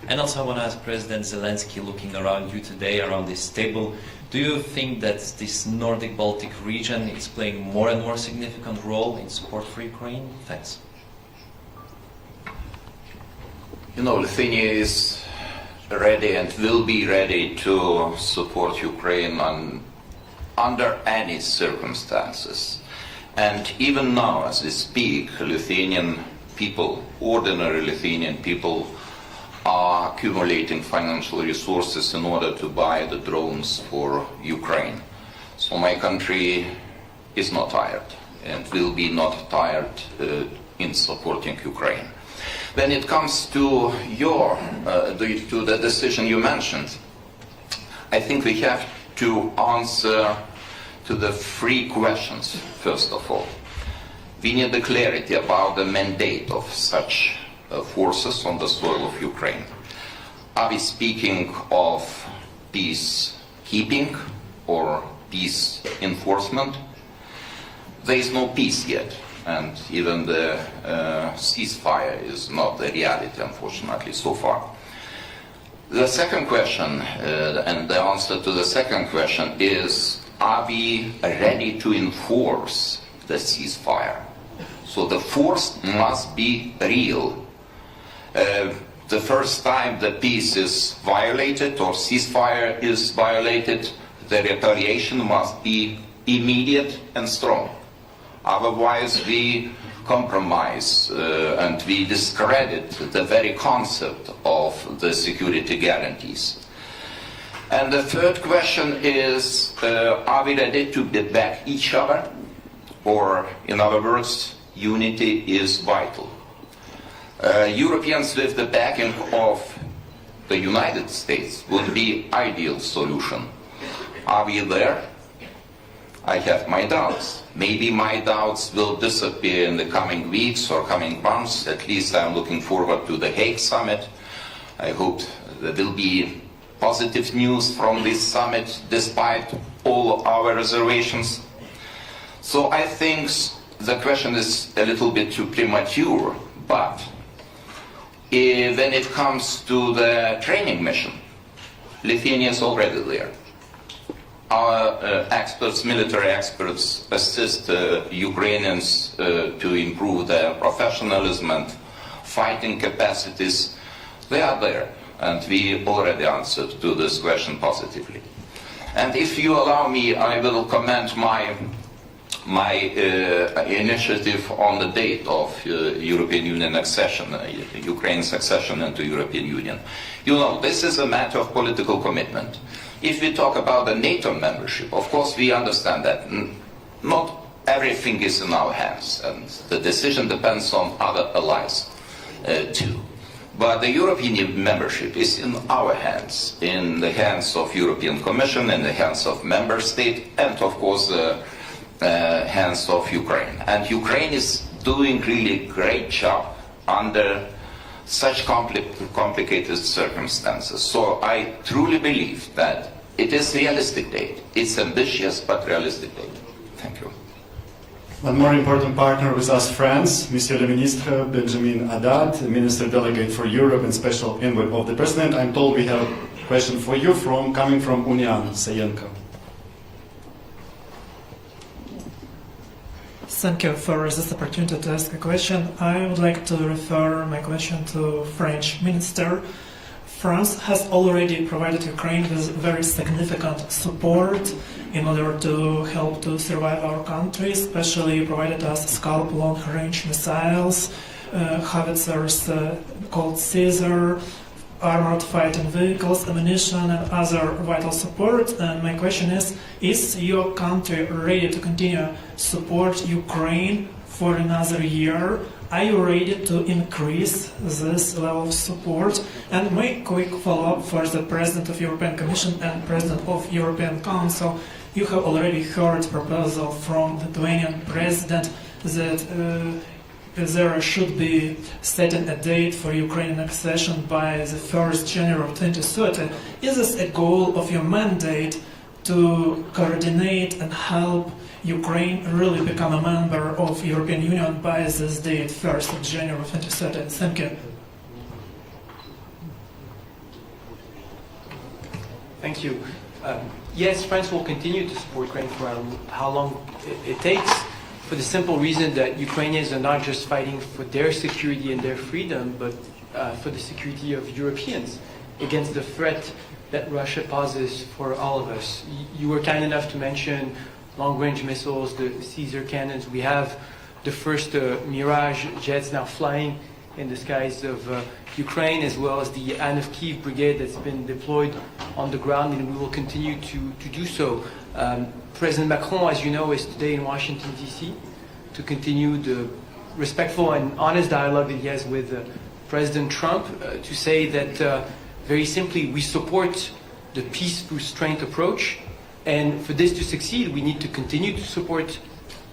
And also I want to ask President Zelensky, looking around you today, around this table, do you think that this Nordic-Baltic region is playing more and more significant role in support for Ukraine? Thanks. Lithuania is ready and will be ready to support Ukraine under any circumstances. And even now, as we speak, Lithuanian people, ordinary Lithuanian people, are accumulating financial resources in order to buy the drones for Ukraine. So my country is not tired and will be not tired in supporting Ukraine. When it comes to the decision you mentioned, I think we have to answer to the three questions, first of all. We need the clarity about the mandate of such forces on the soil of Ukraine. Are we speaking of peacekeeping or peace enforcement? There is no peace yet, and even the ceasefire is not the reality, unfortunately, so far. The second question, and the answer to the second question is, are we ready to enforce the ceasefire? So the force must be real. The first time the peace is violated or ceasefire is violated, the retaliation must be immediate and strong. Otherwise we compromise and we discredit the very concept of the security guarantees. And the third question is, are we ready to back each other? Or, in other words, unity is vital. Europeans with the backing of the United States would be ideal solution. Are we there? I have my doubts. Maybe my doubts will disappear in the coming weeks or coming months. At least I'm looking forward to the Hague summit. I hope there will be positive news from this summit despite all our reservations. So I think the question is a little bit too premature, but when it comes to the training mission, Lithuania is already there. Our experts, military experts, assist Ukrainians to improve their professionalism and fighting capacities. They are there, and we already answered to this question positively. And if you allow me, I will comment my initiative on the date of European Union accession, Ukraine's accession into European Union. This is a matter of political commitment. If we talk about the NATO membership, of course we understand that not everything is in our hands, and the decision depends on other allies too. But the European membership is in our hands, in the hands of European Commission, in the hands of member states, and of course the hands of Ukraine. And Ukraine is doing really great job under such complicated circumstances. So I truly believe that it is a realistic date. It's ambitious but realistic date. Thank you. One more important partner with us, France, Monsieur le Ministre Benjamin Haddad, Minister Delegate for Europe and Special Envoy of the President. I'm told we have a question for you coming from Union, Sayenko. Thank you for this opportunity to ask a question. I would like to refer my question to French Minister. France has already provided Ukraine with very significant support in order to help to survive our country, especially provided us Scalp long-range missiles, howitzers called Caesar, armored fighting vehicles, ammunition, and other vital support. And my question is your country ready to continue support Ukraine for another year? Are you ready to increase this level of support? And my quick follow-up for the President of European Commission and President of European Council. You have already heard proposal from the Lithuanian President that there should be setting a date for Ukrainian accession by the 1st January of 2030. Is this a goal of your mandate to coordinate and help Ukraine really become a member of European Union by this date, 1st of January 2030? Thank you. Thank you. Yes, France will continue to support Ukraine for how long it takes, for the simple reason that Ukrainians are not just fighting for their security and their freedom, but for the security of Europeans against the threat that Russia poses for all of us. You were kind enough to mention long-range missiles, the Caesar cannons. We have the first Mirage jets now flying in the skies of Ukraine, as well as the N of Kyiv brigade that's been deployed on the ground, and we will continue to do so. President Macron, as you know, is today in Washington, D.C. to continue the respectful and honest dialogue that he has with President Trump, to say that, very simply, we support the peace through strength approach, and for this to succeed, we need to continue to support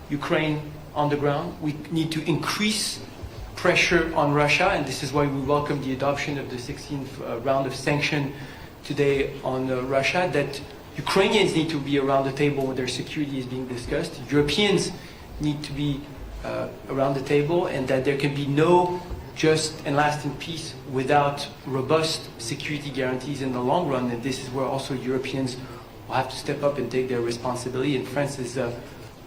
Ukraine on the ground. We need to increase pressure on Russia, and this is why we welcome the adoption of the 16th round of sanction today on Russia, that Ukrainians need to be around the table when their security is being discussed. Europeans need to be around the table, and that there can be no just and lasting peace without robust security guarantees in the long run. And this is where also Europeans will have to step up and take their responsibility. And France is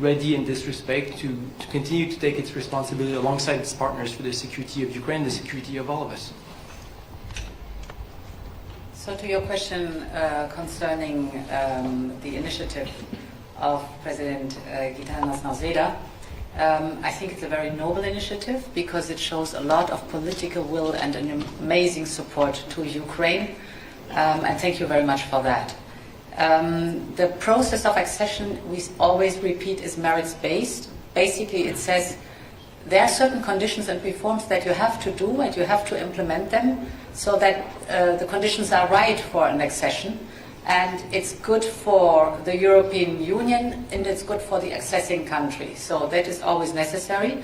ready in this respect to continue to take its responsibility alongside its partners for the security of Ukraine, the security of all of us. So to your question concerning the initiative of President Gitanas Nausėda, I think it's a very noble initiative because it shows a lot of political will and an amazing support to Ukraine, and thank you very much for that. The process of accession, we always repeat, is merits-based. Basically, it says there are certain conditions and reforms that you have to do and you have to implement them so that the conditions are right for an accession. And it's good for the European Union and it's good for the accessing country. So that is always necessary.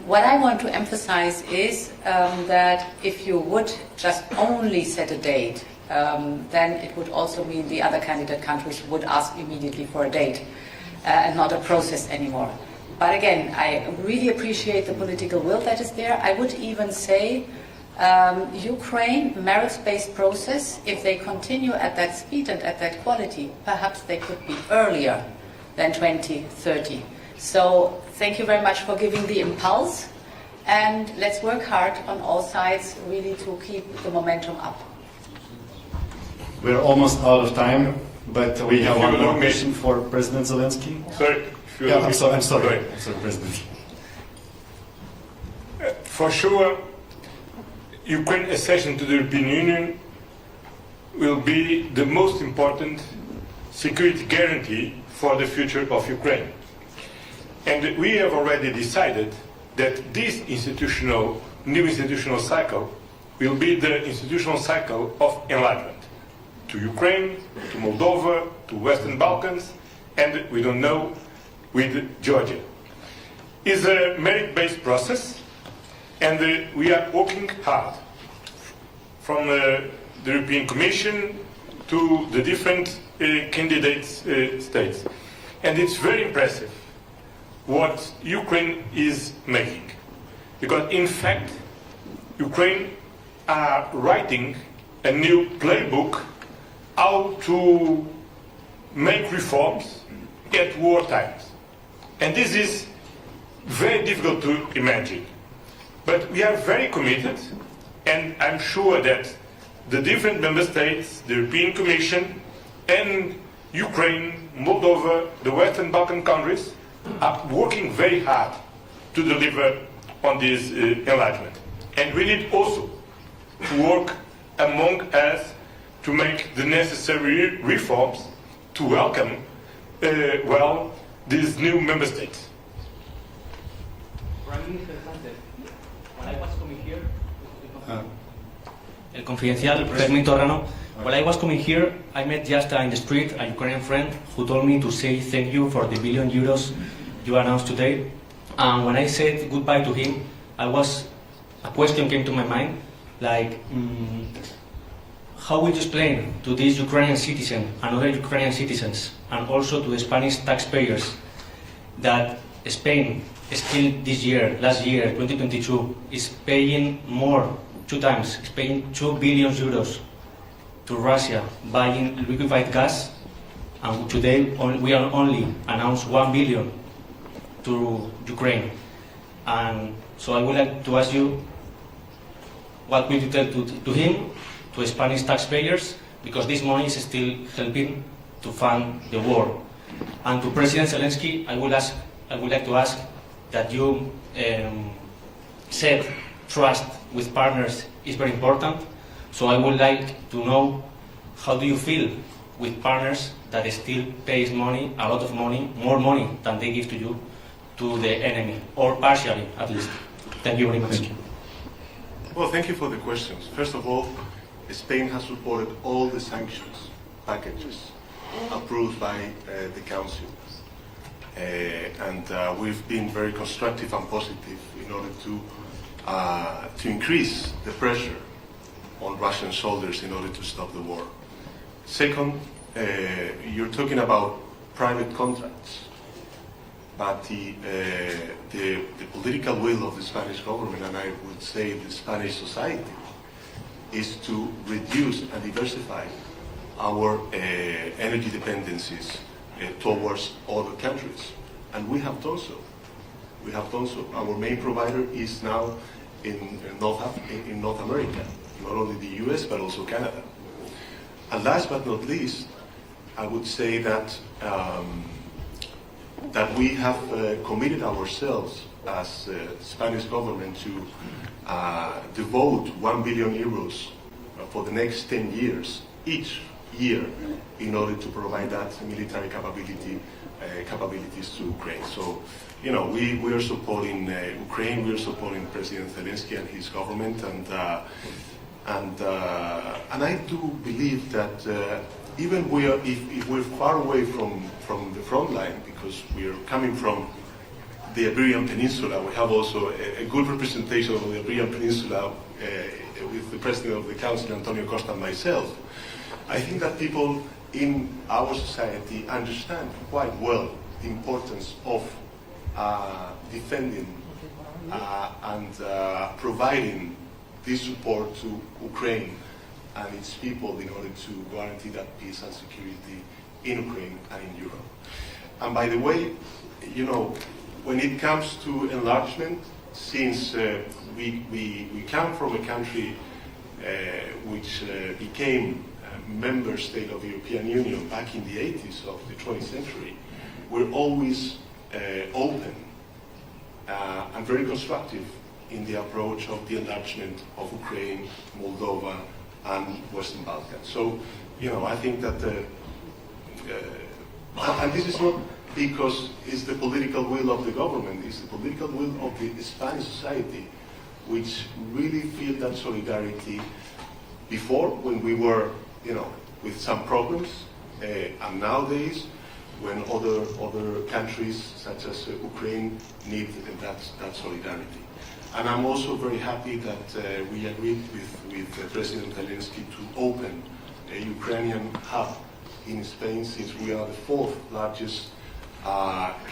What I want to emphasize is that if you would just only set a date, then it would also mean the other candidate countries would ask immediately for a date and not a process anymore. But again, I really appreciate the political will that is there. I would even say Ukraine, merits-based process, if they continue at that speed and at that quality, perhaps they could be earlier than 2030. So thank you very much for giving the impulse, and let's work hard on all sides really to keep the momentum up. We're almost out of time, but we have one more question for President Zelenskyy. Sorry. Yeah, I'm sorry, President. For sure, Ukraine's accession to the European Union will be the most important security guarantee for the future of Ukraine. And we have already decided that this new institutional cycle will be the institutional cycle of enlargement to Ukraine, to Moldova, to Western Balkans, and we don't know, with Georgia. It's a merit-based process. And we are working hard from the European Commission to the different candidate states. And it's very impressive what Ukraine is making. Because in fact, Ukraine are writing a new playbook how to make reforms at war times. And this is very difficult to imagine. But we are very committed, and I'm sure that the different member states, the European Commission, and Ukraine, Moldova, the Western Balkan countries are working very hard to deliver on this enlargement. And we need also to work among us to make the necessary reforms to welcome, these new member states. El Confidencial, Fermín Torrano. While I was coming here, I met just in the street a Ukrainian friend who told me to say thank you for the €1 billion you announced today. And when I said goodbye to him, a question came to my mind, like, how will you explain to these Ukrainian citizens and other Ukrainian citizens, and also to the Spanish taxpayers, that Spain still this year, last year, 2022, is paying more, 2 times, is paying €2 billion to Russia buying liquefied gas, and today we are only announced $1 billion to Ukraine. And so I would like to ask you, what will you tell to him, to Spanish taxpayers, because this money is still helping to fund the war. And to President Zelensky, I would like to ask that you said trust with partners is very important. So I would like to know, how do you feel with partners that still pays money, a lot of money, more money than they give to you, to the enemy, or partially at least? Thank you very much. Thank you. Well, thank you for the questions. First of all, Spain has supported all the sanctions packages approved by the Council. And we've been very constructive and positive in order to increase the pressure on Russian shoulders in order to stop the war. Second, you're talking about private contracts, but the political will of the Spanish government, and I would say the Spanish society, is to reduce and diversify our energy dependencies towards other countries. And we have done so. We have done so. Our main provider is now in North America, not only the US, but also Canada. And last but not least, I would say that that we have committed ourselves as Spanish government to devote €1 billion for the next 10 years, each year, in order to provide that military capabilities to Ukraine. So, you know, we are supporting Ukraine, we are supporting President Zelenskyy and his government, and I do believe that even if we're far away from the front line, because we are coming from the Iberian Peninsula, we have also a good representation of the Iberian Peninsula with the President of the Council, Antonio Costa, and myself. I think that people in our society understand quite well the importance of defending and providing this support to Ukraine and its people in order to guarantee that peace and security in Ukraine and in Europe. And by the way, you know, when it comes to enlargement, since we come from a country which became a member state of the European Union back in the 80s of the 20th century, we're always open and very constructive in the approach of the enlargement of Ukraine, Moldova, and Western Balkans. So, you know, I think that, and this is not because it's the political will of the government, it's the political will of the Spanish society, which really feel that solidarity before, when we were, you know, with some problems, and nowadays, when other countries, such as Ukraine, need that solidarity. And I'm also very happy that we agreed with President Zelenskyy to open a Ukrainian hub in Spain, since we are the fourth largest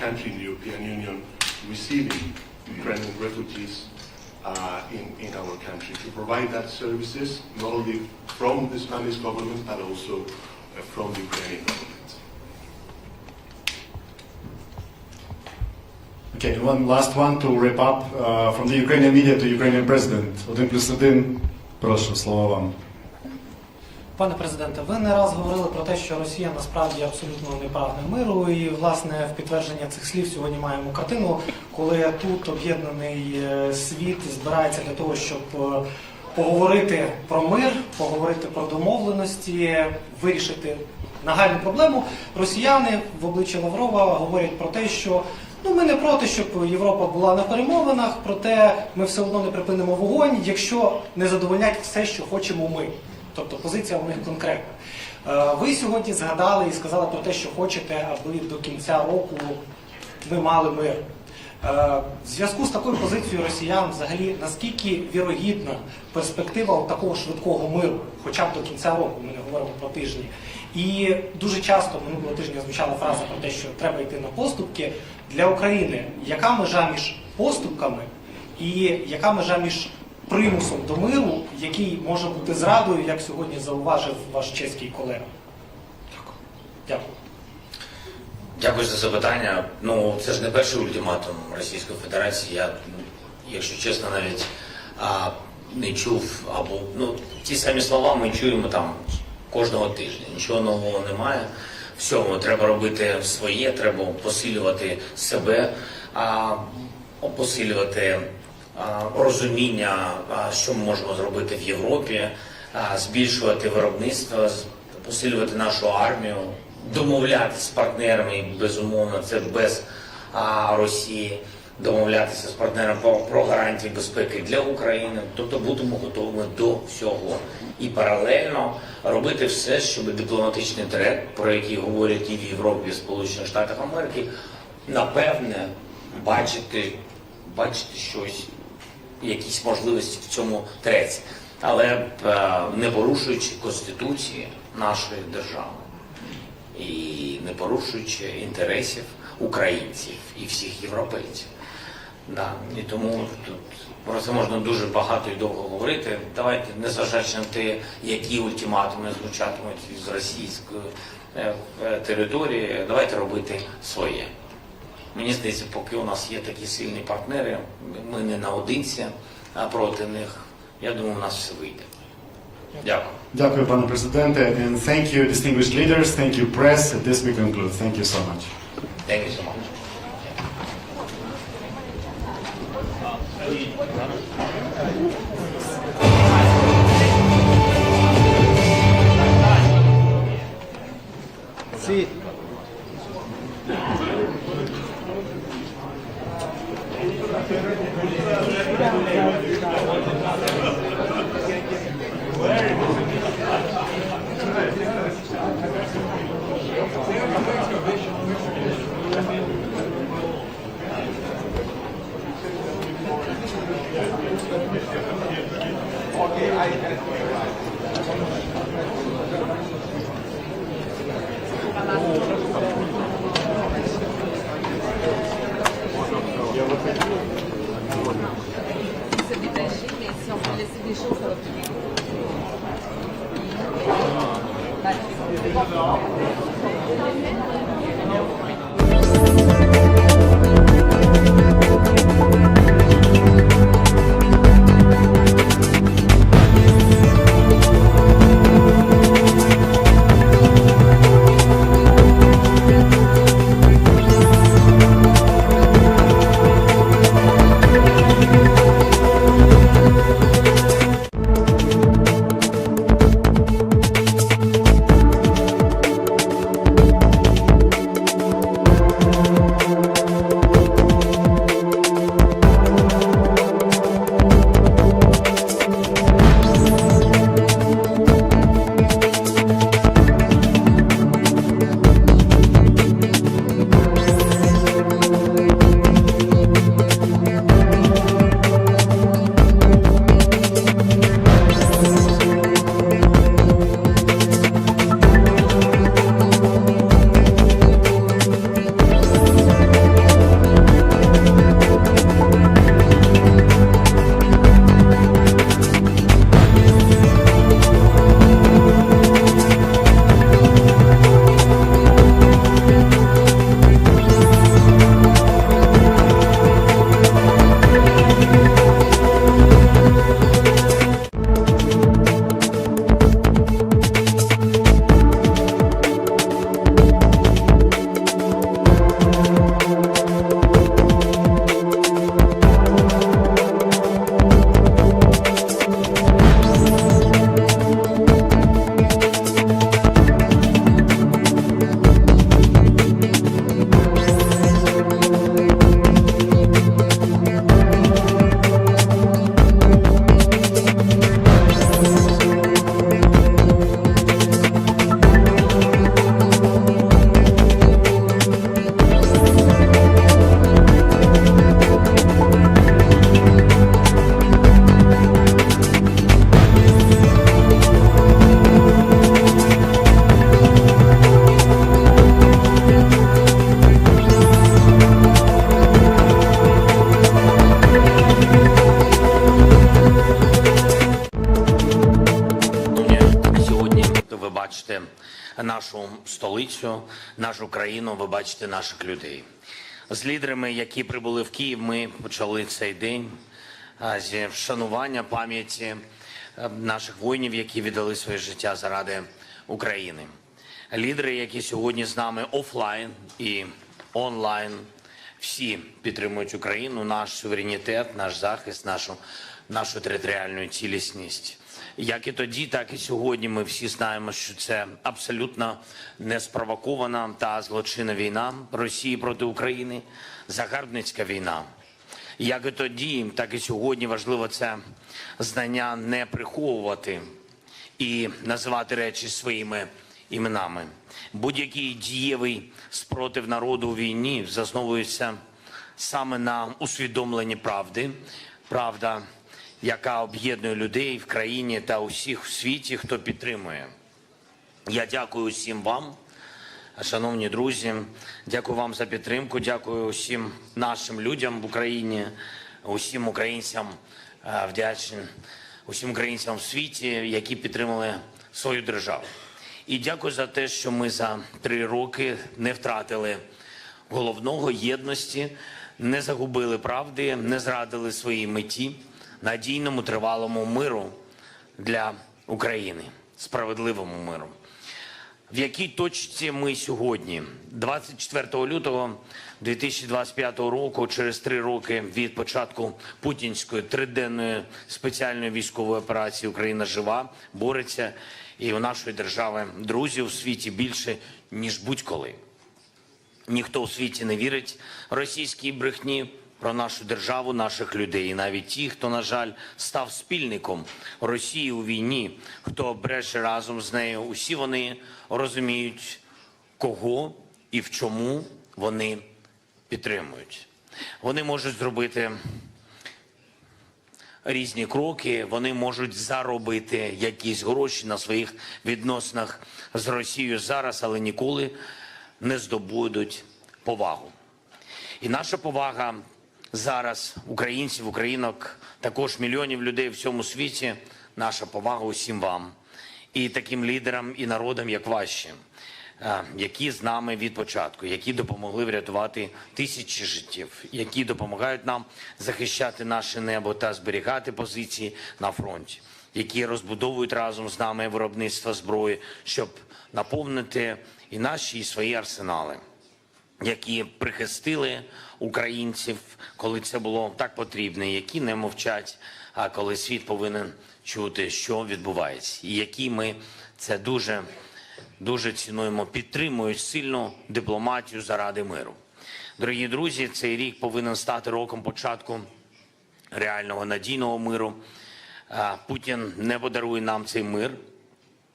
country in the European Union receiving Ukrainian refugees in our country, to provide that services not only from the Spanish government but also from the Ukrainian government. Okay, one last one to wrap up from the Ukrainian media to Ukrainian president. 1+1. Прошу, слово вам. Пане президенте, ви не раз говорили про те, що Росія насправді абсолютно не прагне миру, і, власне, в підтвердження цих слів сьогодні маємо картину, коли тут об'єднаний світ збирається для того, щоб поговорити про мир, поговорити про домовленості, вирішити нагальну проблему. Росіяни в обличчі Лаврова говорять про те, що ми не проти, щоб Європа була на перемовинах, проте ми все одно не припинимо вогонь, якщо не задовольнять все, що хочемо ми. Тобто позиція у них конкретна. Ви сьогодні згадали і сказали про те, що хочете, аби до кінця року ми мали мир. В зв'язку з такою позицією росіян, взагалі, наскільки вірогідна перспектива такого швидкого миру, хоча б до кінця року, ми не говоримо про тижні. І дуже часто минулого тижня звучала фраза про те, що треба йти на поступки. Для України яка межа між поступками і яка межа між примусом до миру, який може бути зрадою, як сьогодні зауважив ваш чеський колега? Дякую. Дякую за запитання. Це ж не перший ультиматум Російської Федерації. Я, якщо чесно, навіть не чув, або ті самі слова ми чуємо там кожного тижня. Нічого нового немає. Всьому треба робити своє, треба посилювати себе, посилювати розуміння, що ми можемо зробити в Європі, збільшувати виробництво, посилювати нашу армію, домовлятися з партнерами, безумовно, це без Росії, домовлятися з партнерами про гарантії безпеки для України, тобто будемо готові до всього. І паралельно робити все, щоб дипломатичний трек, про який говорять і в Європі, і в Сполучених Штатах Америки, напевне, бачити щось, якісь можливості в цьому треці, але не порушуючи Конституції нашої держави і не порушуючи інтересів українців і всіх європейців. І тому тут про це можна дуже багато і довго говорити. Давайте, незважаючи на те, які ультиматуми звучатимуть з російської території, давайте робити своє. Мені здається, поки у нас є такі сильні партнери, ми не наодинці проти них, я думаю, у нас все вийде. Дякую. Дякую, пане президенте. And thank you, distinguished leaders. Thank you, press. This we conclude. Thank you so much. Thank you so much. Sì. It's a bit нашу столицю, нашу країну, ви бачите наших людей. З лідерами, які прибули в Київ, ми почали цей день зі вшанування пам'яті наших воїнів, які віддали своє життя заради України. Лідери, які сьогодні з нами офлайн і онлайн, всі підтримують Україну, наш суверенітет, наш захист, нашу територіальну цілісність. Як і тоді, так і сьогодні ми всі знаємо, що це абсолютно неспровокована та злочинна війна Росії проти України, загарбницька війна. Як і тоді, так і сьогодні важливо це знання не приховувати і називати речі своїми іменами. Будь-який дієвий спротив народу у війні засновується саме на усвідомленні правди. Правда, яка об'єднує людей в країні та усіх в світі, хто підтримує. Я дякую усім вам, шановні друзі, дякую вам за підтримку, дякую усім нашим людям в Україні, усім українцям вдячний, усім українцям в світі, які підтримали свою державу. І дякую за те, що ми за 3 роки не втратили головного єдності, не загубили правди, не зрадили своїй меті, надійному, тривалому миру для України, справедливому миру. В якій точці ми сьогодні? 24 лютого 2025 року, через 3 роки від початку путінської 3-денної спеціальної військової операції «Україна жива», бореться, і у нашої держави друзів у світі більше, ніж будь-коли. Ніхто у світі не вірить російській брехні про нашу державу, наших людей. І навіть ті, хто, на жаль, став спільником Росії у війні, хто бреше разом з нею, усі вони розуміють, кого і в чому вони підтримують. Вони можуть зробити різні кроки, вони можуть заробити якісь гроші на своїх відносинах з Росією зараз, але ніколи не здобудуть повагу. І наша повага зараз українців, українок, також мільйонів людей в цьому світі, наша повага усім вам. І таким лідерам і народам, як ваші, які з нами від початку, які допомогли врятувати тисячі життів, які допомагають нам захищати наше небо та зберігати позиції на фронті, які розбудовують разом з нами виробництво зброї, щоб наповнити і наші, і свої арсенали, які прихистили українців, коли це було так потрібно, які не мовчать, а коли світ повинен чути, що відбувається, і які ми це дуже цінуємо, підтримують сильну дипломатію заради миру. Дорогі друзі, цей рік повинен стати роком початку реального надійного миру. Путін не подарує нам цей мир,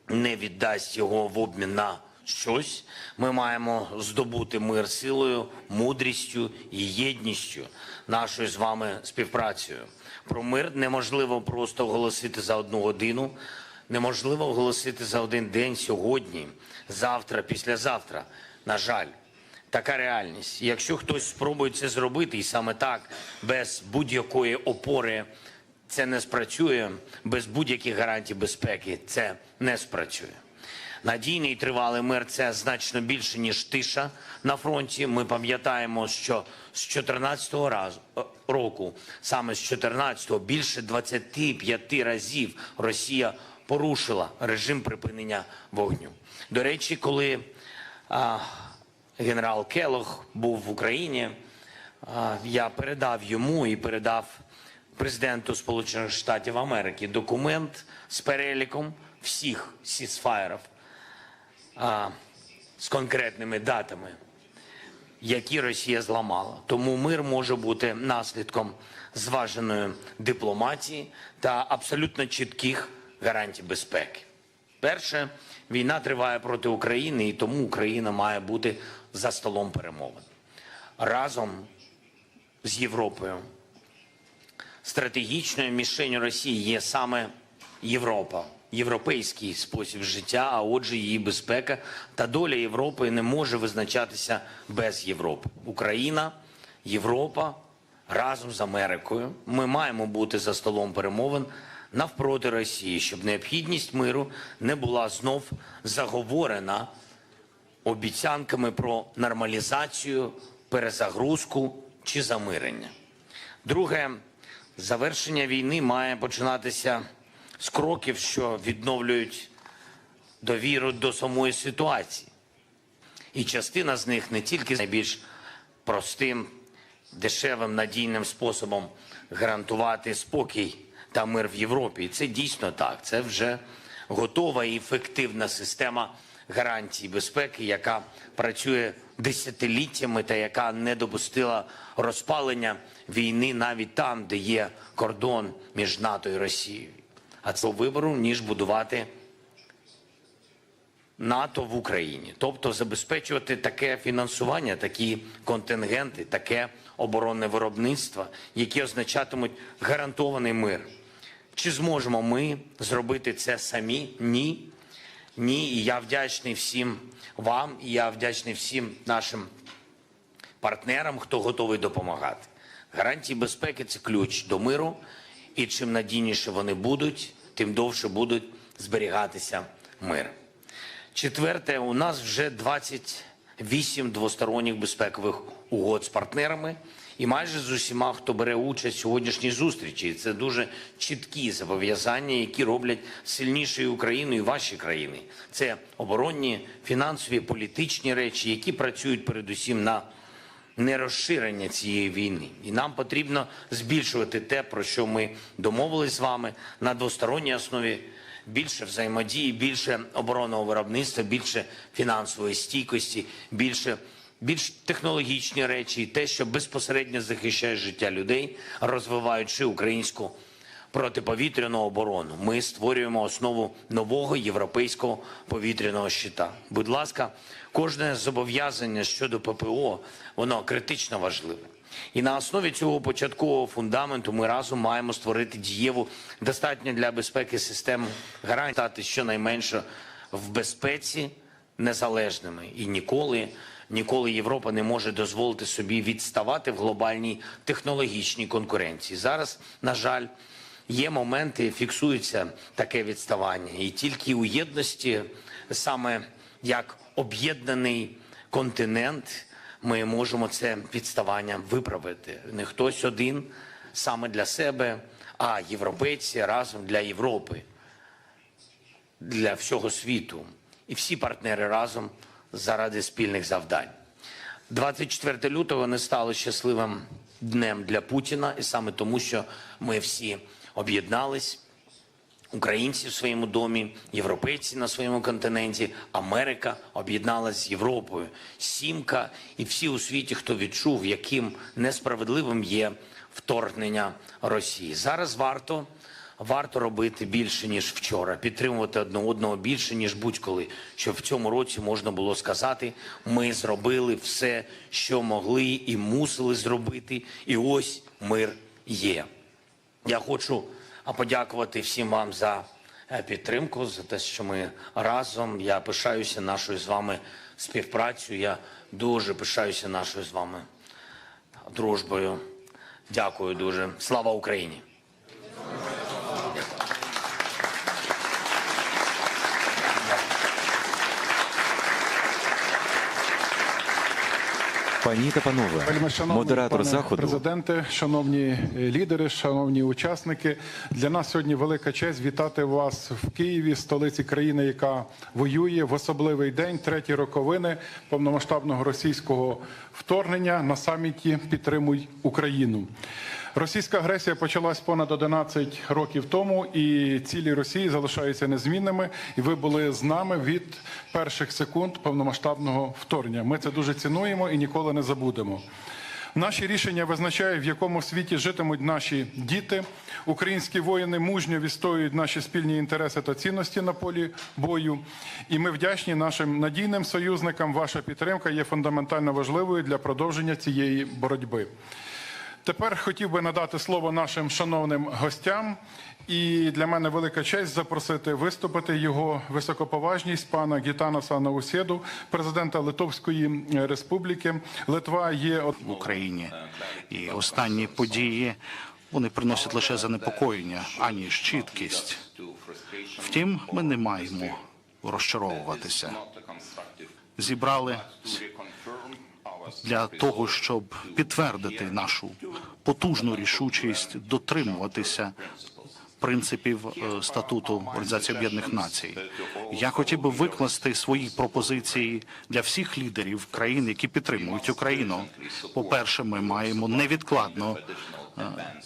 не віддасть його в обмін на щось. Ми маємо здобути мир силою, мудрістю і єдністю, нашою з вами співпрацею. Про мир неможливо просто оголосити за 1 годину, неможливо оголосити за 1 день сьогодні, завтра, післязавтра. На жаль, така реальність. Якщо хтось спробує це зробити, і саме так, без будь-якої опори, це не спрацює, без будь-яких гарантій безпеки це не спрацює. Надійний і тривалий мир – це значно більше, ніж тиша на фронті. Ми пам'ятаємо, що з 2014 року, саме з 2014-го, більше 25 разів Росія порушила режим припинення вогню. До речі, коли генерал Келох був в Україні, я передав йому і передав президенту Сполучених Штатів Америки документ з переліком всіх сізфаєрів, з конкретними датами, які Росія зламала. Тому мир може бути наслідком зваженої дипломатії та абсолютно чітких гарантій безпеки. Перше, війна триває проти України, і тому Україна має бути за столом перемовин. Разом з Європою. Стратегічною мішенью Росії є саме Європа, європейський спосіб життя, а отже її безпека та доля Європи не може визначатися без Європи. Україна, Європа разом з Америкою. Ми маємо бути за столом перемовин навпроти Росії, щоб необхідність миру не була знов заговорена обіцянками про нормалізацію, перезагрузку чи замирення. Друге, завершення війни має починатися з кроків, що відновлюють довіру до самої ситуації. І частина з них не тільки найбільш простим, дешевим, надійним способом гарантувати спокій та мир в Європі. І це дійсно так. Це вже готова і ефективна система гарантій безпеки, яка працює десятиліттями та яка не допустила розпалення війни навіть там, де є кордон між НАТО і Росією. А це вибору, ніж будувати НАТО в Україні. Тобто забезпечувати таке фінансування, такі контингенти, таке оборонне виробництво, які означатимуть гарантований мир. Чи зможемо ми зробити це самі? Ні. Ні. І я вдячний всім вам, і я вдячний всім нашим партнерам, хто готовий допомагати. Гарантії безпеки – це ключ до миру, і чим надійніше вони будуть, тим довше будуть зберігатися мир. Четверте, у нас вже 28 двосторонніх безпекових угод з партнерами і майже з усіма, хто бере участь в сьогоднішній зустрічі. І це дуже чіткі зобов'язання, які роблять сильнішою Україну і ваші країни. Це оборонні, фінансові, політичні речі, які працюють передусім на нерозширення цієї війни. І нам потрібно збільшувати те, про що ми домовились з вами на двосторонній основі. Більше взаємодії, більше оборонного виробництва, більше фінансової стійкості, більш технологічні речі і те, що безпосередньо захищає життя людей, розвиваючи українську протиповітряну оборону. Ми створюємо основу нового європейського повітряного щита. Будь ласка, кожне зобов'язання щодо ППО, воно критично важливе. І на основі цього початкового фундаменту ми разом маємо створити дієву, достатньо для безпеки систему гарантій, стати щонайменше в безпеці незалежними. І ніколи Європа не може дозволити собі відставати в глобальній технологічній конкуренції. Зараз, на жаль, є моменти, фіксується таке відставання. І тільки у єдності, саме як об'єднаний континент, ми можемо це відставання виправити. Не хтось один саме для себе, а європейці разом для Європи, для всього світу. І всі партнери разом заради спільних завдань. 24 лютого не стало щасливим днем для Путіна, і саме тому, що ми всі об'єднались. Українці в своєму домі, європейці на своєму континенті, Америка об'єдналась з Європою. Сімка і всі у світі, хто відчув, яким несправедливим є вторгнення Росії. Зараз варто робити більше, ніж вчора, підтримувати одне одного більше, ніж будь-коли, щоб в цьому році можна було сказати, ми зробили все, що могли і мусили зробити, і ось мир є. Я хочу подякувати всім вам за підтримку, за те, що ми разом. Я пишаюся нашою з вами співпрацею, я дуже пишаюся нашою з вами дружбою. Дякую дуже. Слава Україні! Пані та панове, модератор заходу. Президенти, шановні лідери, шановні учасники, для нас сьогодні велика честь вітати вас в Києві, столиці країни, яка воює в особливий день, 3-ті роковини повномасштабного російського вторгнення на саміті «Підтримуй Україну». Російська агресія почалась понад 11 років тому, і цілі Росії залишаються незмінними. І ви були з нами від перших секунд повномасштабного вторгнення. Ми це дуже цінуємо і ніколи не забудемо. Наші рішення визначають, в якому світі житимуть наші діти. Українські воїни мужньо відстоюють наші спільні інтереси та цінності на полі бою. І ми вдячні нашим надійним союзникам. Ваша підтримка є фундаментально важливою для продовження цієї боротьби. Тепер хотів би надати слово нашим шановним гостям. І для мене велика честь запросити виступити його високоповажність пана Гітанаса Наусєду, президента Литовської Республіки. Литва є в Україні. І останні події Вони приносять лише занепокоєння, аніж чіткість. Втім, ми не маємо розчаровуватися. Зібрали для того, щоб підтвердити нашу потужну рішучість дотримуватися принципів статуту Організації Об'єднаних Націй. Я хотів би викласти свої пропозиції для всіх лідерів країн, які підтримують Україну. По-перше, ми маємо невідкладно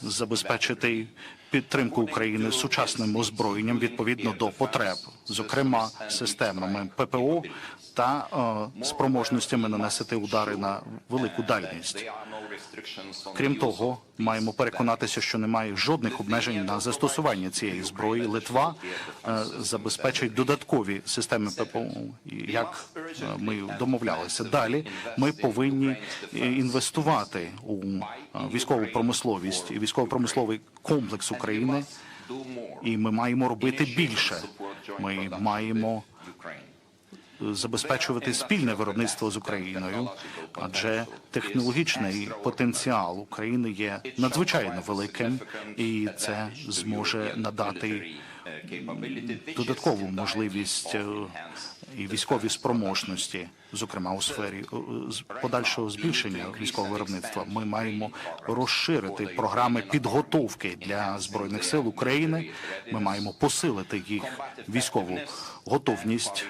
забезпечити підтримку України сучасним озброєнням відповідно до потреб, зокрема системами ППО та спроможностями наносити удари на велику дальність. Крім того, маємо переконатися, що немає жодних обмежень на застосування цієї зброї. Литва забезпечить додаткові системи ППО, як ми домовлялися. Далі ми повинні інвестувати у військову промисловість і військово-промисловий комплекс України, і ми маємо робити більше. Ми маємо забезпечувати спільне виробництво з Україною, адже технологічний потенціал України є надзвичайно великим, і це зможе надати додаткову можливість і військові спроможності, зокрема у сфері подальшого збільшення військового виробництва. Ми маємо розширити програми підготовки для Збройних сил України. Ми маємо посилити їх військову готовність,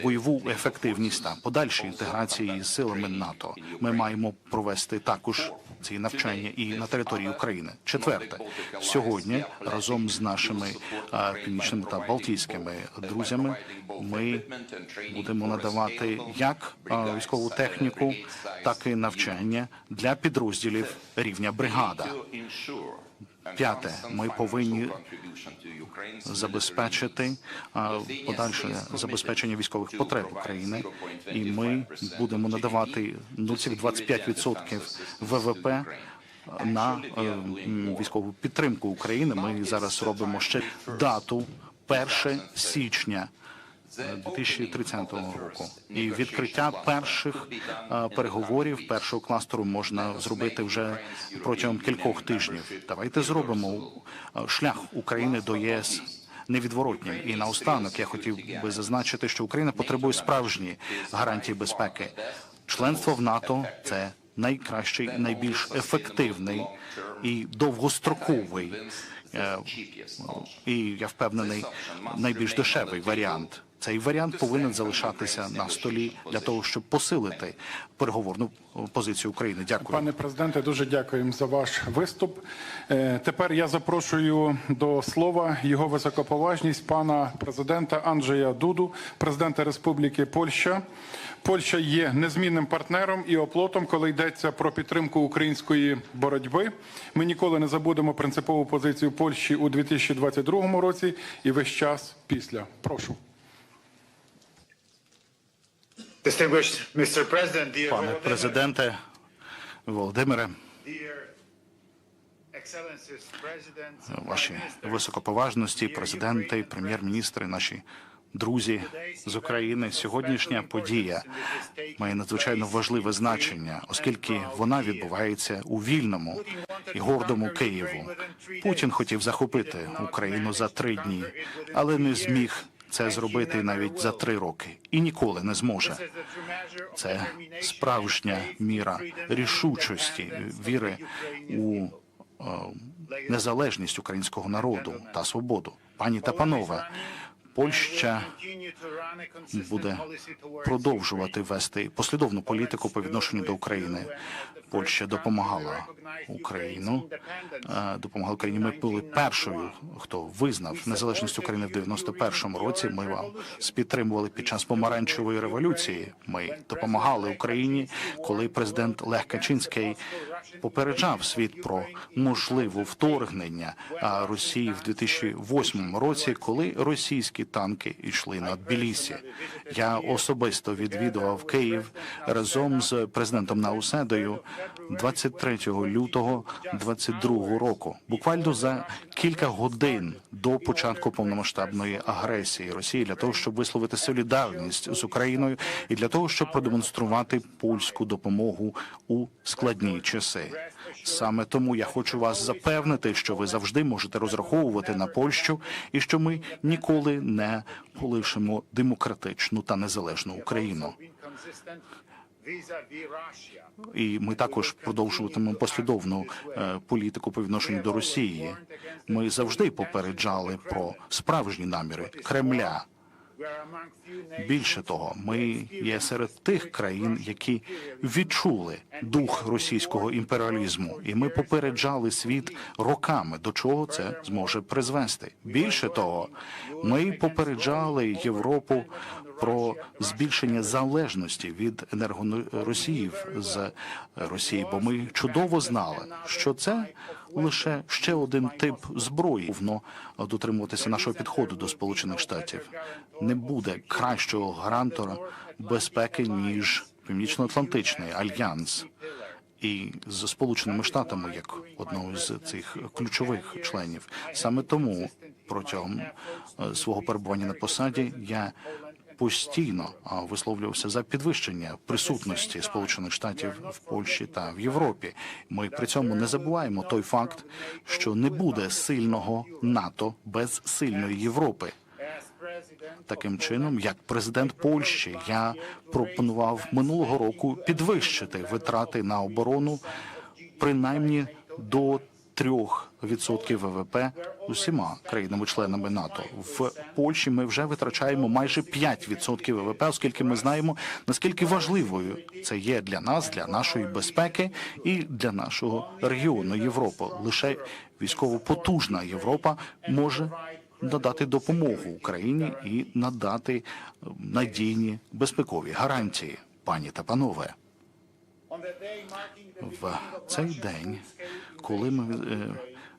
бойову ефективність та подальші інтеграції з силами НАТО. Ми маємо провести також ці навчання і на території України. Четверте, сьогодні разом з нашими північними та балтійськими друзями ми будемо надавати як військову техніку, так і навчання для підрозділів рівня бригада. П'яте, ми повинні забезпечити подальше забезпечення військових потреб України, і ми будемо надавати 0,25% ВВП на військову підтримку України. Ми зараз робимо ще дату 1 січня 2030 року. І відкриття перших переговорів, першого кластеру можна зробити вже протягом кількох тижнів. Давайте зробимо шлях України до ЄС невідворотнім. І наостанок я хотів би зазначити, що Україна потребує справжні гарантії безпеки. Членство в НАТО – це найкращий, найбільш ефективний і довгостроковий, і, я впевнений, найбільш дешевий варіант. Цей варіант повинен залишатися на столі для того, щоб посилити переговорну позицію України. Дякую. Пане президенте, дуже дякуємо за ваш виступ. Тепер я запрошую до слова його високоповажність пана президента Анджея Дуду, президента Республіки Польща. Польща є незмінним партнером і оплотом, коли йдеться про підтримку української боротьби. Ми ніколи не забудемо принципову позицію Польщі у 2022 році і весь час після. Прошу. Пане президенте Володимире, ваші високоповажності, президенти, прем'єр-міністри, наші друзі з України, сьогоднішня подія має надзвичайно важливе значення, оскільки вона відбувається у вільному і гордому Києву. Путін хотів захопити Україну за 3 дні, але не зміг це зробити навіть за 3 роки і ніколи не зможе. Це справжня міра рішучості, віри у незалежність українського народу та свободу. Пані та панове, Польща буде продовжувати вести послідовну політику по відношенню до України. Польща допомагала Україні. Ми були першою, хто визнав незалежність України в 91-му році. Ми вас підтримували під час помаранчевої революції. Ми допомагали Україні, коли президент Лех Качинський попереджав світ про можливе вторгнення Росії в 2008 році, коли російські танки йшли на Тбілісі. Я особисто відвідував Київ разом з президентом Науседою 23 лютого 22 року, буквально за кілька годин до початку повномасштабної агресії Росії, для того, щоб висловити солідарність з Україною і для того, щоб продемонструвати польську допомогу у складні часи. Саме тому я хочу вас запевнити, що ви завжди можете розраховувати на Польщу і що ми ніколи не полишимо демократичну та незалежну Україну. І ми також продовжуватимемо послідовну політику по відношенню до Росії. Ми завжди попереджали про справжні наміри Кремля. Більше того, ми є серед тих країн, які відчули дух російського імперіалізму, і ми попереджали світ роками, до чого це зможе призвести. Більше того, ми попереджали Європу про збільшення залежності від енергоносіїв з Росії, бо ми чудово знали, що це лише ще один тип зброї. Дотримуватися нашого підходу до Сполучених Штатів. Не буде кращого гарантора безпеки, ніж Північно-Атлантичний альянс. І з Сполученими Штатами як одного з цих ключових членів. Саме тому протягом свого перебування на посаді я постійно висловлювався за підвищення присутності Сполучених Штатів в Польщі та в Європі. Ми при цьому не забуваємо той факт, що не буде сильного НАТО без сильної Європи. Таким чином, як президент Польщі, я пропонував минулого року підвищити витрати на оборону принаймні до 3% ВВП усіма країнами-членами НАТО. В Польщі ми вже витрачаємо майже 5% ВВП, оскільки ми знаємо, наскільки важливою це є для нас, для нашої безпеки і для нашого регіону Європи. Лише військово потужна Європа може надати допомогу Україні і надати надійні безпекові гарантії. Пані та панове, в цей день, коли ми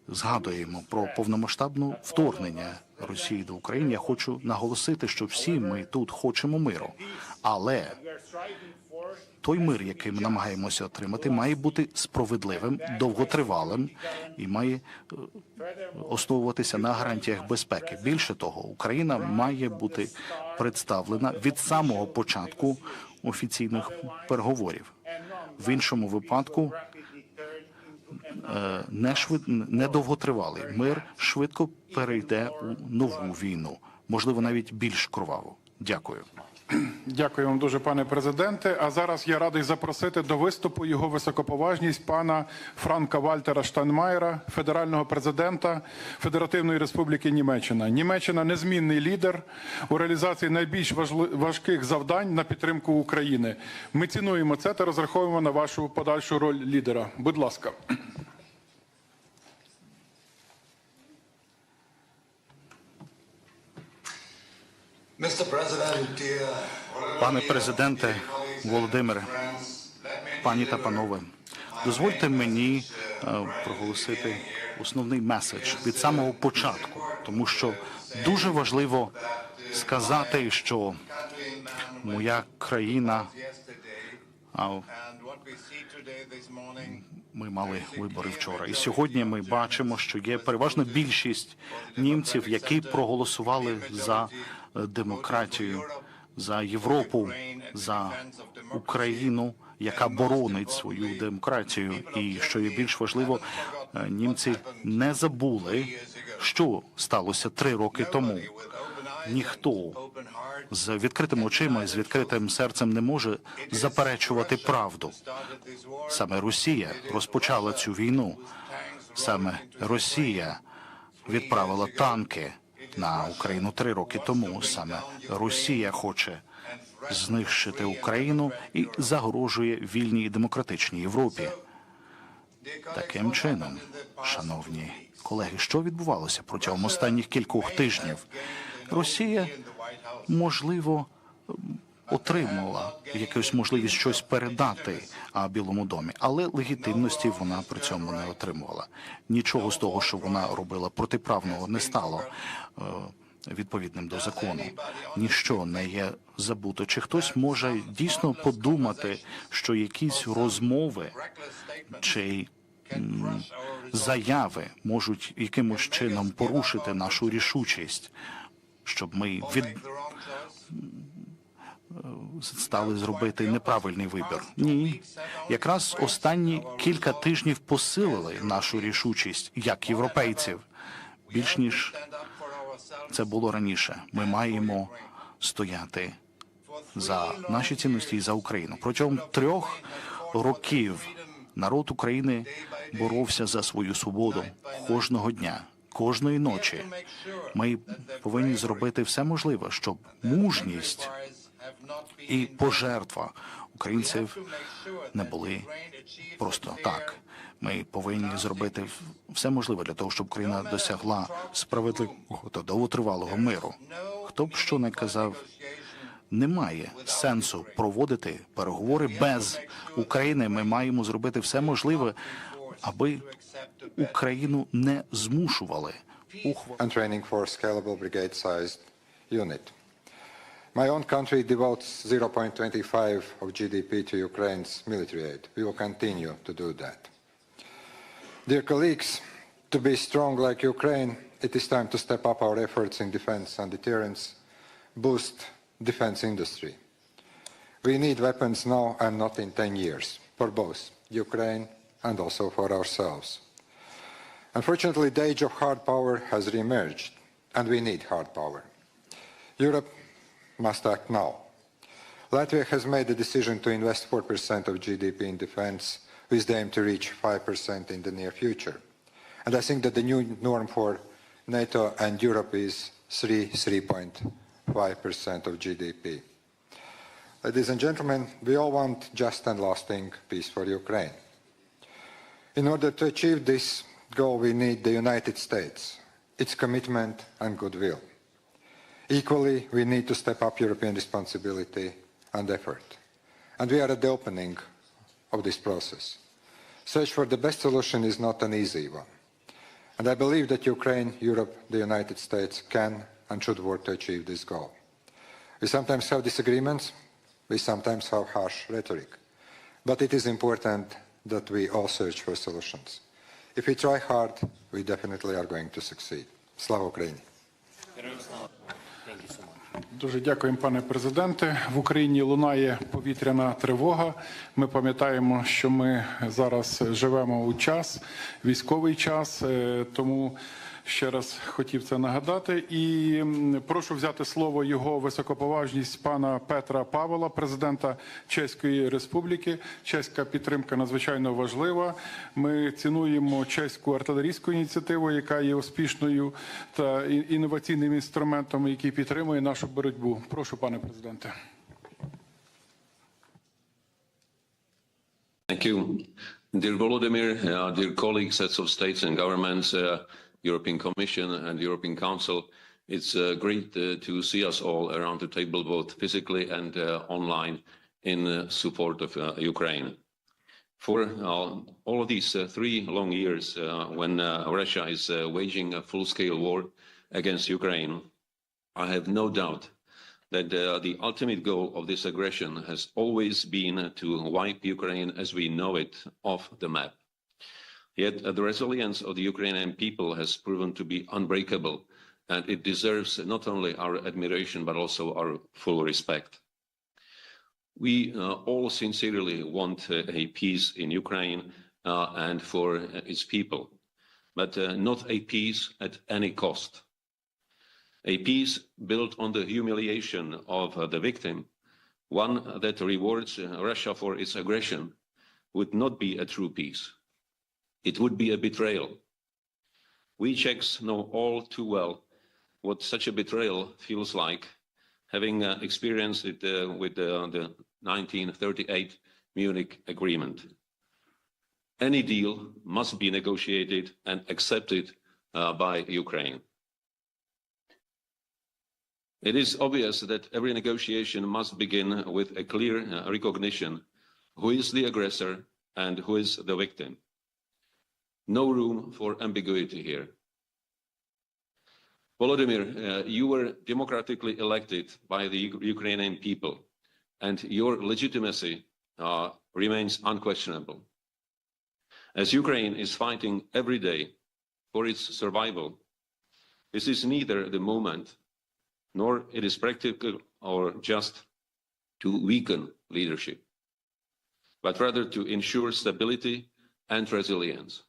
згадуємо про повномасштабне вторгнення Росії до України, я хочу наголосити, що всі ми тут хочемо миру. Але той мир, який ми намагаємося отримати, має бути справедливим, довготривалим і має основуватися на гарантіях безпеки. Більше того, Україна має бути представлена від самого початку офіційних переговорів. В іншому випадку недовготривалий мир швидко перейде у нову війну, можливо, навіть більш кроваву. Дякую. Дякую вам дуже, пане президенте. А зараз я радий запросити до виступу його високоповажність пана Франка-Вальтера Штайнмаєра, федерального президента Федеративної Республіки Німеччина. Німеччина – незмінний лідер у реалізації найбільш важких завдань на підтримку України. Ми цінуємо це та розраховуємо на вашу подальшу роль лідера. Будь ласка. Пане президенте Володимире, пані та панове, дозвольте мені проголосити основний меседж від самого початку, тому що дуже важливо сказати, що моя країна, ми мали вибори вчора, і сьогодні ми бачимо, що є переважна більшість німців, які проголосували за демократію, за Європу, за Україну, яка боронить свою демократію. І, що є більш важливо, німці не забули, що сталося 3 роки тому. Ніхто з відкритими очима і з відкритим серцем не може заперечувати правду. Саме Росія розпочала цю війну. Саме Росія відправила танки на Україну 3 роки тому. Саме Росія хоче знищити Україну і загрожує вільній і демократичній Європі. Таким чином, шановні колеги, що відбувалося протягом останніх кількох тижнів? Росія, можливо, отримала якусь можливість щось передати Білому домі, але легітимності вона при цьому не отримувала. Нічого з того, що вона робила протиправного, не стало. відповідним до закону. Ніщо не є забуто. Чи хтось може дійсно подумати, що якісь розмови чи заяви можуть якимось чином порушити нашу рішучість, щоб ми стали зробити неправильний вибір? Ні. Якраз останні кілька тижнів посилили нашу рішучість, як європейців, більш ніж це було раніше. Ми маємо стояти за наші цінності і за Україну. Протягом 3 років народ України боровся за свою свободу кожного дня, кожної ночі. Ми повинні зробити все можливе, щоб мужність і пожертва українців не були просто так. Ми повинні зробити все можливе для того, щоб Україна досягла справедливого та довготривалого миру. Хто б що не казав, немає сенсу проводити переговори без України. Ми маємо зробити все можливе, аби Україну не змушували My own country devotes 0.25 of GDP to Ukraine's military aid. We will continue to do that. Dear colleagues, to be strong like Ukraine, it is time to step up our efforts in defense and deterrence, boost defense industry. We need weapons now and not in 10 years, for both Ukraine and also for ourselves. Unfortunately, the age of hard power has re-emerged, and we need hard power. Europe must act now. Latvia has made the decision to invest 4% of GDP in defense with the aim to reach 5% in the near future. And I think that the new norm for NATO and Europe is 3.5% of GDP. Ladies and gentlemen, we all want just and lasting peace for Ukraine. In order to achieve this goal, we need the United States, its commitment and goodwill. Equally, we need to step up European responsibility and effort. And we are at the opening of this process. Search for the best solution is not an easy one. And I believe that Ukraine, Europe, the United States can and should work to achieve this goal. We sometimes have disagreements, we sometimes have harsh rhetoric. But it is important that we all search for solutions. If we try hard, we definitely are going to succeed. Slava Ukraini! Дуже дякуємо, пане президенте. В Україні лунає повітряна тривога. Ми пам'ятаємо, що ми зараз живемо у час, військовий час, тому ще раз хотів це нагадати. І прошу взяти слово його високоповажність пана Петра Павла, президента Чеської Республіки. Чеська підтримка надзвичайно важлива. Ми цінуємо чеську артилерійську ініціативу, яка є успішною та інноваційним інструментом, який підтримує нашу боротьбу. Прошу, пане президенте. Thank you. Dear Volodymyr, dear colleagues, heads of states and governments, European Commission and European Council, it's great to see us all around the table, both physically and online, in support of Ukraine. For all of these 3 long years, when Russia is waging a full-scale war against Ukraine, I have no doubt that the ultimate goal of this aggression has always been to wipe Ukraine as we know it off the map. Yet the resilience of the Ukrainian people has proven to be unbreakable, and it deserves not only our admiration but also our full respect. We all sincerely want a peace in Ukraine and for its people, but not a peace at any cost. A peace built on the humiliation of the victim, one that rewards Russia for its aggression, would not be a true peace. It would be a betrayal. We Czechs know all too well what such a betrayal feels like, having experienced it with the 1938 Munich Agreement. Any deal must be negotiated and accepted by Ukraine. It is obvious that every negotiation must begin with a clear recognition who is the aggressor and who is the victim. No room for ambiguity here. Volodymyr, you were democratically elected by the Ukrainian people, and your legitimacy remains unquestionable. As Ukraine is fighting every day for its survival, this is neither the moment nor it is practical or just to weaken leadership, but rather to ensure stability and resilience.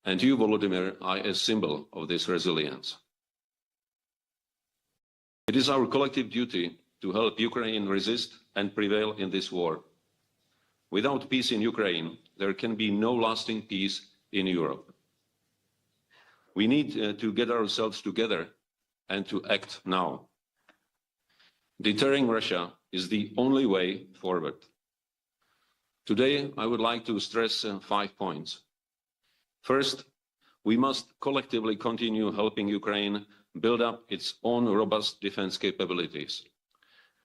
And you, Volodymyr, are a symbol of this resilience. It is our collective duty to help Ukraine resist and prevail in this war. Without peace in Ukraine, there can be no lasting peace in Europe. We need to get ourselves together and to act now. Deterring Russia is the only way forward. Today, I would like to stress 5 points. First, we must collectively continue helping Ukraine build up its own robust defense capabilities.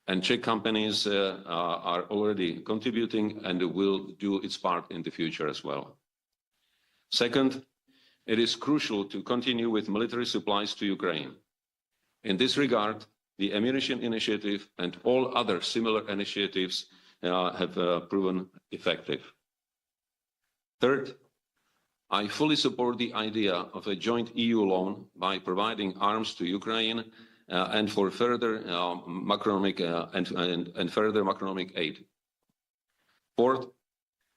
And Czech companies are already contributing and will do its part in the future as well. Second, it is crucial to continue with military supplies to Ukraine. In this regard, the ammunition initiative and all other similar initiatives have proven effective. Third, I fully support the idea of a joint EU loan by providing arms to Ukraine and for further macroeconomic and further macroeconomic aid. Fourth,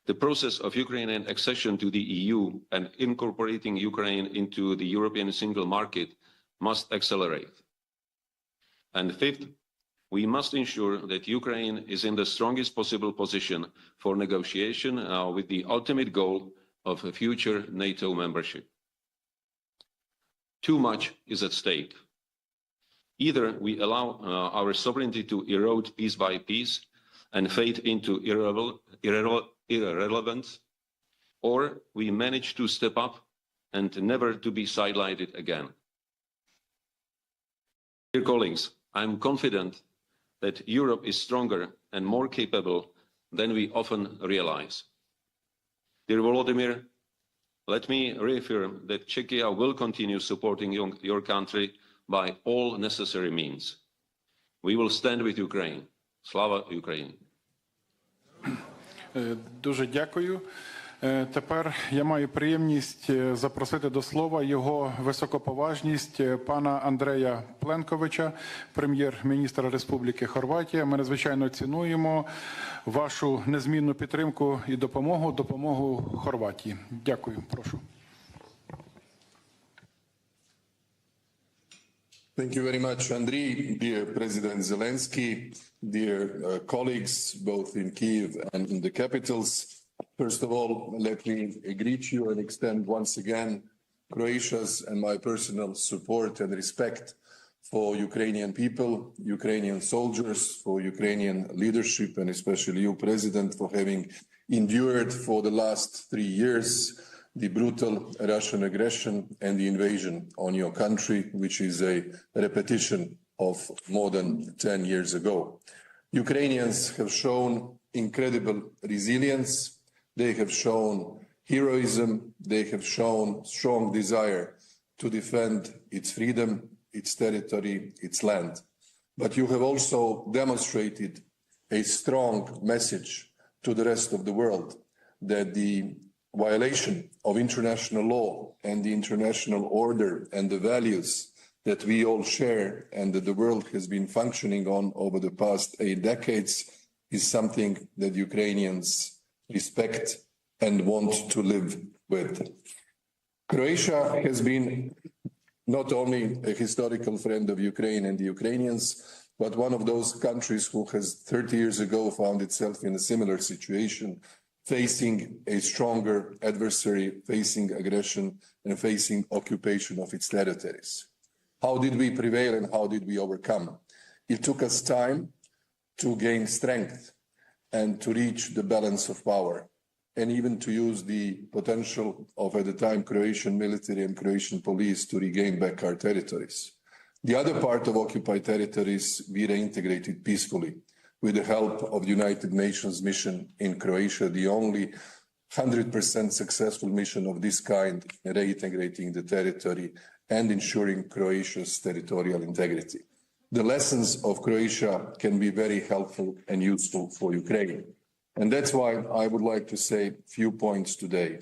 the process of Ukrainian accession to the EU and incorporating Ukraine into the European single market must accelerate. And fifth, we must ensure that Ukraine is in the strongest possible position for negotiation with the ultimate goal of a future NATO membership. Too much is at stake. Either we allow our sovereignty to erode piece by piece and fade into irrelevance, or we manage to step up and never to be sidelined again. Dear colleagues, I'm confident that Europe is stronger and more capable than we often realize. Dear Volodymyr, let me reaffirm that Czechia will continue supporting your country by all necessary means. We will stand with Ukraine. Slava Ukraini! Дуже дякую. Тепер я маю приємність запросити до слова його високоповажність пана Андрея Пленковича, прем'єр-міністра Республіки Хорватія. Ми надзвичайно цінуємо вашу незмінну підтримку і допомогу Хорватії. Дякую, прошу. Thank you very much, Andriy, dear President Zelensky, dear colleagues, both in Kyiv and in the capitals. First of all, let me greet you and extend once again Croatia's and my personal support and respect for Ukrainian people, Ukrainian soldiers, for Ukrainian leadership, and especially you, President, for having endured for the last 3 years the brutal Russian aggression and the invasion on your country, which is a repetition of more than 10 years ago. Ukrainians have shown incredible resilience. They have shown heroism. They have shown strong desire to defend its freedom, its territory, its land. But you have also demonstrated a strong message to the rest of the world that the violation of international law and the international order and the values that we all share and that the world has been functioning on over the past 8 decades is something that Ukrainians respect and want to live with. Croatia has been not only a historical friend of Ukraine and the Ukrainians, but one of those countries who has 30 years ago found itself in a similar situation, facing a stronger adversary, facing aggression and facing occupation of its territories. How did we prevail and how did we overcome? It took us time to gain strength and to reach the balance of power, and even to use the potential of, at the time, Croatian military and Croatian police to regain back our territories. The other part of occupied territories we reintegrated peacefully with the help of the United Nations mission in Croatia, the only 100% successful mission of this kind, reintegrating the territory and ensuring Croatia's territorial integrity. The lessons of Croatia can be very helpful and useful for Ukraine. And that's why I would like to say a few points today.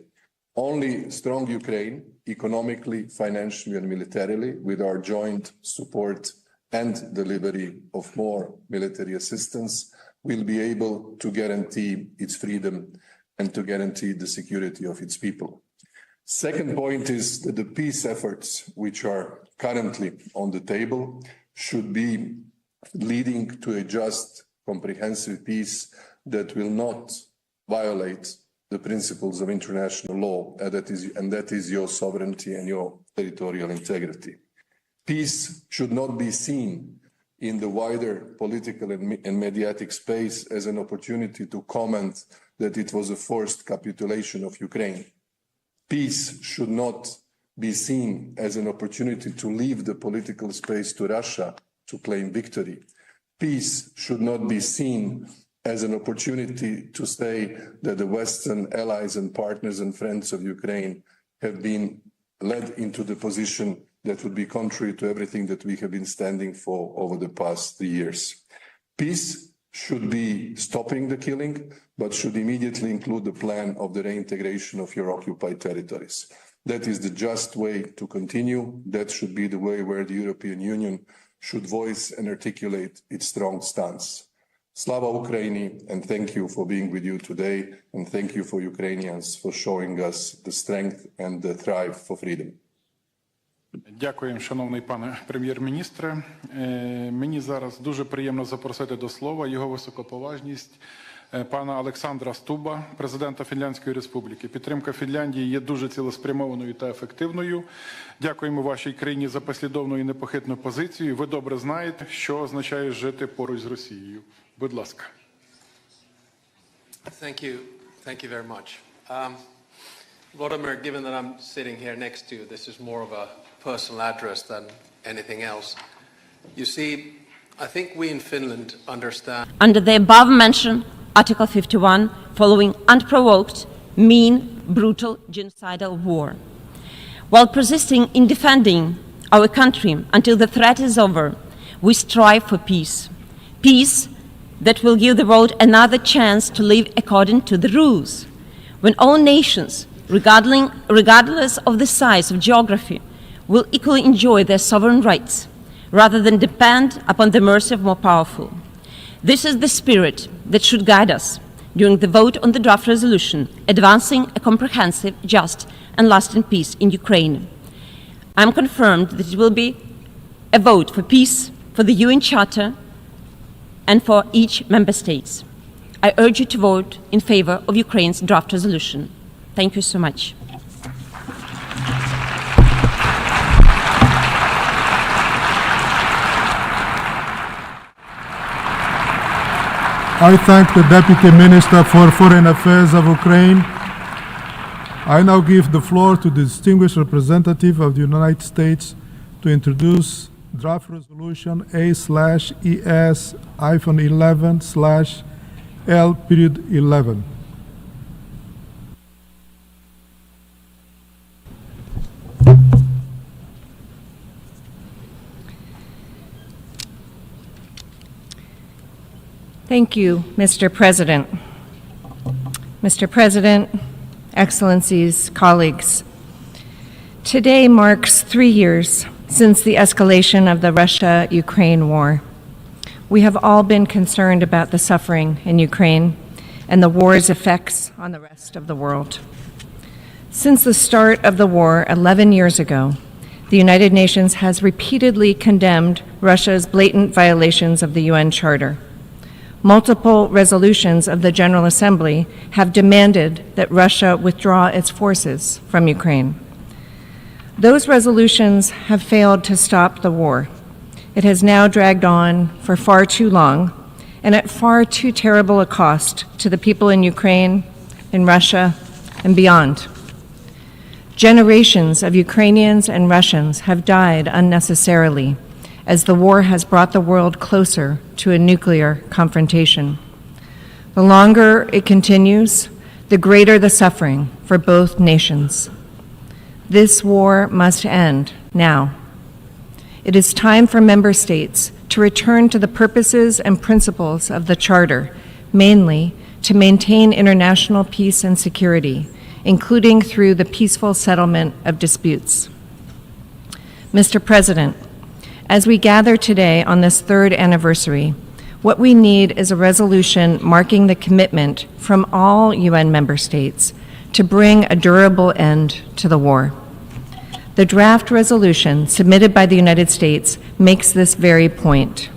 Only strong Ukraine, economically, financially, and militarily, with our joint support and delivery of more military assistance, will be able to guarantee its freedom and to guarantee the security of its people. Second point is that the peace efforts which are currently on the table should be leading to a just, comprehensive peace that will not violate the principles of international law, and that is your sovereignty and your territorial integrity. Peace should not be seen in the wider political and mediatic space as an opportunity to comment that it was a forced capitulation of Ukraine. Peace should not be seen as an opportunity to leave the political space to Russia to claim victory. Peace should not be seen as an opportunity to say that the Western allies and partners and friends of Ukraine have been led into the position that would be contrary to everything that we have been standing for over the past 3 years. Peace should be stopping the killing, but should immediately include the plan of the reintegration of your occupied territories. That is the just way to continue. That should be the way where the European Union should voice and articulate its strong stance. Slava Ukraini, and thank you for being with you today, and thank you for Ukrainians for showing us the strength and the thrive for freedom. Дякуємо, шановний пане прем'єр-міністре. Мені зараз дуже приємно запросити до слова його високоповажність пана Олександра Стуба, президента Фінляндської Республіки. Підтримка Фінляндії є дуже цілеспрямованою та ефективною. Дякуємо вашій країні за послідовну і непохитну позицію. Ви добре знаєте, що означає жити поруч з Росією. Будь ласка. Thank you very much. Volodymyr, given that I'm sitting here next to you, this is more of a personal address than anything else. You see, I think we in Finland understand. Under the above-mentioned Article 51, following unprovoked, mean, brutal, genocidal war. While persisting in defending our country until the threat is over, we strive for peace. Peace that will give the world another chance to live according to the rules. When all nations, regardless of the size of geography, will equally enjoy their sovereign rights, rather than depend upon the mercy of more powerful. This is the spirit that should guide us during the vote on the draft resolution, advancing a comprehensive, just, and lasting peace in Ukraine. I am confirmed that it will be a vote for peace, for the UN Charter, and for each member state. I urge you to vote in favor of Ukraine's draft resolution. Thank you so much. I thank the Deputy Minister for Foreign Affairs of Ukraine. I now give the floor to the distinguished representative of the United States to introduce draft resolution A/ES-11/L.11. Thank you, Mr. President. Mr. President, Excellencies, colleagues, today marks 3 years since the escalation of the Russia-Ukraine war. We have all been concerned about the suffering in Ukraine and the war's effects on the rest of the world. Since the start of the war 11 years ago, the United Nations has repeatedly condemned Russia's blatant violations of the UN Charter. Multiple resolutions of the General Assembly have demanded that Russia withdraw its forces from Ukraine. Those resolutions have failed to stop the war. It has now dragged on for far too long and at far too terrible a cost to the people in Ukraine, in Russia, and beyond. Generations of Ukrainians and Russians have died unnecessarily as the war has brought the world closer to a nuclear confrontation. The longer it continues, the greater the suffering for both nations. This war must end now. It is time for member states to return to the purposes and principles of the Charter, mainly to maintain international peace and security, including through the peaceful settlement of disputes. Mr. President, as we gather today on this third anniversary, what we need is a resolution marking the commitment from all UN member states to bring a durable end to the war. The draft resolution submitted by the United States makes this very point.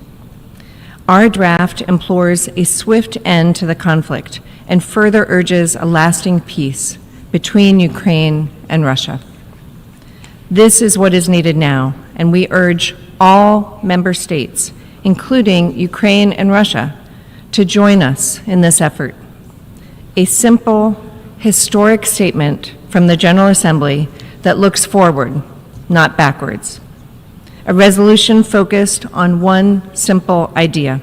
Our draft implores a swift end to the conflict and further urges a lasting peace between Ukraine and Russia. This is what is needed now, and we urge all member states, including Ukraine and Russia, to join us in this effort. A simple, historic statement from the General Assembly that looks forward, not backwards. A resolution focused on one simple idea: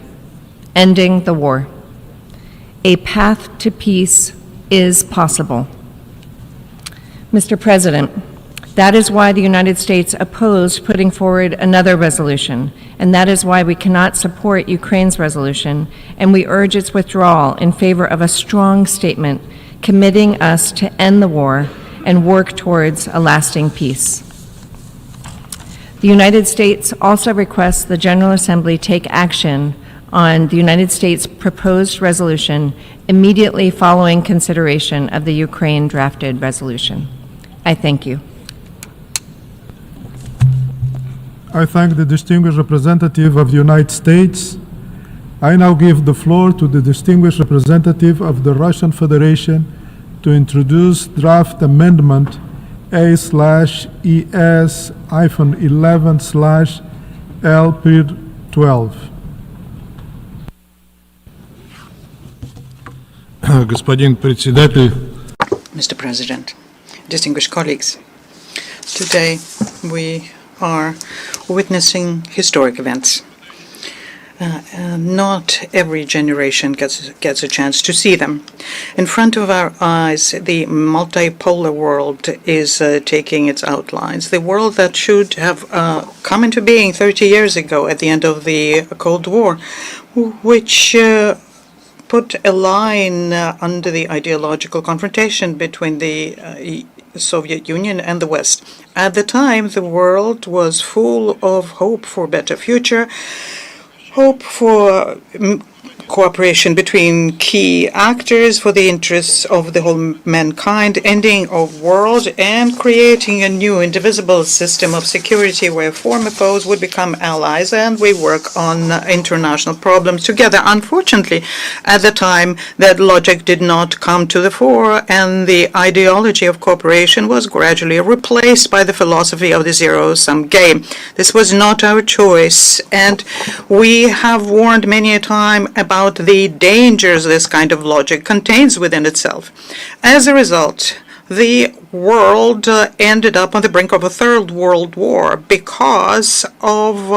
ending the war. A path to peace is possible. Mr. President, that is why the United States opposed putting forward another resolution, and that is why we cannot support Ukraine's resolution, and we urge its withdrawal in favor of a strong statement committing us to end the war and work towards a lasting peace. The United States also requests the General Assembly take action on the United States' proposed resolution immediately following consideration of the Ukraine drafted resolution. I thank you. I thank the distinguished representative of the United States. I now give the floor to the distinguished representative of the Russian Federation to introduce draft amendment A/ES-11/L-12. Господин председатель, Mr. President, distinguished colleagues, today we are witnessing historic events. Not every generation gets a chance to see them. In front of our eyes, the multipolar world is taking its outlines. The world that should have come into being 30 years ago at the end of the Cold War, which put a line under the ideological confrontation between the Soviet Union and the West. At the time, the world was full of hope for a better future, hope for cooperation between key actors for the interests of the whole mankind, ending of world, and creating a new indivisible system of security where former foes would become allies and we work on international problems together. Unfortunately, at the time, that logic did not come to the fore, and the ideology of cooperation was gradually replaced by the philosophy of the zero-sum game. This was not our choice, and we have warned many a time about the dangers this kind of logic contains within itself. As a result, the world ended up on the brink of a third world war because of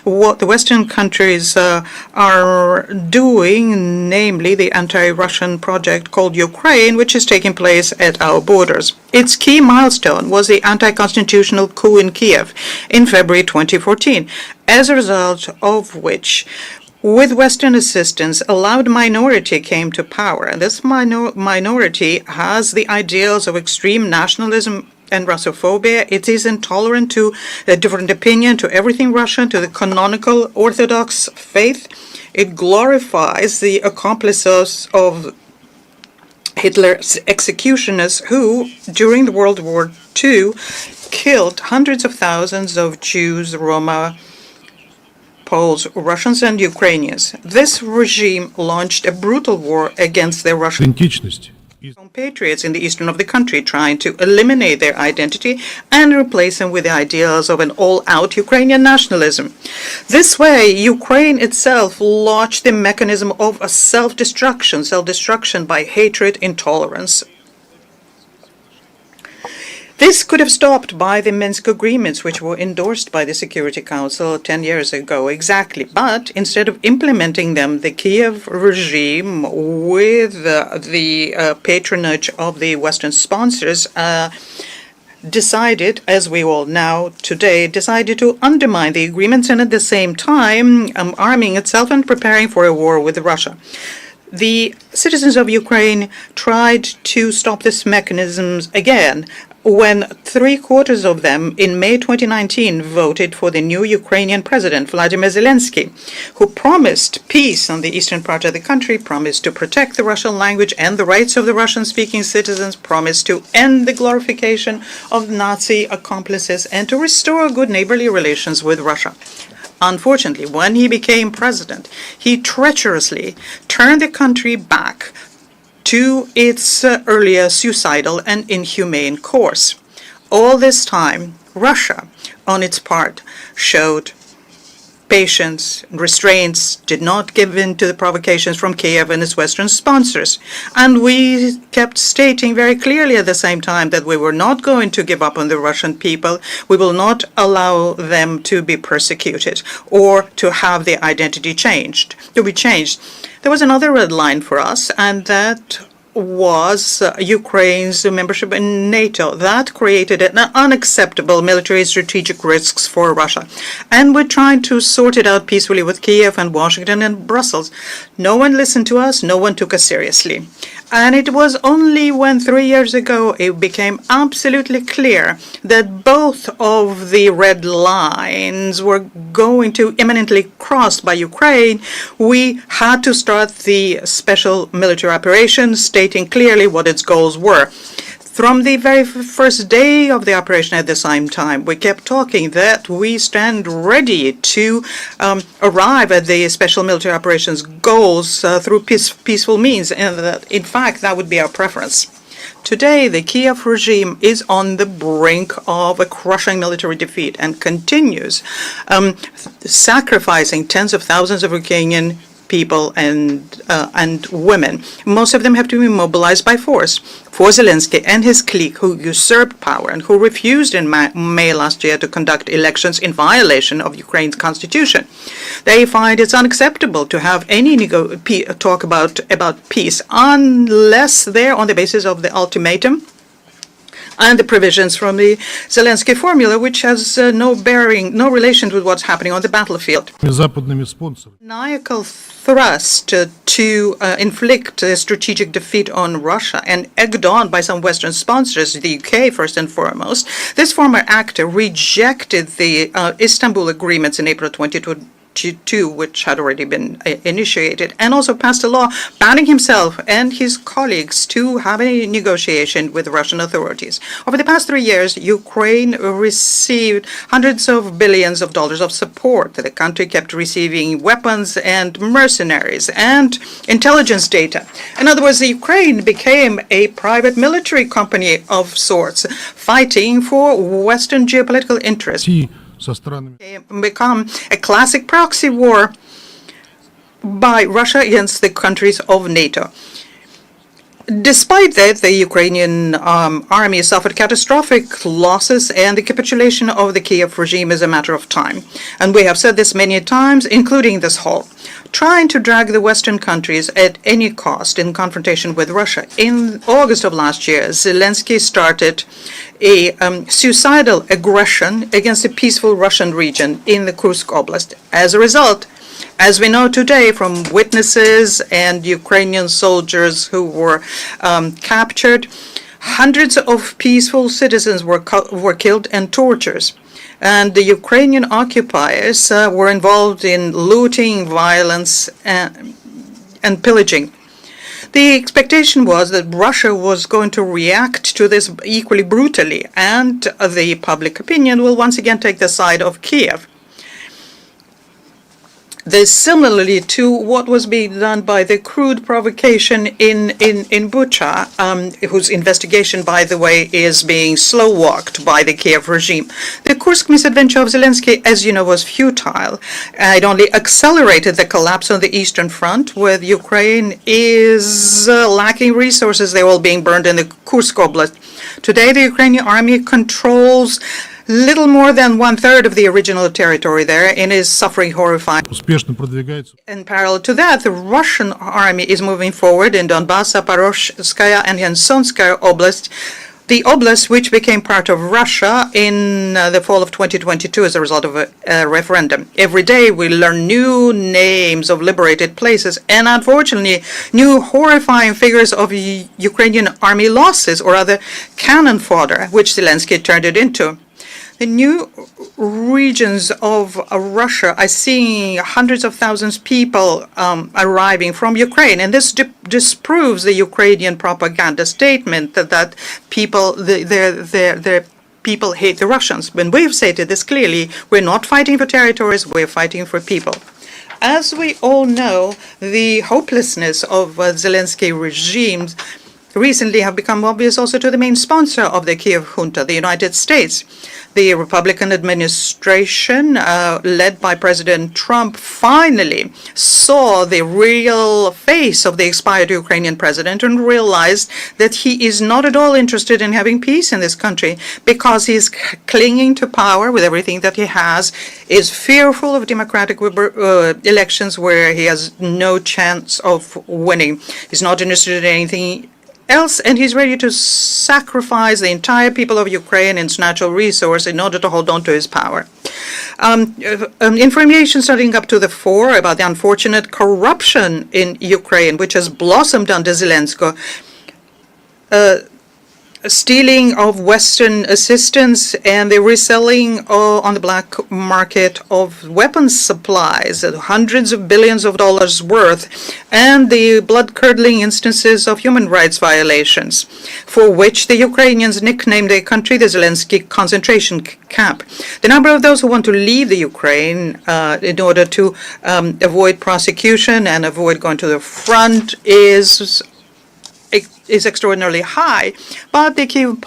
what the Western countries are doing, namely the anti-Russian project called Ukraine, which is taking place at our borders. Its key milestone was the anti-constitutional coup in Kyiv in February 2014, as a result of which, with Western assistance, a loud minority came to power, and this minority has the ideals of extreme nationalism and Russophobia. It is intolerant to a different opinion, to everything Russian, to the canonical Orthodox faith. It glorifies the accomplices of Hitler's executioners who, during the World War II, killed hundreds of thousands of Jews, Roma, Poles, Russians, and Ukrainians. This regime launched a brutal war against their Russian compatriots in the eastern of the country, trying to eliminate their identity and replace them with the ideals of an all-out Ukrainian nationalism. This way, Ukraine itself launched the mechanism of a self-destruction by hatred, intolerance. This could have stopped by the Minsk agreements, which were endorsed by the Security Council 10 years ago exactly. But instead of implementing them, the Kyiv regime, with the patronage of the Western sponsors, decided, as we all know today, decided to undermine the agreements and at the same time arming itself and preparing for a war with Russia. The citizens of Ukraine tried to stop these mechanisms again when 3/4 of them in May 2019 voted for the new Ukrainian President Volodymyr Zelenskyy, who promised peace on the eastern part of the country, promised to protect the Russian language and the rights of the Russian-speaking citizens, promised to end the glorification of Nazi accomplices, and to restore good neighborly relations with Russia. Unfortunately, when he became president, he treacherously turned the country back to its earlier suicidal and inhumane course. All this time, Russia, on its part, showed patience and restraints, did not give in to the provocations from Kyiv and its Western sponsors. And we kept stating very clearly at the same time that we were not going to give up on the Russian people. We will not allow them to be persecuted or to have their identity to be changed. There was another red line for us, and that was Ukraine's membership in NATO. That created an unacceptable military strategic risks for Russia. And we're trying to sort it out peacefully with Kyiv and Washington and Brussels. No one listened to us. No one took us seriously. And it was only when 3 years ago it became absolutely clear that both of the red lines were going to imminently crossed by Ukraine, we had to start the special military operation, stating clearly what its goals were. From the very first day of the operation at the same time, we kept talking that we stand ready to arrive at the special military operations goals through peaceful means, and that, in fact, that would be our preference. Today, the Kyiv regime is on the brink of a crushing military defeat and continues sacrificing tens of thousands of Ukrainian people and women. Most of them have to be mobilized by force. For Zelenskyy and his clique, who usurped power and who refused in May last year to conduct elections in violation of Ukraine's constitution, they find it's unacceptable to have any talk about peace unless they're on the basis of the ultimatum and the provisions from the Zelenskiy formula, which has no relation with what's happening on the battlefield. Maniacal thrust to inflict a strategic defeat on Russia and egged on by some Western sponsors, the UK first and foremost, this former actor rejected the Istanbul agreements in April 2022, which had already been initiated, and also passed a law banning himself and his colleagues to have any negotiation with Russian authorities. Over the past 3 years, Ukraine received hundreds of billions of dollars of support. The country kept receiving weapons and mercenaries and intelligence data. In other words, Ukraine became a private military company of sorts, fighting for Western geopolitical interests. Become a classic proxy war by Russia against the countries of NATO. Despite that, the Ukrainian army suffered catastrophic losses, and the capitulation of the Kyiv regime is a matter of time. And we have said this many times, including this hall. Trying to drag the Western countries at any cost in confrontation with Russia. In August of last year, Zelenskyy started a suicidal aggression against a peaceful Russian region in the Kursk Oblast. As a result, as we know today from witnesses and Ukrainian soldiers who were captured, hundreds of peaceful citizens were killed and tortured. And the Ukrainian occupiers were involved in looting, violence, and pillaging. The expectation was that Russia was going to react to this equally brutally, and the public opinion will once again take the side of Kyiv. This similarly to what was being done by the crude provocation in Bucha, whose investigation, by the way, is being slow-walked by the Kyiv regime. The Kursk misadventure of Zelenskyy, as you know, was futile. It only accelerated the collapse on the Eastern Front, where Ukraine is lacking resources. They're all being burned in the Kursk Oblast. Today, the Ukrainian army controls little more than 1/3 of the original territory there and is suffering horrifying. In parallel to that, the Russian army is moving forward in Donbass, Zaporozhskaya, and Kherson Oblast, the oblast, which became part of Russia in the fall of 2022 as a result of a referendum. Every day we learn new names of liberated places and, unfortunately, new horrifying figures of Ukrainian army losses or other cannon fodder, which Zelenskyy turned it into. The new regions of Russia are seeing hundreds of thousands of people arriving from Ukraine, and this disproves the Ukrainian propaganda statement that people, their people hate the Russians. When we've stated this clearly, we're not fighting for territories, we're fighting for people. As we all know, the hopelessness of Zelenskyy regime recently have become obvious also to the main sponsor of the Kyiv junta, the United States. The Republican administration, led by President Trump, finally saw the real face of the expired Ukrainian president and realized that he is not at all interested in having peace in this country because he is clinging to power with everything that he has, is fearful of democratic elections where he has no chance of winning. He's not interested in anything else, and he's ready to sacrifice the entire people of Ukraine and its natural resource in order to hold on to his power. Information starting up to the fore about the unfortunate corruption in Ukraine, which has blossomed under Zelenskyy, stealing of Western assistance and the reselling on the black market of weapons supplies, hundreds of billions of dollars worth, and the blood-curdling instances of human rights violations, for which the Ukrainians nicknamed their country the Zelenskiy concentration camp. The number of those who want to leave the Ukraine in order to avoid prosecution and avoid going to the front is extraordinarily high, but the Kyiv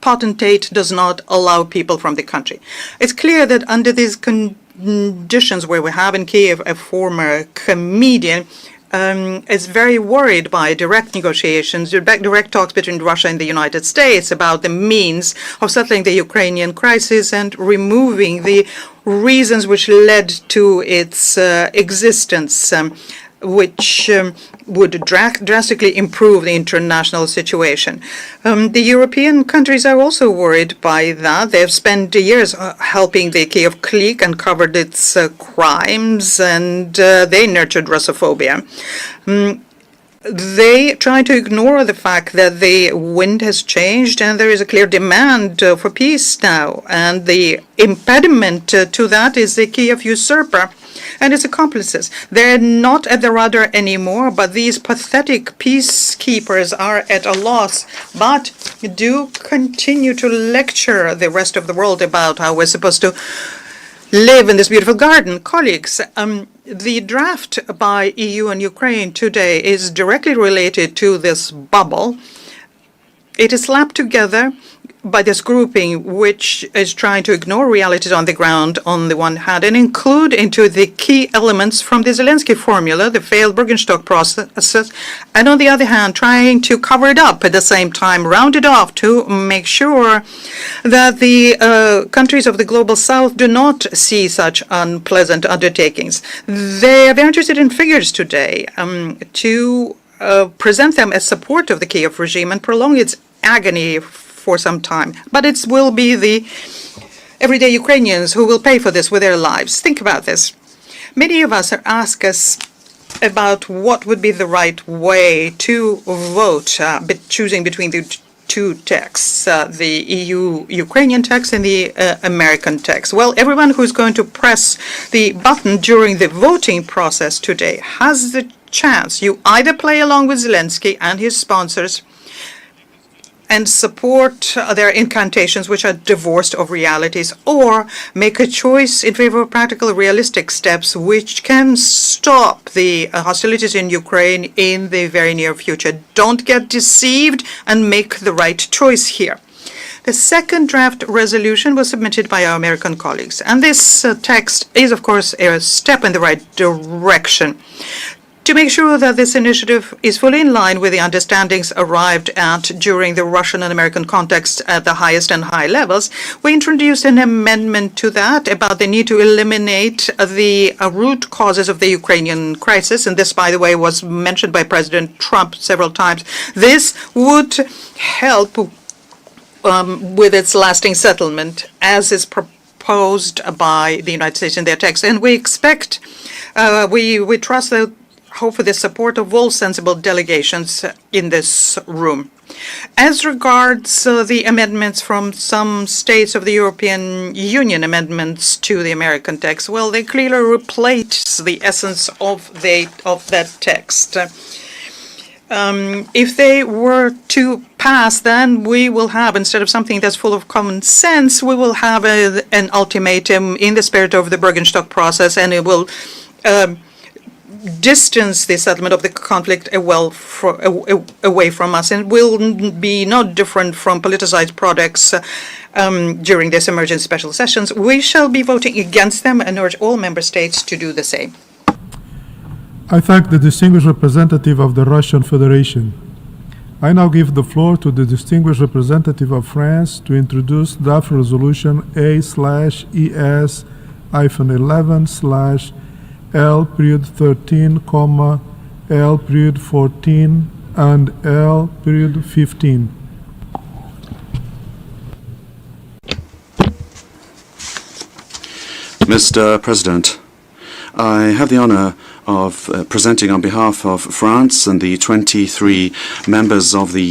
potentate does not allow people from the country. It's clear that under these conditions where we have in Kyiv a former comedian is very worried by direct negotiations, direct talks between Russia and the United States about the means of settling the Ukrainian crisis and removing the reasons which led to its existence, which would drastically improve the international situation. The European countries are also worried by that. They have spent years helping the Kyiv clique and covered its crimes, and they nurtured Russophobia. They try to ignore the fact that the wind has changed and there is a clear demand for peace now. And the impediment to that is the Kyiv usurper and his accomplices. They're not at the rudder anymore, but these pathetic peacekeepers are at a loss, but do continue to lecture the rest of the world about how we're supposed to live in this beautiful garden. Colleagues, the draft by EU and Ukraine today is directly related to this bubble. It is slapped together by this grouping which is trying to ignore realities on the ground on the one hand and include into the key elements from the Zelenskyy formula, the failed Bergenstock process, and on the other hand trying to cover it up at the same time, round it off to make sure that the countries of the global south do not see such unpleasant undertakings. They are very interested in figures today to present them as support of the Kyiv regime and prolong its agony for some time. But it will be the everyday Ukrainians who will pay for this with their lives. Think about this. Many of us are asked us about what would be the right way to vote, choosing between the two texts, the EU-Ukrainian text and the American text. Well, everyone who's going to press the button during the voting process today has the chance. You either play along with Zelenskyy and his sponsors and support their incantations, which are divorced of realities, or make a choice in favor of practical, realistic steps which can stop the hostilities in Ukraine in the very near future. Don't get deceived and make the right choice here. The second draft resolution was submitted by our American colleagues, and this text is, of course, a step in the right direction. To make sure that this initiative is fully in line with the understandings arrived at during the Russian and American context at the highest and high levels, we introduced an amendment to that about the need to eliminate the root causes of the Ukrainian crisis. And this, by the way, was mentioned by President Trump several times. This would help with its lasting settlement, as is proposed by the United States in their text. And we expect, we trust that, hope for the support of all sensible delegations in this room. As regards the amendments from some states of the European Union, amendments to the American text, well, they clearly replace the essence of that text. If they were to pass, then we will have, instead of something that's full of common sense, we will have an ultimatum in the spirit of the Bergenstock process, and it will distance the settlement of the conflict away from us, and will be not different from politicized products during this emergency special sessions. We shall be voting against them and urge all member states to do the same. I thank the distinguished representative of the Russian Federation. I now give the floor to the distinguished representative of France to introduce draft resolution A/ES-11/L.13, L.14 and L.15. Mr. President, I have the honor of presenting on behalf of France and the 23 members of the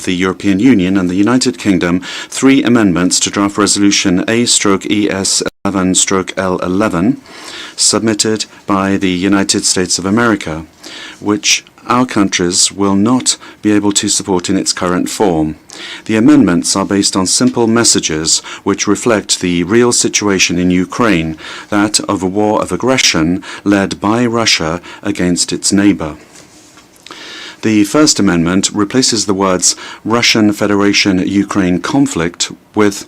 European Union and the United Kingdom 3 amendments to draft resolution A/ES-11/L11 submitted by the United States of America, which our countries will not be able to support in its current form. The amendments are based on simple messages which reflect the real situation in Ukraine, that of a war of aggression led by Russia against its neighbor. The first amendment replaces the words Russian Federation-Ukraine conflict with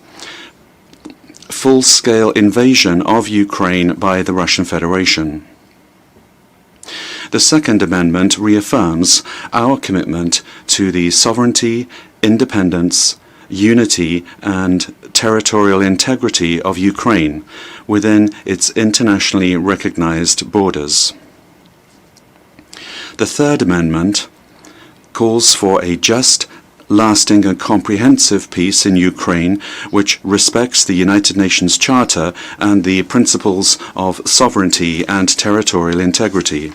full-scale invasion of Ukraine by the Russian Federation. The second amendment reaffirms our commitment to the sovereignty, independence, unity, and territorial integrity of Ukraine within its internationally recognized borders. The third amendment calls for a just, lasting and comprehensive peace in Ukraine which respects the United Nations Charter and the principles of sovereignty and territorial integrity.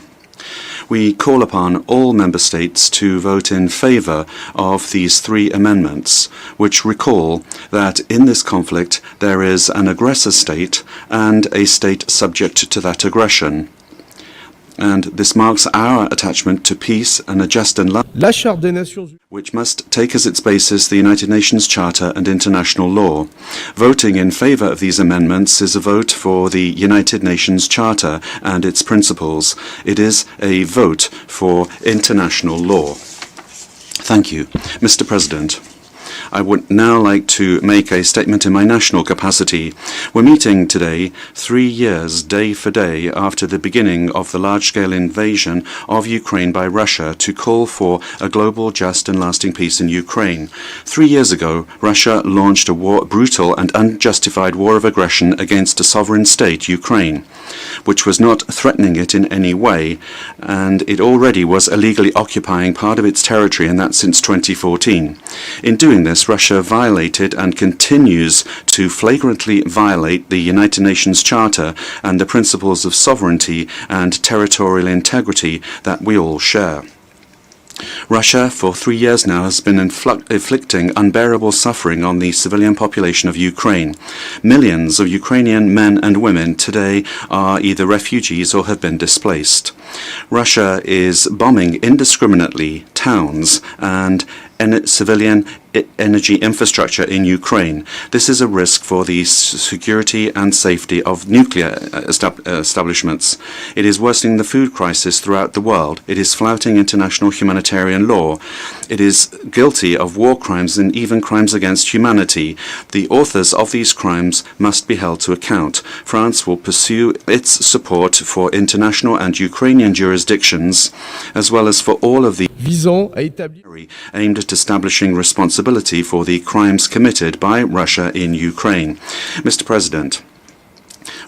We call upon all member states to vote in favor of these 3 amendments, which recall that in this conflict there is an aggressor state and a state subject to that aggression. And this marks our attachment to peace and a just and which must take as its basis the United Nations Charter and international law. Voting in favor of these amendments is a vote for the United Nations Charter and its principles. It is a vote for international law. Thank you. Mr. President, I would now like to make a statement in my national capacity. We're meeting today 3 years, day for day, after the beginning of the large-scale invasion of Ukraine by Russia to call for a global, just and lasting peace in Ukraine. 3 years ago, Russia launched a brutal and unjustified war of aggression against a sovereign state, Ukraine, which was not threatening it in any way, and it already was illegally occupying part of its territory, and that since 2014. In doing this, Russia violated and continues to flagrantly violate the United Nations Charter and the principles of sovereignty and territorial integrity that we all share. Russia, for 3 years now, has been inflicting unbearable suffering on the civilian population of Ukraine. Millions of Ukrainian men and women today are either refugees or have been displaced. Russia is bombing indiscriminately towns and civilian energy infrastructure in Ukraine. This is a risk for the security and safety of nuclear establishments. It is worsening the food crisis throughout the world. It is flouting international humanitarian law. It is guilty of war crimes and even crimes against humanity. The authors of these crimes must be held to account. France will pursue its support for international and Ukrainian jurisdictions, as well as for all of the aimed at establishing responsibility for the crimes committed by Russia in Ukraine. Mr. President,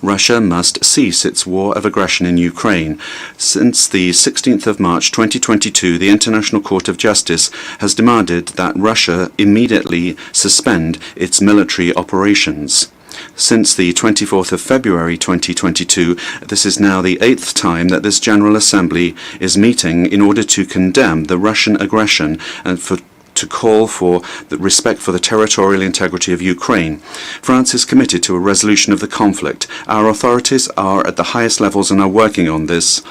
Russia must cease its war of aggression in Ukraine. Since the 16th of March 2022, the International Court of Justice has demanded that Russia immediately suspend its military operations. Since the 24th of February 2022, this is now the 8th time that this General Assembly is meeting in order to condemn the Russian aggression and to call for the respect for the territorial integrity of Ukraine. France is committed to a resolution of the conflict. Our authorities are at the highest levels and are working on this.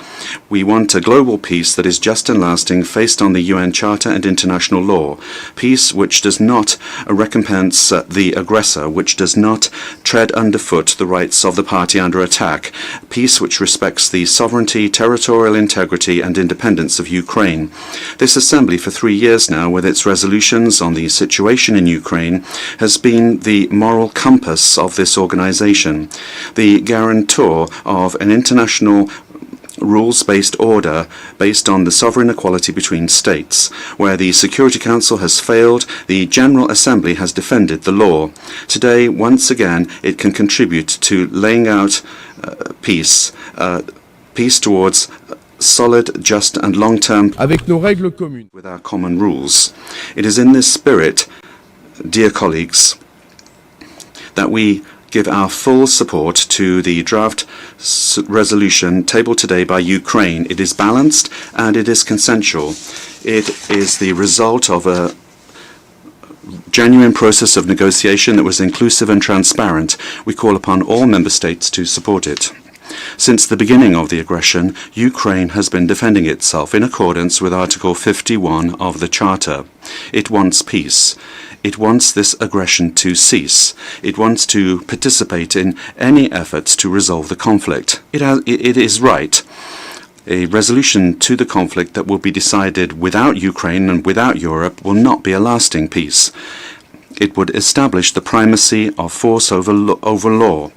We want a global peace that is just and lasting, based on the UN Charter and international law. Peace which does not recompense the aggressor, which does not tread underfoot the rights of the party under attack. Peace which respects the sovereignty, territorial integrity and independence of Ukraine. This assembly for 3 years now, with its resolutions on the situation in Ukraine, has been the moral compass of this organization, the guarantor of an international rules-based order based on the sovereign equality between states. Where the Security Council has failed, the General Assembly has defended the law. Today, once again, it can contribute to laying out peace towards solid, just and long-term with our common rules. It is in this spirit, dear colleagues, that we give our full support to the draft resolution tabled today by Ukraine. It is balanced and it is consensual. It is the result of a genuine process of negotiation that was inclusive and transparent. We call upon all member states to support it. Since the beginning of the aggression, Ukraine has been defending itself in accordance with Article 51 of the Charter. It wants peace. It wants this aggression to cease. It wants to participate in any efforts to resolve the conflict. It is right. A resolution to the conflict that will be decided without Ukraine and without Europe will not be a lasting peace. It would establish the primacy of force over law.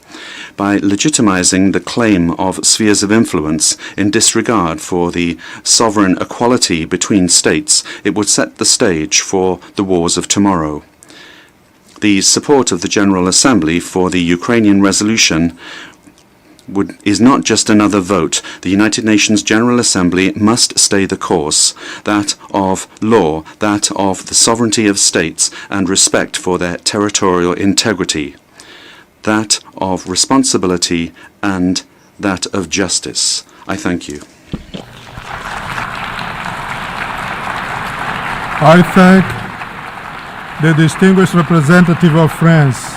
By legitimizing the claim of spheres of influence in disregard for the sovereign equality between states, it would set the stage for the wars of tomorrow. The support of the General Assembly for the Ukrainian resolution is not just another vote. The United Nations General Assembly must stay the course, that of law, that of the sovereignty of states and respect for their territorial integrity, that of responsibility and that of justice. I thank you. I thank the distinguished representative of France.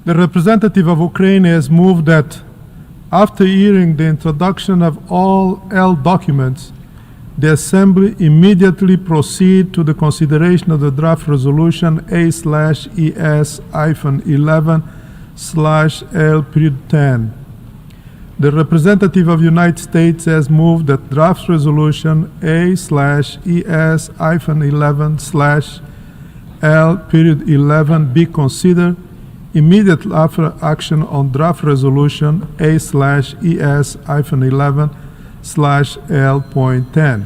The representative of Ukraine has moved that after hearing the introduction of all L documents, the Assembly immediately proceed to the consideration of the draft resolution A/ES-11/L.10. The representative of the United States has moved that draft resolution A/ES-11/L.11 be considered immediately after action on draft resolution A/ES-11/L.10.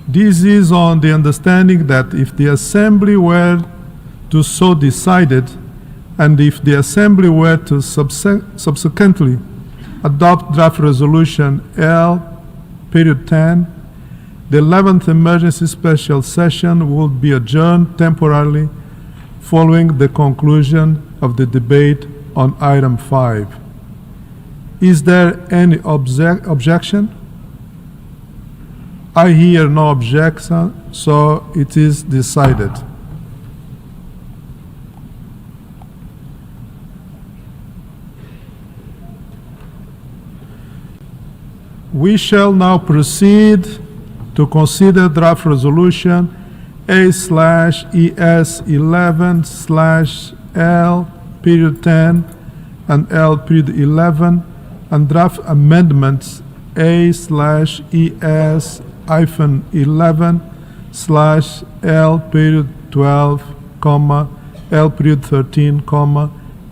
This is on the understanding that if the Assembly were to so decided, and if the Assembly were to subsequently adopt draft resolution L.10, the 11th emergency special session would be adjourned temporarily following the conclusion of the debate on item 5. Is there any objection? I hear no objection, so it is decided. We shall now proceed to consider draft resolution A/ES-11/L.10 and L.11 and draft amendments A/11/L.12, L.13,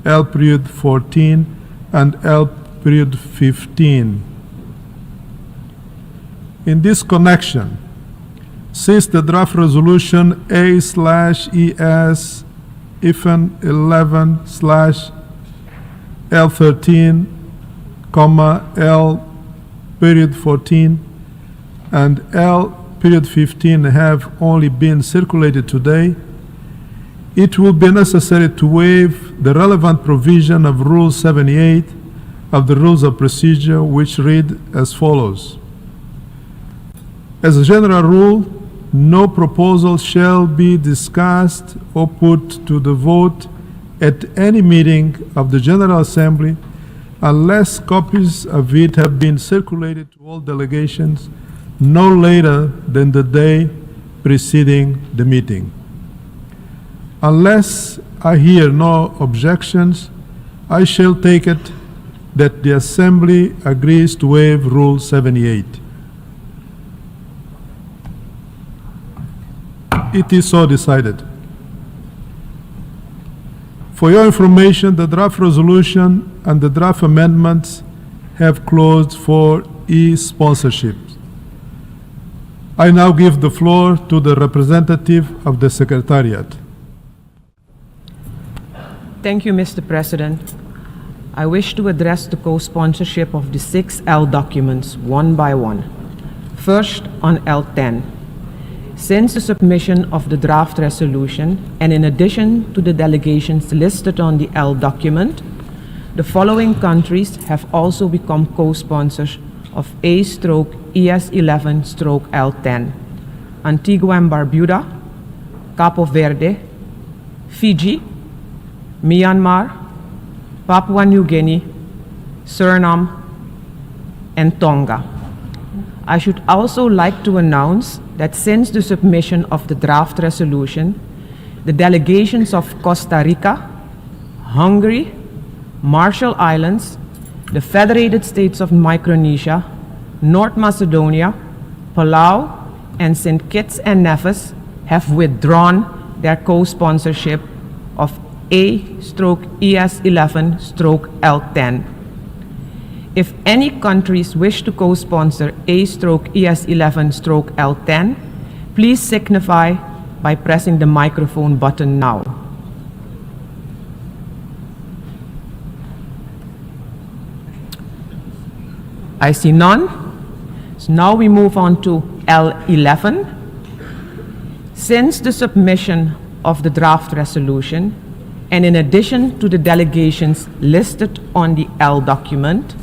L.14 and L.15. In this connection, since the draft resolution A/ES -11/L13, L.14 and L.15 have only been circulated today, it will be necessary to waive the relevant provision of Rule 78 of the Rules of Procedure, which read as follows. As a general rule, no proposal shall be discussed or put to the vote at any meeting of the General Assembly unless copies of it have been circulated to all delegations no later than the day preceding the meeting. Unless I hear no objections, I shall take it that the Assembly agrees to waive Rule 78. It is so decided. For your information, the draft resolution and the draft amendments have closed for e-sponsorship. I now give the floor to the representative of the Secretariat. Thank you, Mr. President. I wish to address the co-sponsorship of the 6 L documents one by one. First, on L10. Since the submission of the draft resolution, and in addition to the delegations listed on the L document, the following countries have also become co-sponsors of A/ES11/L10: Antigua and Barbuda, Capo Verde, Fiji, Myanmar, Papua New Guinea, Suriname, and Tonga. I should also like to announce that since the submission of the draft resolution, the delegations of Costa Rica, Hungary, Marshall Islands, the Federated States of Micronesia, North Macedonia, Palau, and St. Kitts and Nevis have withdrawn their co-sponsorship of A/ES11/L10. If any countries wish to co-sponsor A/ES11/L10, please signify by pressing the microphone button now. I see none. So now we move on to L11. Since the submission of the draft resolution, and in addition to the delegations listed on the L document,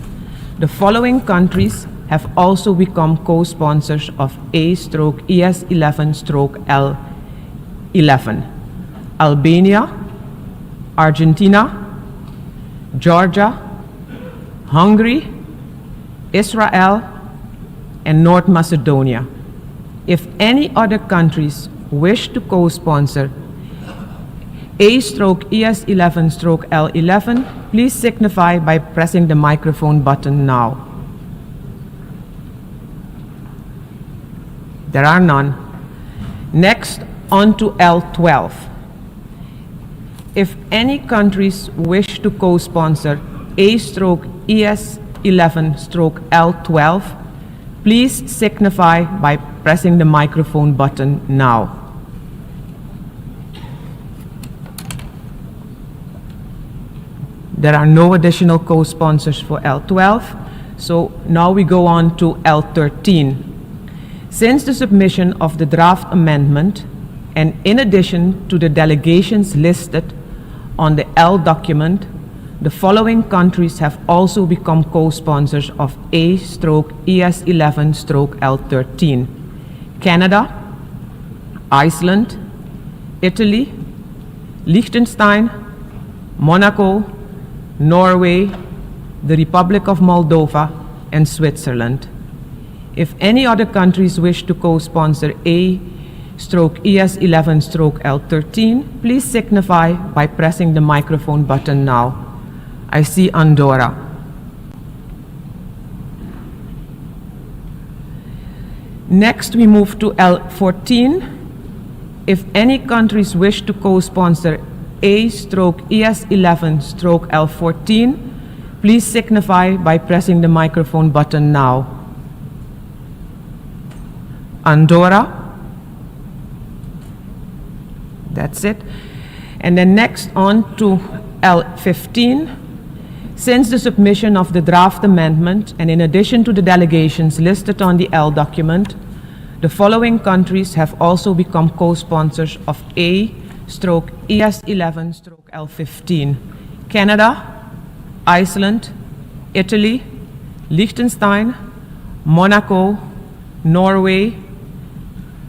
the following countries have also become co-sponsors of A/ES11/L11: Albania, Argentina, Georgia, Hungary, Israel, and North Macedonia. If any other countries wish to co-sponsor A/ES11/L11, please signify by pressing the microphone button now. There are none. Next, on to L12. If any countries wish to co-sponsor A/ES11/L12, please signify by pressing the microphone button now. There are no additional co-sponsors for L12, so now we go on to L13. Since the submission of the draft amendment, and in addition to the delegations listed on the L document, the following countries have also become co-sponsors of A/ES11/L13: Canada, Iceland, Italy, Liechtenstein, Monaco, Norway, the Republic of Moldova, and Switzerland. If any other countries wish to co-sponsor A/ES11/L13, please signify by pressing the microphone button now. I see Andorra. Next, we move to L14. If any countries wish to co-sponsor A/ES11/L14, please signify by pressing the microphone button now. Andorra. That's it. And then next on to L15. Since the submission of the draft amendment, and in addition to the delegations listed on the L document, the following countries have also become co-sponsors of A/ES11/L15: Canada, Iceland, Italy, Liechtenstein, Monaco, Norway,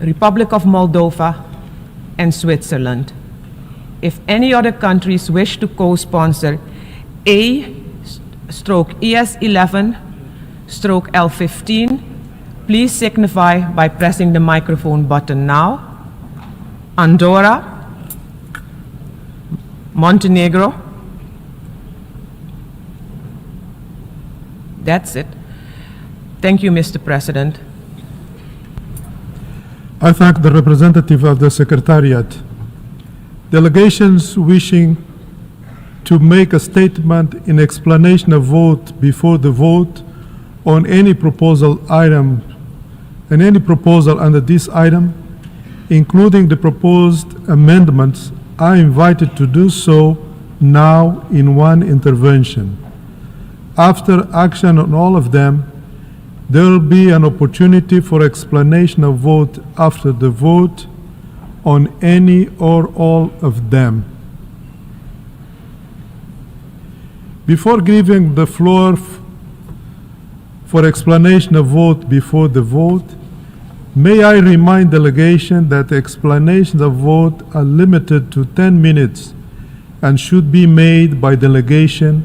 Republic of Moldova, and Switzerland. If any other countries wish to co-sponsor A/ES11/L15, please signify by pressing the microphone button now. Andorra, Montenegro. That's it. Thank you, Mr. President. I thank the representative of the Secretariat. Delegations wishing to make a statement in explanation of vote before the vote on any proposal item and any proposal under this item, including the proposed amendments, are invited to do so now in one intervention. After action on all of them, there will be an opportunity for explanation of vote after the vote on any or all of them. Before giving the floor for explanation of vote before the vote, may I remind delegation that explanations of vote are limited to 10 minutes and should be made by delegation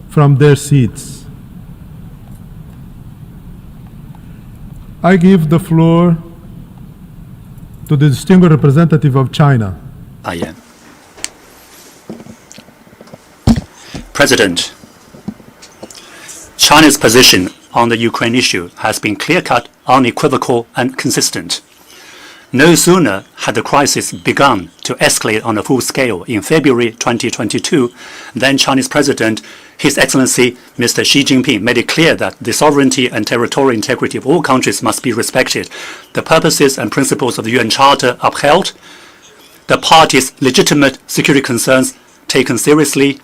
from their seats. I give the floor to the distinguished representative of China. President, China's position on the Ukraine issue has been clear-cut, unequivocal, and consistent. No sooner had the crisis begun to escalate on a full scale in February 2022 than Chinese President, His Excellency Mr. Xi Jinping, made it clear that the sovereignty and territorial integrity of all countries must be respected, the purposes and principles of the UN Charter upheld, the parties' legitimate security concerns taken seriously,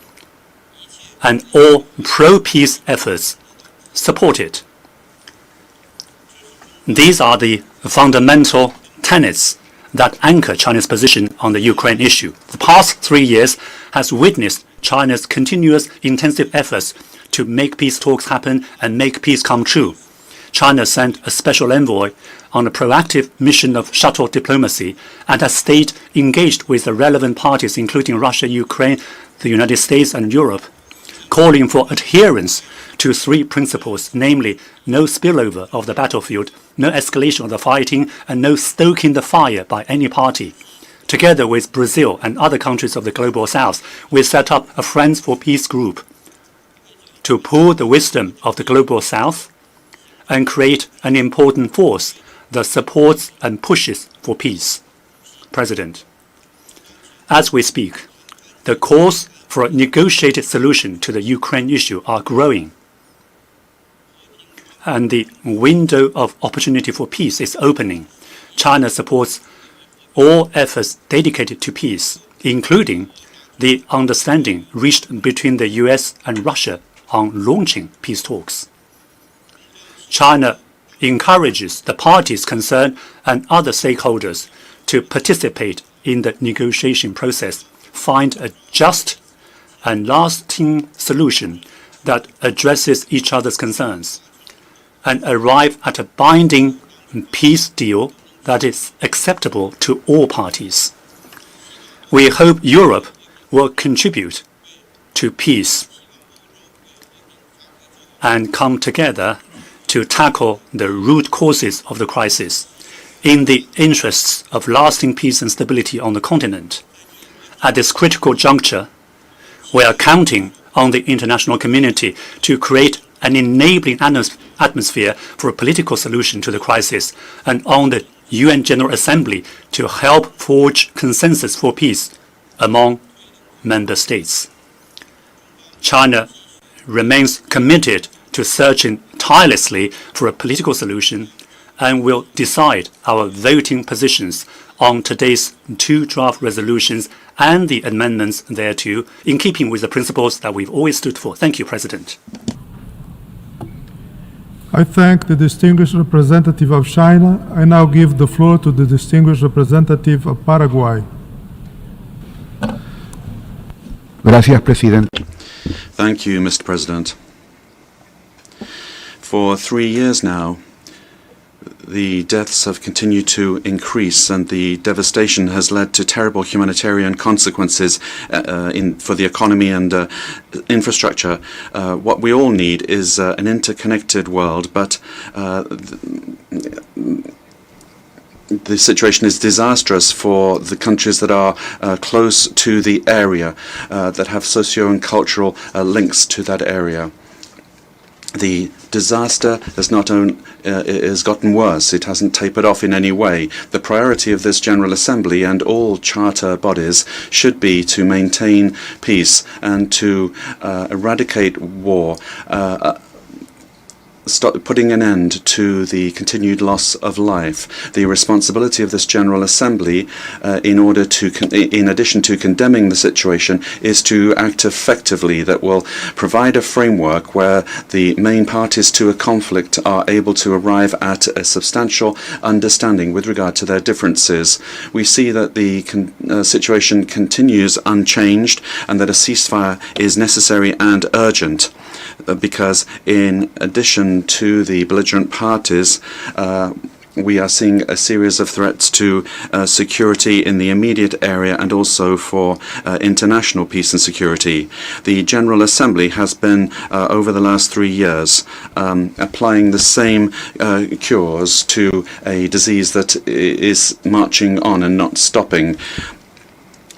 and all pro-peace efforts supported. These are the fundamental tenets that anchor China's position on the Ukraine issue. The past 3 years has witnessed China's continuous intensive efforts to make peace talks happen and make peace come true. China sent a special envoy on a proactive mission of shuttle diplomacy and has stayed engaged with the relevant parties, including Russia, Ukraine, the United States, and Europe, calling for adherence to 3 principles, namely no spillover of the battlefield, no escalation of the fighting, and no stoking the fire by any party. Together with Brazil and other countries of the Global South, we set up a Friends for Peace group to pool the wisdom of the Global South and create an important force that supports and pushes for peace. President, as we speak, the calls for a negotiated solution to the Ukraine issue are growing, and the window of opportunity for peace is opening. China supports all efforts dedicated to peace, including the understanding reached between the US and Russia on launching peace talks. China encourages the parties concerned and other stakeholders to participate in the negotiation process, find a just and lasting solution that addresses each other's concerns, and arrive at a binding peace deal that is acceptable to all parties. We hope Europe will contribute to peace and come together to tackle the root causes of the crisis in the interests of lasting peace and stability on the continent. At this critical juncture, we are counting on the international community to create an enabling atmosphere for a political solution to the crisis, and on the UN General Assembly to help forge consensus for peace among member states. China remains committed to searching tirelessly for a political solution and will decide our voting positions on today's 2 draft resolutions and the amendments thereto, in keeping with the principles that we've always stood for. Thank you, President. I thank the distinguished representative of China. I now give the floor to the distinguished representative of Paraguay. Gracias, Presidente. Thank you, Mr. President. For 3 years now, the deaths have continued to increase, and the devastation has led to terrible humanitarian consequences for the economy and infrastructure. What we all need is an interconnected world, but the situation is disastrous for the countries that are close to the area, that have socio and cultural links to that area. The disaster has has gotten worse. It hasn't tapered off in any way. The priority of this General Assembly and all charter bodies should be to maintain peace and to eradicate war, stop putting an end to the continued loss of life. The responsibility of this General Assembly, in addition to condemning the situation, is to act effectively that will provide a framework where the main parties to a conflict are able to arrive at a substantial understanding with regard to their differences. We see that the situation continues unchanged and that a ceasefire is necessary and urgent, because in addition to the belligerent parties, we are seeing a series of threats to security in the immediate area and also for international peace and security. The General Assembly has been, over the last 3 years, applying the same cures to a disease that is marching on and not stopping.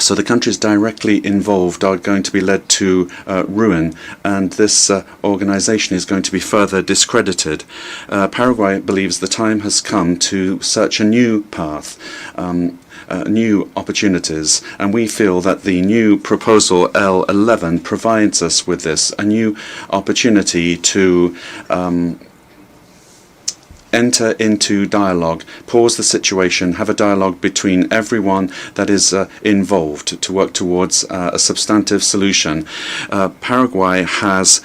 So the countries directly involved are going to be led to ruin, and this organization is going to be further discredited. Paraguay believes the time has come to search a new path, new opportunities, and we feel that the new proposal L11 provides us with this, a new opportunity to enter into dialogue, pause the situation, have a dialogue between everyone that is involved to work towards a substantive solution. Paraguay has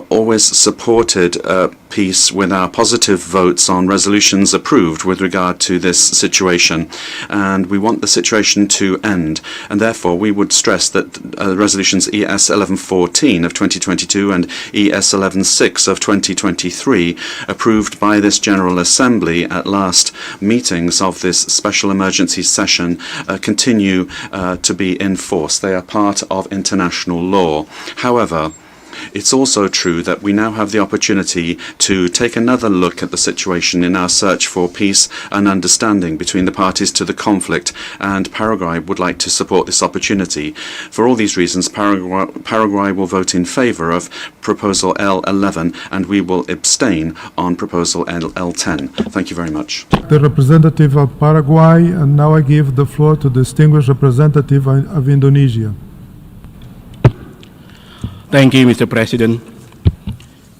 always supported peace with our positive votes on resolutions approved with regard to this situation, and we want the situation to end, and therefore we would stress that resolutions ES 1114 of 2022 and ES 116 of 2023, approved by this General Assembly at last meetings of this special emergency session, continue to be in force. They are part of international law. However, it's also true that we now have the opportunity to take another look at the situation in our search for peace and understanding between the parties to the conflict, and Paraguay would like to support this opportunity. For all these reasons, Paraguay will vote in favor of proposal L11, and we will abstain on proposal L10. Thank you very much. The representative of Paraguay, and now I give the floor to the distinguished representative of Indonesia. Thank you, Mr. President.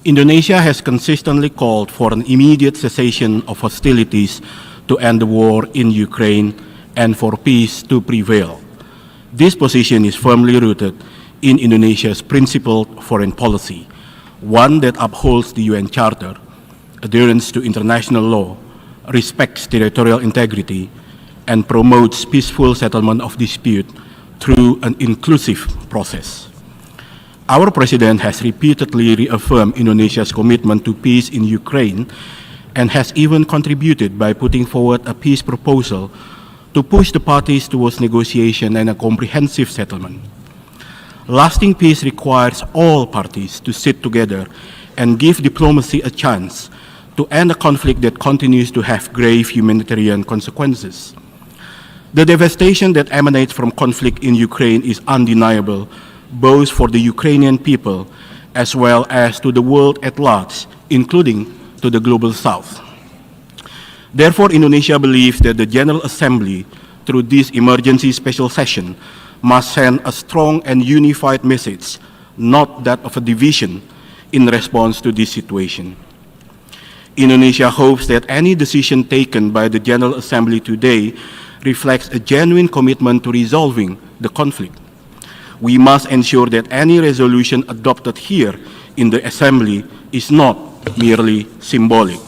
Indonesia has consistently called for an immediate cessation of hostilities to end the war in Ukraine and for peace to prevail. This position is firmly rooted in Indonesia's principled foreign policy, one that upholds the UN Charter, adherence to international law, respects territorial integrity, and promotes peaceful settlement of dispute through an inclusive process. Our President has repeatedly reaffirmed Indonesia's commitment to peace in Ukraine and has even contributed by putting forward a peace proposal to push the parties towards negotiation and a comprehensive settlement. Lasting peace requires all parties to sit together and give diplomacy a chance to end a conflict that continues to have grave humanitarian consequences. The devastation that emanates from conflict in Ukraine is undeniable, both for the Ukrainian people as well as to the world at large, including to the global South. Therefore, Indonesia believes that the General Assembly, through this emergency special session, must send a strong and unified message, not that of a division, in response to this situation. Indonesia hopes that any decision taken by the General Assembly today reflects a genuine commitment to resolving the conflict. We must ensure that any resolution adopted here in the Assembly is not merely symbolic.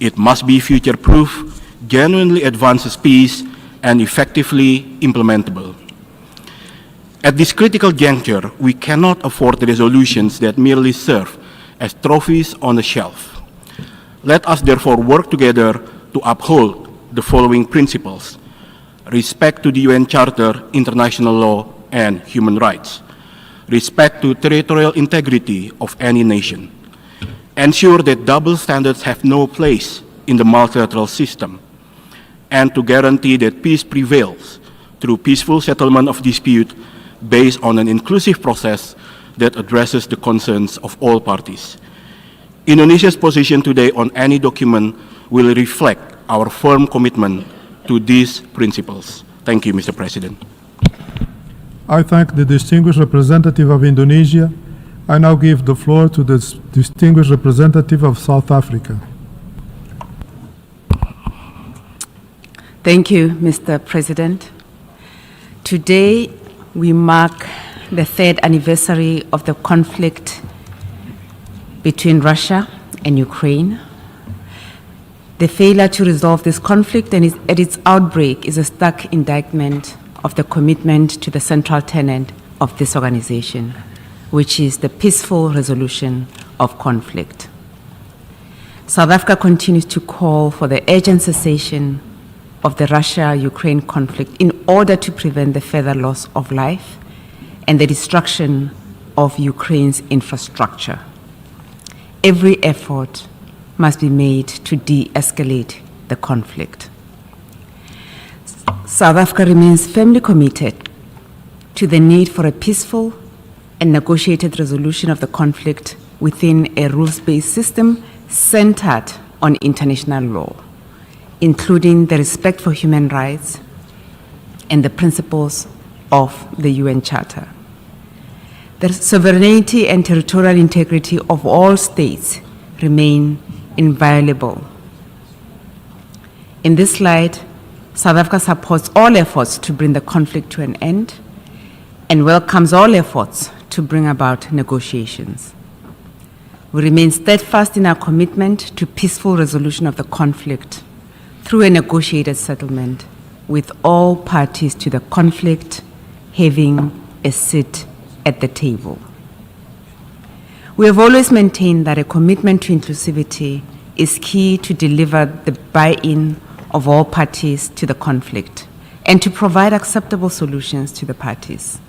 It must be future-proof, genuinely advances peace, and effectively implementable. At this critical juncture, we cannot afford resolutions that merely serve as trophies on a shelf. Let us therefore work together to uphold the following principles: respect to the UN Charter, international law, and human rights; respect to territorial integrity of any nation; ensure that double standards have no place in the multilateral system; and to guarantee that peace prevails through peaceful settlement of dispute based on an inclusive process that addresses the concerns of all parties. Indonesia's position today on any document will reflect our firm commitment to these principles. Thank you, Mr. President. I thank the distinguished representative of Indonesia. I now give the floor to the distinguished representative of South Africa. Thank you, Mr. President. Today, we mark the third anniversary of the conflict between Russia and Ukraine. The failure to resolve this conflict and at its outbreak is a stark indictment of the commitment to the central tenet of this organization, which is the peaceful resolution of conflict. South Africa continues to call for the urgent cessation of the Russia-Ukraine conflict in order to prevent the further loss of life and the destruction of Ukraine's infrastructure. Every effort must be made to de-escalate the conflict. South Africa remains firmly committed to the need for a peaceful and negotiated resolution of the conflict within a rules-based system centered on international law, including the respect for human rights and the principles of the UN Charter. The sovereignty and territorial integrity of all states remain inviolable. In this light, South Africa supports all efforts to bring the conflict to an end and welcomes all efforts to bring about negotiations. We remain steadfast in our commitment to peaceful resolution of the conflict through a negotiated settlement, with all parties to the conflict having a seat at the table. We have always maintained that a commitment to inclusivity is key to deliver the buy-in of all parties to the conflict and to provide acceptable solutions to the parties.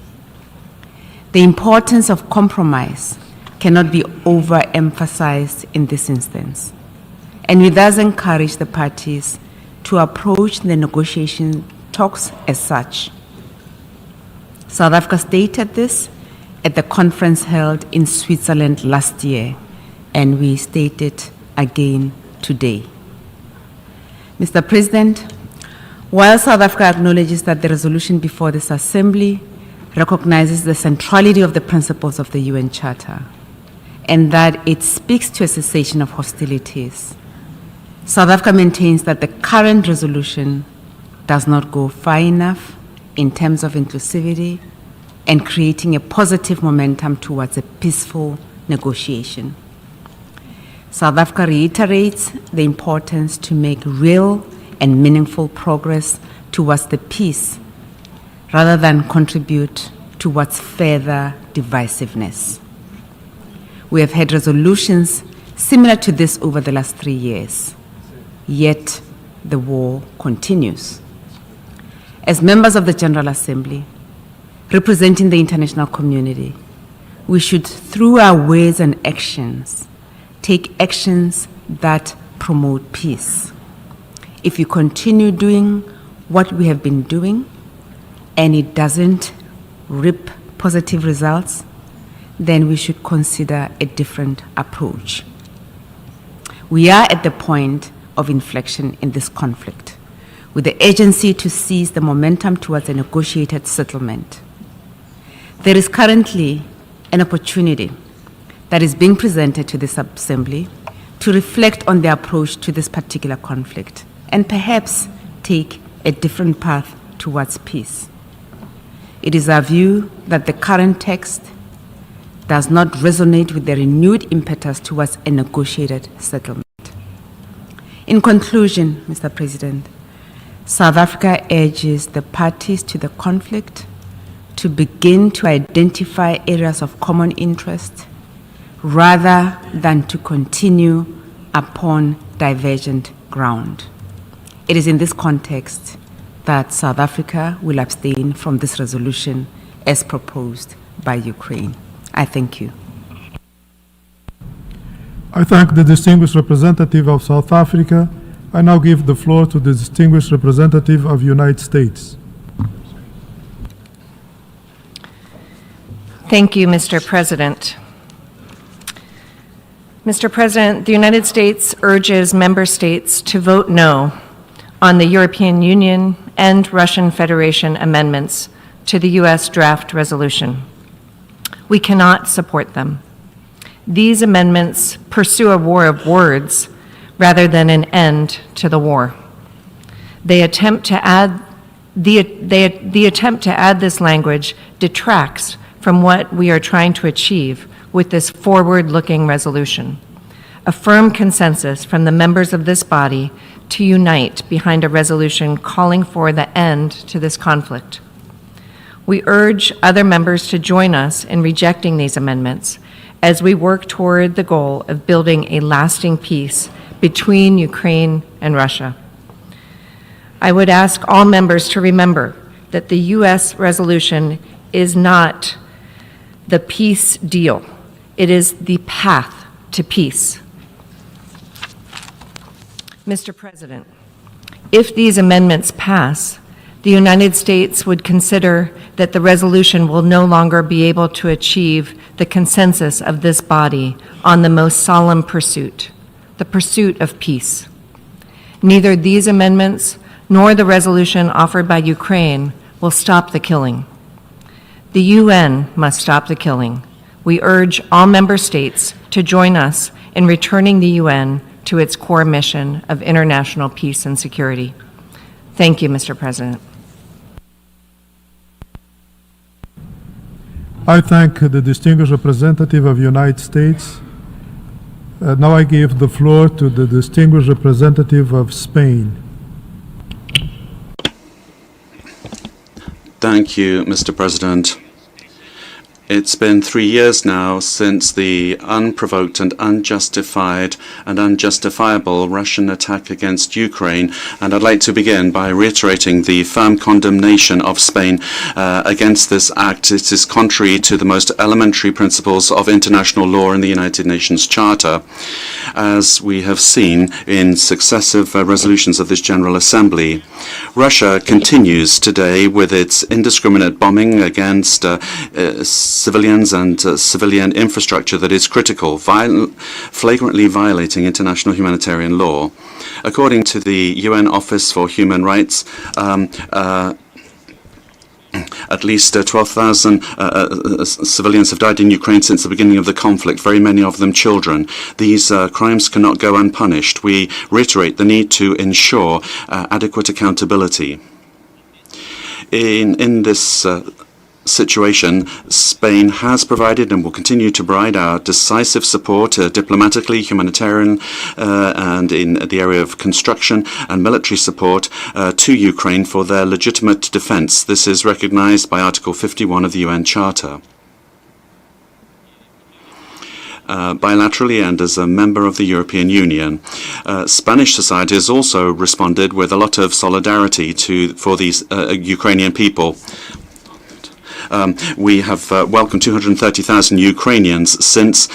The importance of compromise cannot be overemphasized in this instance, and we thus encourage the parties to approach the negotiation talks as such. South Africa stated this at the conference held in Switzerland last year, and we state it again today. Mr. President, while South Africa acknowledges that the resolution before this Assembly recognizes the centrality of the principles of the UN Charter and that it speaks to a cessation of hostilities, South Africa maintains that the current resolution does not go far enough in terms of inclusivity and creating a positive momentum towards a peaceful negotiation. South Africa reiterates the importance to make real and meaningful progress towards the peace rather than contribute towards further divisiveness. We have had resolutions similar to this over the last 3 years, yet the war continues. As members of the General Assembly, representing the international community, we should, through our words and actions, take actions that promote peace. If we continue doing what we have been doing and it doesn't reap positive results, then we should consider a different approach. We are at the point of inflection in this conflict, with the urgency to seize the momentum towards a negotiated settlement. There is currently an opportunity that is being presented to this Assembly to reflect on their approach to this particular conflict and perhaps take a different path towards peace. It is our view that the current text does not resonate with the renewed impetus towards a negotiated settlement. In conclusion, Mr. President, South Africa urges the parties to the conflict to begin to identify areas of common interest rather than to continue upon divergent ground. It is in this context that South Africa will abstain from this resolution as proposed by Ukraine. I thank you. I thank the distinguished representative of South Africa. I now give the floor to the distinguished representative of the United States. Thank you, Mr. President. Mr. President, the United States urges member states to vote no on the European Union and Russian Federation amendments to the U.S. draft resolution. We cannot support them. These amendments pursue a war of words rather than an end to the war. The attempt to add this language detracts from what we are trying to achieve with this forward-looking resolution, a firm consensus from the members of this body to unite behind a resolution calling for the end to this conflict. We urge other members to join us in rejecting these amendments as we work toward the goal of building a lasting peace between Ukraine and Russia. I would ask all members to remember that the U.S. resolution is not the peace deal. It is the path to peace. Mr. President, if these amendments pass, the United States would consider that the resolution will no longer be able to achieve the consensus of this body on the most solemn pursuit, the pursuit of peace. Neither these amendments nor the resolution offered by Ukraine will stop the killing. The UN must stop the killing. We urge all member states to join us in returning the UN to its core mission of international peace and security. Thank you, Mr. President. I thank the distinguished representative of the United States. Now I give the floor to the distinguished representative of Spain. Thank you, Mr. President. It's been 3 years now since the unprovoked and unjustified and unjustifiable Russian attack against Ukraine, and I'd like to begin by reiterating the firm condemnation of Spain against this act. It is contrary to the most elementary principles of international law in the United Nations Charter, as we have seen in successive resolutions of this General Assembly. Russia continues today with its indiscriminate bombing against civilians and civilian infrastructure that is critical, flagrantly violating international humanitarian law. According to the UN Office for Human Rights, at least 12,000 civilians have died in Ukraine since the beginning of the conflict, very many of them children. These crimes cannot go unpunished. We reiterate the need to ensure adequate accountability. In this situation, Spain has provided and will continue to provide our decisive support diplomatically, humanitarian, and in the area of construction and military support to Ukraine for their legitimate defense. This is recognized by Article 51 of the UN Charter. Bilaterally and as a member of the European Union, Spanish society has also responded with a lot of solidarity for these Ukrainian people. We have welcomed 230,000 Ukrainians since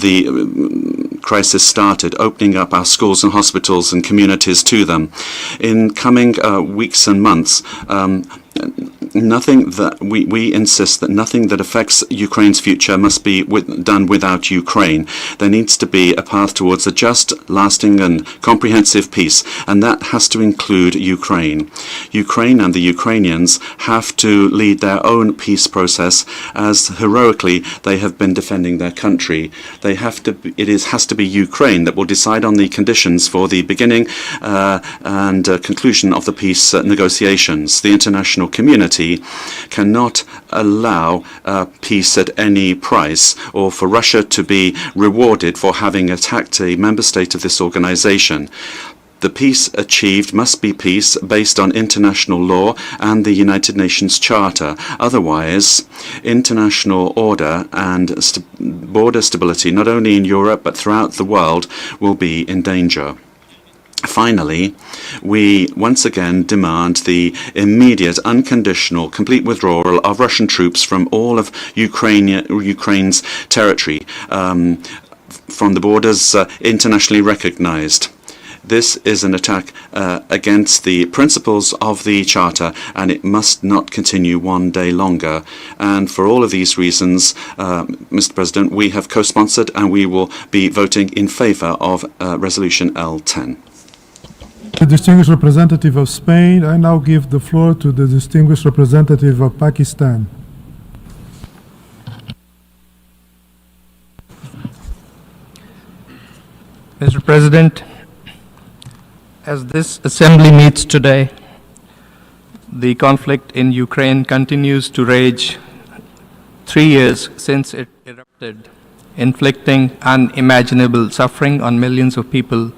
the crisis started, opening up our schools and hospitals and communities to them. In coming weeks and months, Nothing that we insist that nothing that affects Ukraine's future must be done without Ukraine. There needs to be a path towards a just, lasting and comprehensive peace, and that has to include Ukraine. Ukraine and the Ukrainians have to lead their own peace process as heroically they have been defending their country. It has to be Ukraine that will decide on the conditions for the beginning and conclusion of the peace negotiations. The international community cannot allow peace at any price, or for Russia to be rewarded for having attacked a member state of this organization. The peace achieved must be peace based on international law and the United Nations Charter. Otherwise, international order and border stability, not only in Europe but throughout the world, will be in danger. Finally, we once again demand the immediate, unconditional, complete withdrawal of Russian troops from all of Ukraine's territory, from the borders internationally recognized. This is an attack against the principles of the Charter, and it must not continue one day longer. And for all of these reasons, Mr. President, we have co-sponsored and we will be voting in favor of Resolution L10. The distinguished representative of Spain. I now give the floor to the distinguished representative of Pakistan. Mr. President, as this assembly meets today, the conflict in Ukraine continues to rage 3 years since it erupted, inflicting unimaginable suffering on millions of people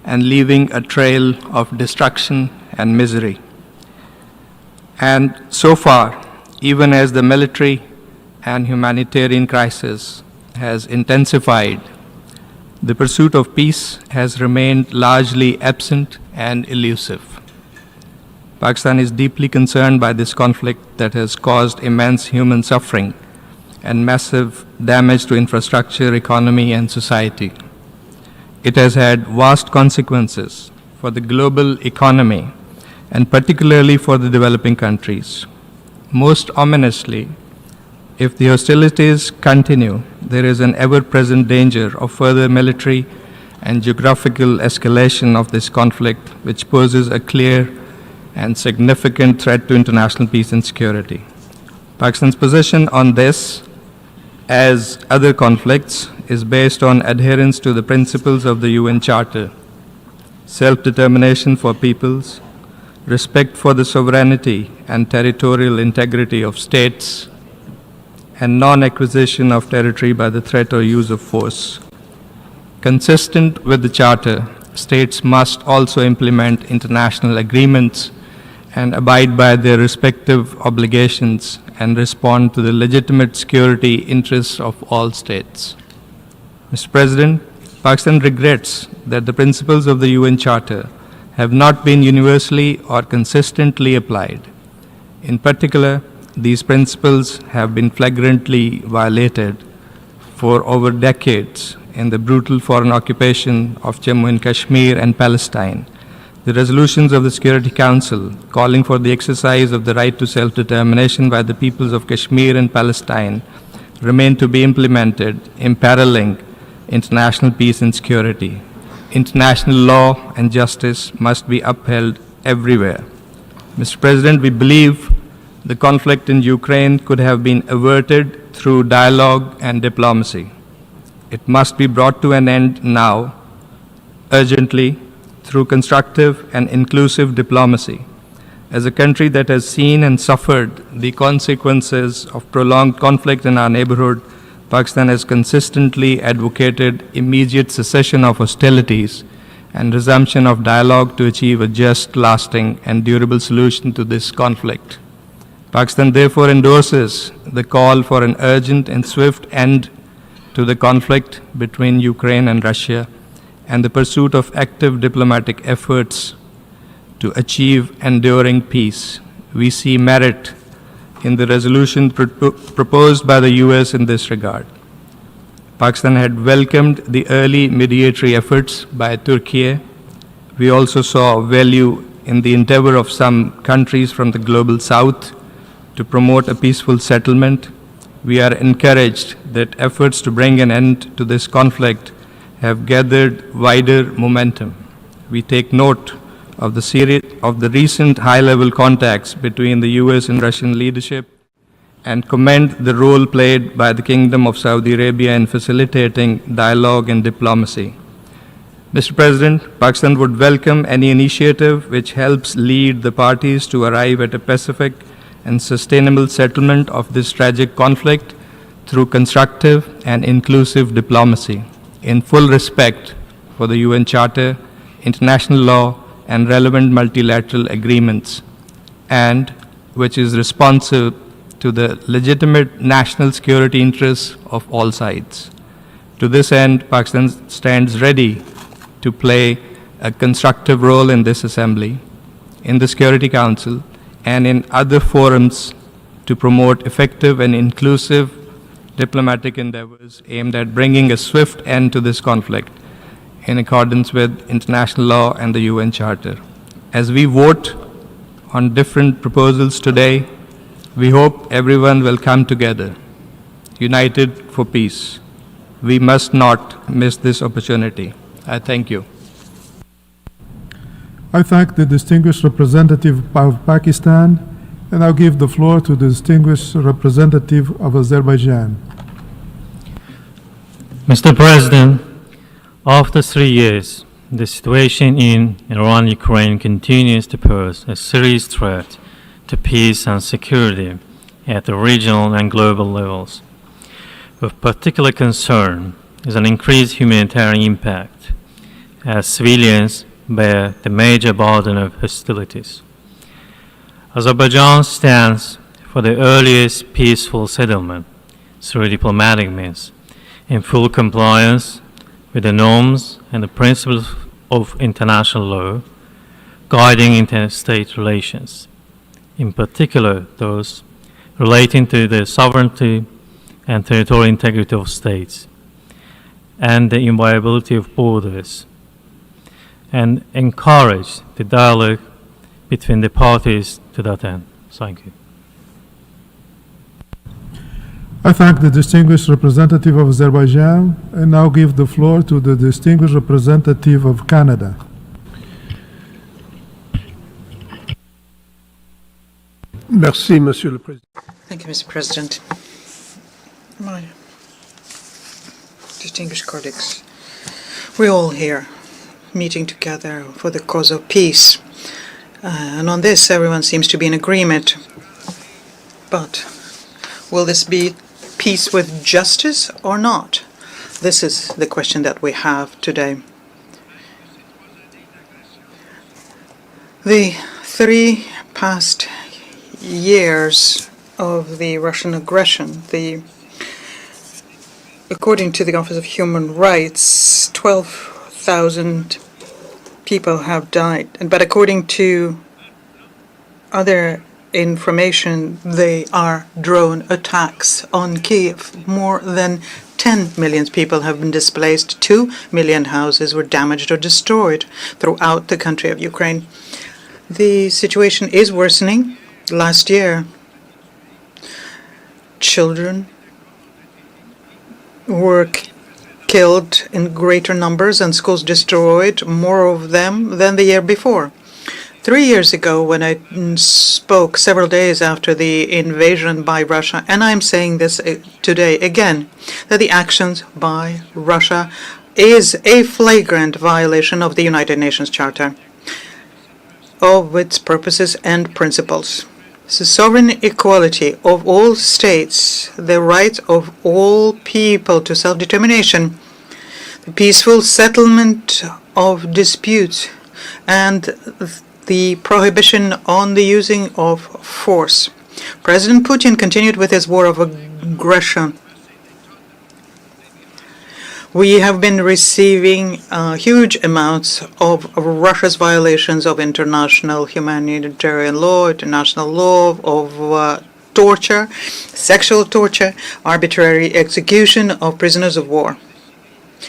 and leaving a trail of destruction and misery. And so far, even as the military and humanitarian crisis has intensified, the pursuit of peace has remained largely absent and elusive. Pakistan is deeply concerned by this conflict that has caused immense human suffering and massive damage to infrastructure, economy, and society. It has had vast consequences for the global economy and particularly for the developing countries. Most ominously, if the hostilities continue, there is an ever-present danger of further military and geographical escalation of this conflict, which poses a clear and significant threat to international peace and security. Pakistan's position on this, as other conflicts, is based on adherence to the principles of the UN Charter, self-determination for peoples, respect for the sovereignty and territorial integrity of states, and non-acquisition of territory by the threat or use of force. Consistent with the Charter, states must also implement international agreements and abide by their respective obligations and respond to the legitimate security interests of all states. Mr. President, Pakistan regrets that the principles of the UN Charter have not been universally or consistently applied. In particular, these principles have been flagrantly violated for over decades in the brutal foreign occupation of Jammu and Kashmir and Palestine. The resolutions of the Security Council calling for the exercise of the right to self-determination by the peoples of Kashmir and Palestine remain to be implemented, imperiling international peace and security. International law and justice must be upheld everywhere. Mr. President, we believe the conflict in Ukraine could have been averted through dialogue and diplomacy. It must be brought to an end now, urgently, through constructive and inclusive diplomacy. As a country that has seen and suffered the consequences of prolonged conflict in our neighborhood, Pakistan has consistently advocated immediate cessation of hostilities and resumption of dialogue to achieve a just, lasting, and durable solution to this conflict. Pakistan therefore endorses the call for an urgent and swift end to the conflict between Ukraine and Russia and the pursuit of active diplomatic efforts to achieve enduring peace. We see merit in the resolution proposed by the US in this regard. Pakistan had welcomed the early mediatory efforts by Turkey. We also saw value in the endeavor of some countries from the global south to promote a peaceful settlement, we are encouraged that efforts to bring an end to this conflict have gathered wider momentum. We take note of the recent high-level contacts between the US and Russian leadership and commend the role played by the Kingdom of Saudi Arabia in facilitating dialogue and diplomacy. Mr. President, Pakistan would welcome any initiative which helps lead the parties to arrive at a pacific and sustainable settlement of this tragic conflict through constructive and inclusive diplomacy, in full respect for the UN Charter, international law, and relevant multilateral agreements, and which is responsive to the legitimate national security interests of all sides. To this end, Pakistan stands ready to play a constructive role in this assembly, in the Security Council, and in other forums to promote effective and inclusive diplomatic endeavors aimed at bringing a swift end to this conflict in accordance with international law and the UN Charter. As we vote on different proposals today, we hope everyone will come together, united for peace. We must not miss this opportunity. I thank you. I thank the distinguished representative of Pakistan, and I'll give the floor to the distinguished representative of Azerbaijan. Mr. President, after 3 years, the situation in Iran, Ukraine continues to pose a serious threat to peace and security at the regional and global levels. Of particular concern is an increased humanitarian impact as civilians bear the major burden of hostilities. Azerbaijan stands for the earliest peaceful settlement through diplomatic means, in full compliance with the norms and the principles of international law guiding interstate relations, in particular those relating to the sovereignty and territorial integrity of states and the inviolability of borders, and encourage the dialogue between the parties to that end. Thank you. I thank the distinguished representative of Azerbaijan, and now give the floor to the distinguished representative of Canada. Merci, Monsieur le Président. Thank you, Mr. President. My distinguished colleagues, we're all here meeting together for the cause of peace. And on this, everyone seems to be in agreement. But will this be peace with justice or not? This is the question that we have today. The 3 past years of the Russian aggression, according to the Office of Human Rights, 12,000 people have died. But according to other information, they are drone attacks on Kyiv. More than 10 million people have been displaced. 2 million houses were damaged or destroyed throughout the country of Ukraine. The situation is worsening. Last year, children were killed in greater numbers and schools destroyed, more of them than the year before. 3 years ago, when I spoke several days after the invasion by Russia, and I'm saying this today again, that the actions by Russia is a flagrant violation of the United Nations Charter, of its purposes and principles. The sovereign equality of all states, the right of all people to self-determination, the peaceful settlement of disputes, and the prohibition on the using of force. President Putin continued with his war of aggression. We have been receiving huge amounts of Russia's violations of international humanitarian law, international law, of torture, sexual torture, arbitrary execution of prisoners of war,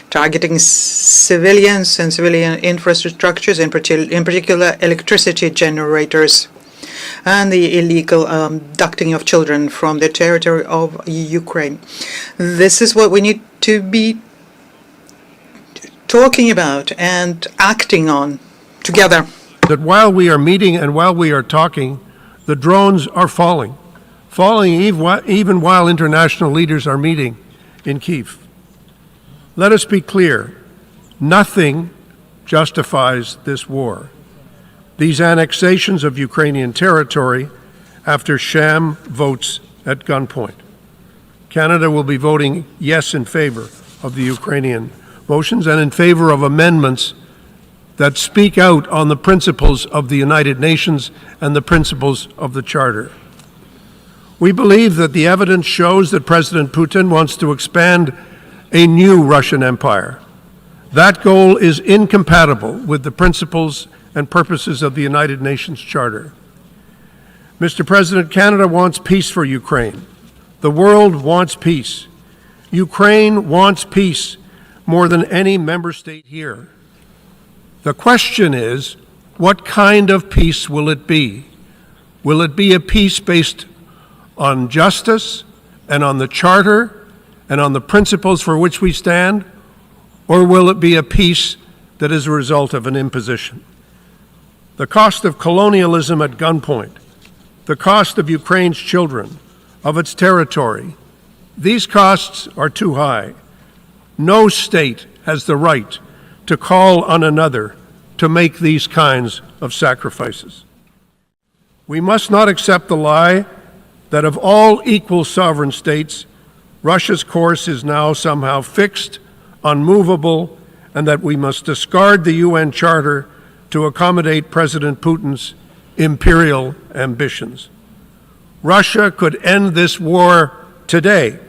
targeting civilians and civilian infrastructures, in particular electricity generators. and the illegal abducting of children from the territory of Ukraine. This is what we need to be talking about and acting on together. That while we are meeting and while we are talking, the drones are falling even while international leaders are meeting in Kyiv. Let us be clear, nothing justifies this war. These annexations of Ukrainian territory after sham votes at gunpoint. Canada will be voting yes in favor of the Ukrainian motions and in favor of amendments that speak out on the principles of the United Nations and the principles of the Charter. We believe that the evidence shows that President Putin wants to expand a new Russian empire. That goal is incompatible with the principles and purposes of the United Nations Charter. Mr. President, Canada wants peace for Ukraine. The world wants peace. Ukraine wants peace more than any member state here. The question is, what kind of peace will it be? Will it be a peace based on justice and on the Charter and on the principles for which we stand? Or will it be a peace that is a result of an imposition? The cost of colonialism at gunpoint, the cost of Ukraine's children, of its territory, these costs are too high. No state has the right to call on another to make these kinds of sacrifices. We must not accept the lie that of all equal sovereign states, Russia's course is now somehow fixed, unmovable, and that we must discard the UN Charter to accommodate President Putin's imperial ambitions. Russia could end this war today.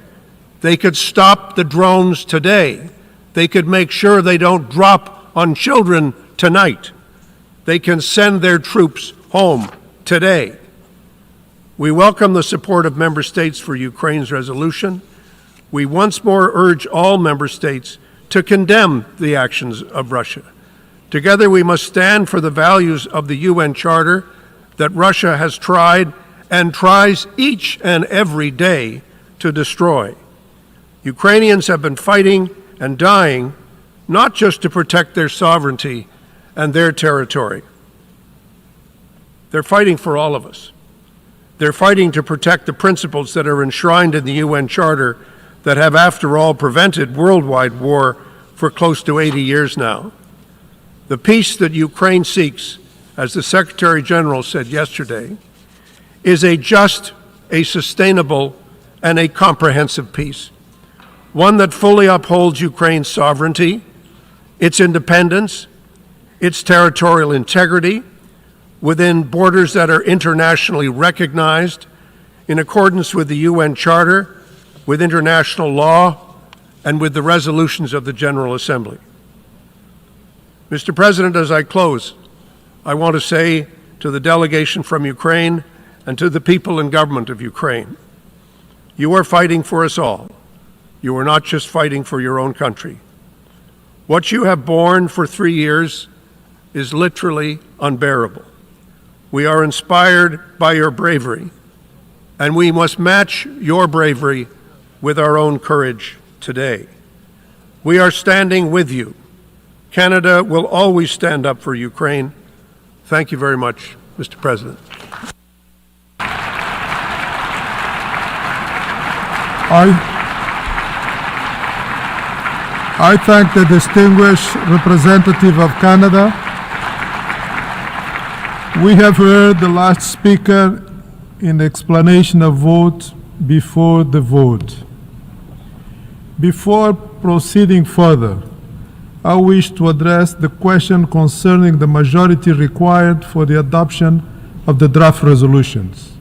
They could stop the drones today. They could make sure they don't drop on children tonight. They can send their troops home today. We welcome the support of member states for Ukraine's resolution. We once more urge all member states to condemn the actions of Russia. Together we must stand for the values of the UN Charter that Russia has tried and tries each and every day to destroy. Ukrainians have been fighting and dying not just to protect their sovereignty and their territory. They're fighting for all of us. They're fighting to protect the principles that are enshrined in the UN Charter that have, after all, prevented worldwide war for close to 80 years now. The peace that Ukraine seeks, as the Secretary General said yesterday, is a just, a sustainable, and a comprehensive peace. One that fully upholds Ukraine's sovereignty, its independence, its territorial integrity, within borders that are internationally recognized, in accordance with the UN Charter, with international law, and with the resolutions of the General Assembly. Mr. President, as I close, I want to say to the delegation from Ukraine and to the people and government of Ukraine, you are fighting for us all. You are not just fighting for your own country. What you have borne for 3 years is literally unbearable. We are inspired by your bravery, and we must match your bravery with our own courage today. We are standing with you. Canada will always stand up for Ukraine. Thank you very much, Mr. President. I thank the distinguished representative of Canada. We have heard the last speaker in the explanation of vote before the vote. Before proceeding further, I wish to address the question concerning the majority required for the adoption of the draft resolutions.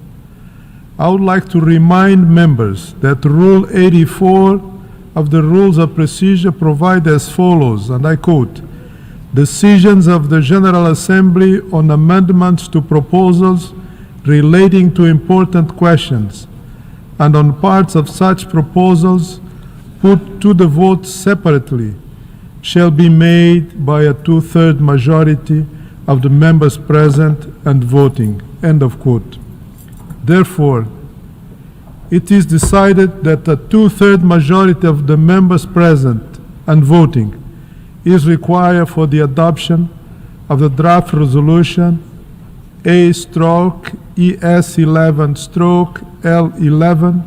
I would like to remind members that Rule 84 of the Rules of Procedure provide as follows, and I quote, "Decisions of the General Assembly on amendments to proposals relating to important questions and on parts of such proposals put to the vote separately shall be made by a 2/3 majority of the members present and voting," End of quote. Therefore, it is decided that a two-thirds majority of the members present and voting is required for the adoption of the draft resolution A/ES11/L11,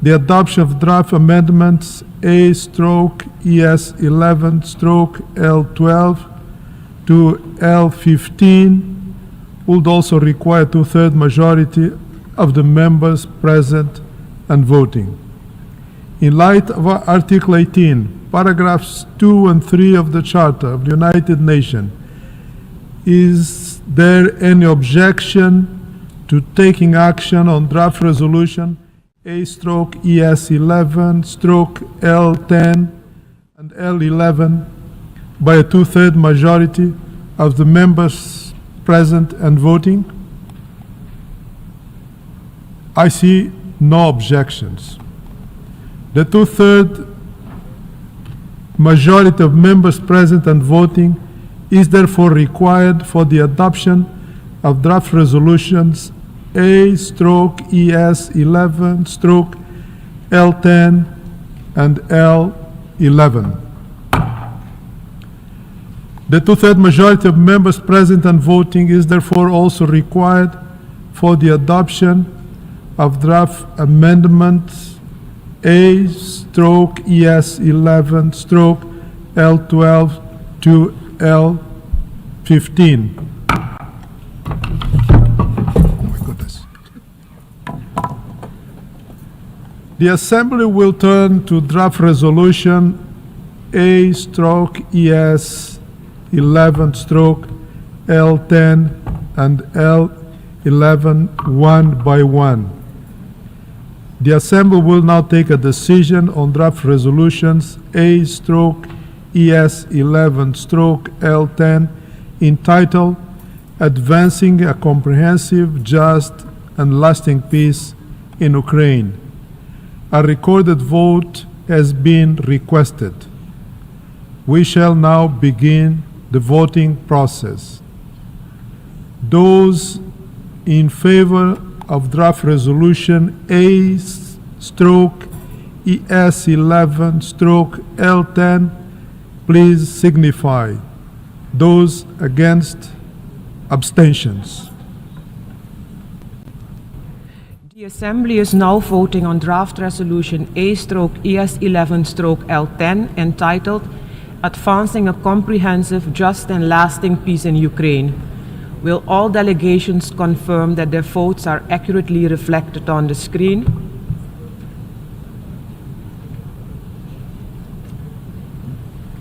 the adoption of draft amendments A/ES11/L12 to L15 would also require two-thirds majority of the members present and voting. In light of Article 18, paragraphs 2 and 3 of the Charter of the United Nations, is there any objection to taking action on draft resolution A/ES11/L10 and L11 by a two-thirds majority of the members present and voting? I see no objections. The two-thirds majority of members present and voting is therefore required for the adoption of draft resolutions A/ES11/L10 and L11. The two-thirds majority of members present and voting is therefore also required for the adoption of draft amendments A/ES11/L12 to L15. The Assembly will turn to draft resolution A/ES11/L10 and L11 one by one. The Assembly will now take a decision on draft resolutions A/ES11/L10 entitled Advancing a Comprehensive, Just and Lasting Peace in Ukraine. A recorded vote has been requested. We shall now begin the voting process. Those in favor of draft resolution A/ES11/L10, please signify. Those against, abstentions. The Assembly is now voting on draft resolution A/ES11/L10 entitled Advancing a Comprehensive, Just and Lasting Peace in Ukraine. Will all delegations confirm that their votes are accurately reflected on the screen?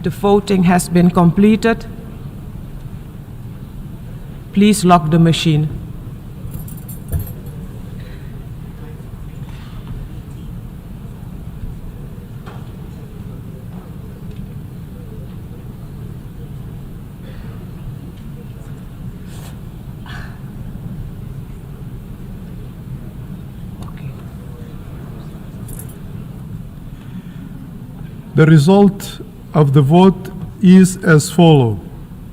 The voting has been completed. Please lock the machine. The result of the vote is as follows.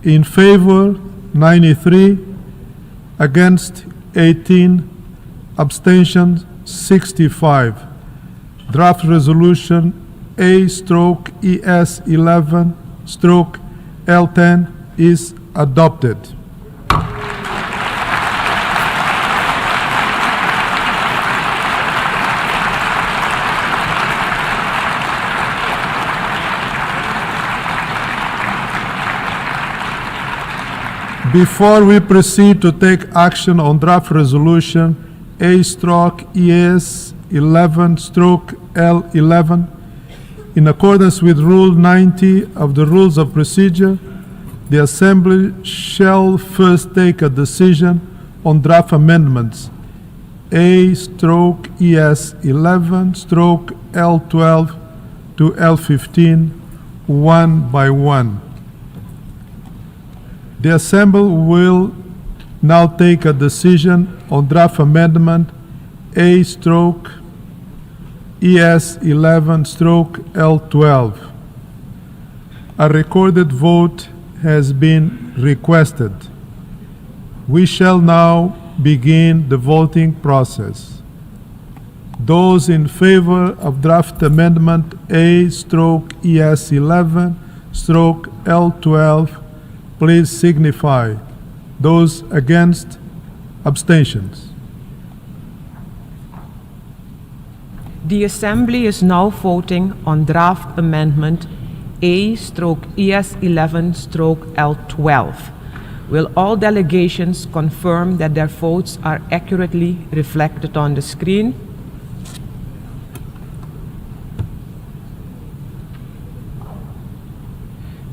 In favor, 93, against 18, abstentions 65. Draft resolution A/ES11/L10 is adopted. Before we proceed to take action on draft resolution A/ES11/L11, in accordance with Rule 90 of the Rules of Procedure, the Assembly shall first take a decision on draft amendments A/ES11/L12 to L15, one by one. The Assembly will now take a decision on draft amendment A/ES11/L12. A recorded vote has been requested. We shall now begin the voting process. Those in favor of draft amendment A/ES11/L12, please signify. Those against, abstentions. The Assembly is now voting on draft amendment A/ES11/L12. Will all delegations confirm that their votes are accurately reflected on the screen?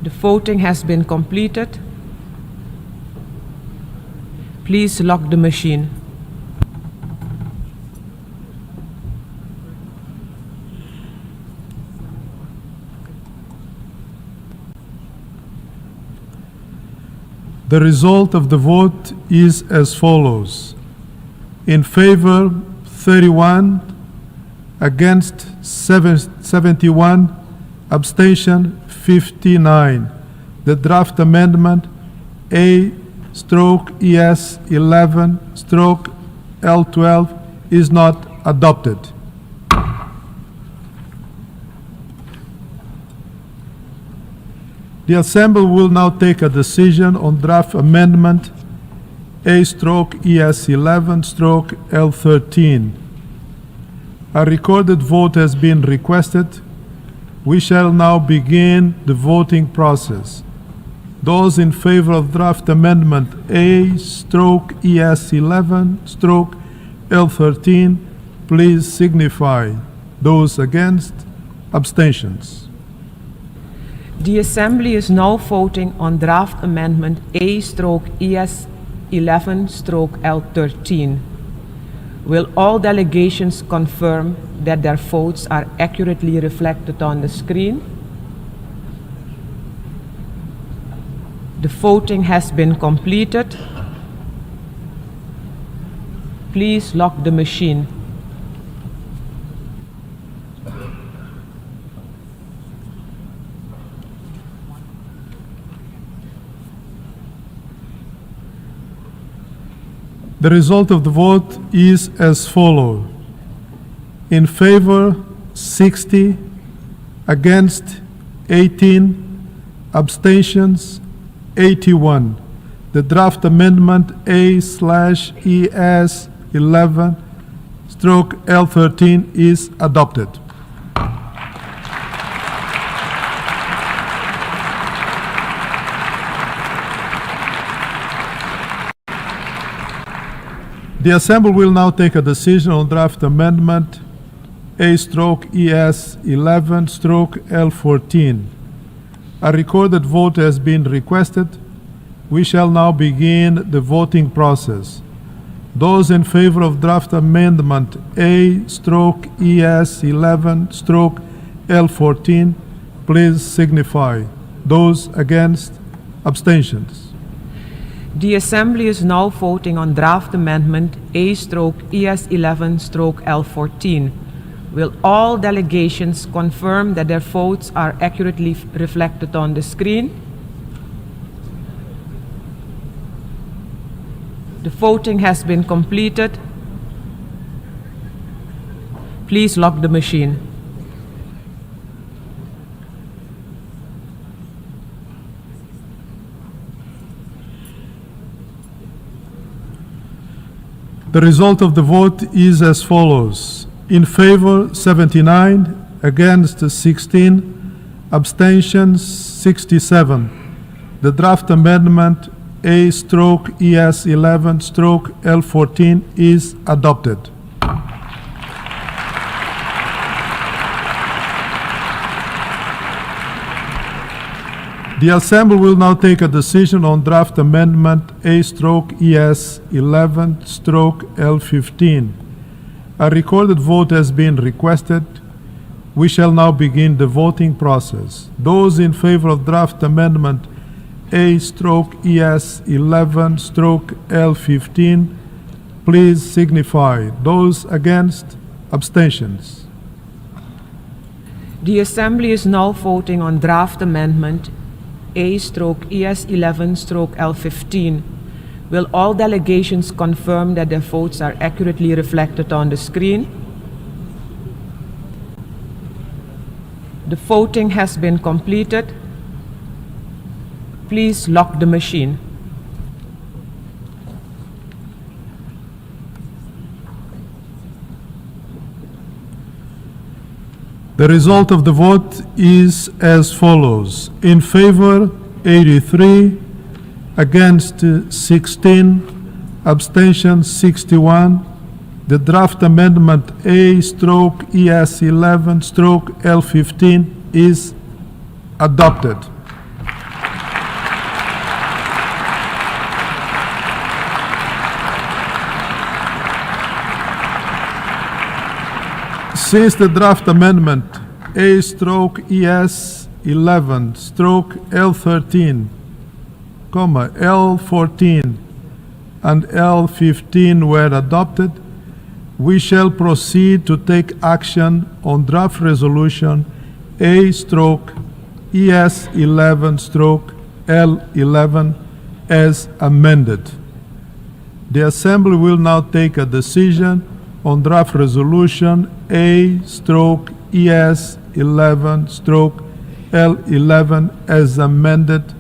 The voting has been completed. Please lock the machine. The result of the vote is as follows. In favor, 31, against 71, abstention 59. The draft amendment A/ES11/L12 is not adopted. The Assembly will now take a decision on draft amendment A/ES11/L13. A recorded vote has been requested. We shall now begin the voting process. Those in favor of draft amendment A/ES11/L13, please signify. Those against, abstentions. The Assembly is now voting on draft amendment A/ES11/L13. Will all delegations confirm that their votes are accurately reflected on the screen? The voting has been completed. Please lock the machine. The result of the vote is as follows. In favor, 60, against 18, abstentions 81. The draft amendment A/ES11/L13 is adopted. The Assembly will now take a decision on draft amendment A/ES11/L14. A recorded vote has been requested. We shall now begin the voting process. Those in favor of draft amendment A/ES11/L14, please signify. Those against, abstentions. The Assembly is now voting on draft amendment A/ES11/L14. Will all delegations confirm that their votes are accurately reflected on the screen? The voting has been completed. Please lock the machine. The result of the vote is as follows. In favor, 79, against 16, abstentions 67. The draft amendment A/ES11/L14 is adopted. The Assembly will now take a decision on draft amendment A/ES11/L15. A recorded vote has been requested. We shall now begin the voting process. Those in favor of draft amendment A/ES11/L15, please signify. Those against, abstentions. The Assembly is now voting on draft amendment A/ES11/L15. Will all delegations confirm that their votes are accurately reflected on the screen? The voting has been completed. Please lock the machine. The result of the vote is as follows. In favor, 83, against 16, abstention 61. The draft amendment A/ES11/L15 is adopted. Since the draft amendment A/ES11/L13, L14, and L15 were adopted, we shall proceed to take action on draft resolution A/ES11/L11 as amended. The Assembly will now take a decision on draft resolution A/ES11/L11 as amended,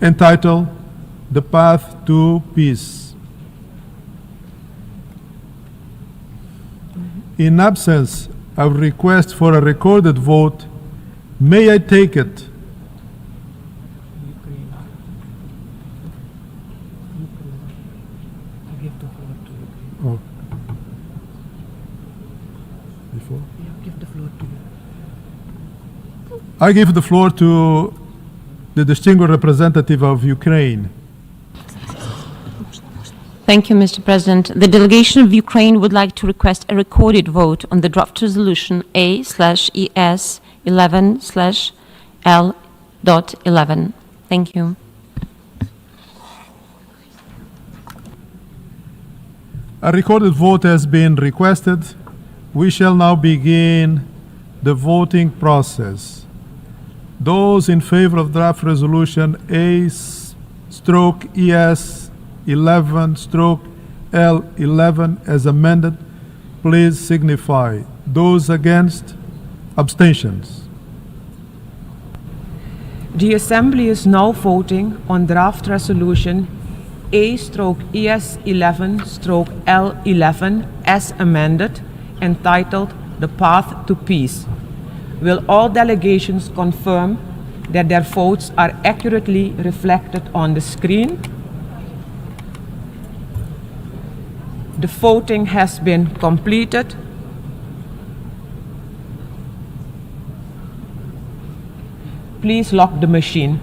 entitled The Path to Peace. In absence of request for a recorded vote, may I take it? Oh. Before? I give the floor to the distinguished representative of Ukraine. Thank you, Mr. President. The delegation of Ukraine would like to request a recorded vote on the draft resolution A/ES11/L.11. Thank you. A recorded vote has been requested. We shall now begin the voting process. Those in favor of draft resolution A/ES11/L11 as amended, please signify. Those against, abstentions. The Assembly is now voting on draft resolution A/ES11/L11 as amended, entitled The Path to Peace. Will all delegations confirm that their votes are accurately reflected on the screen? The voting has been completed. Please lock the machine.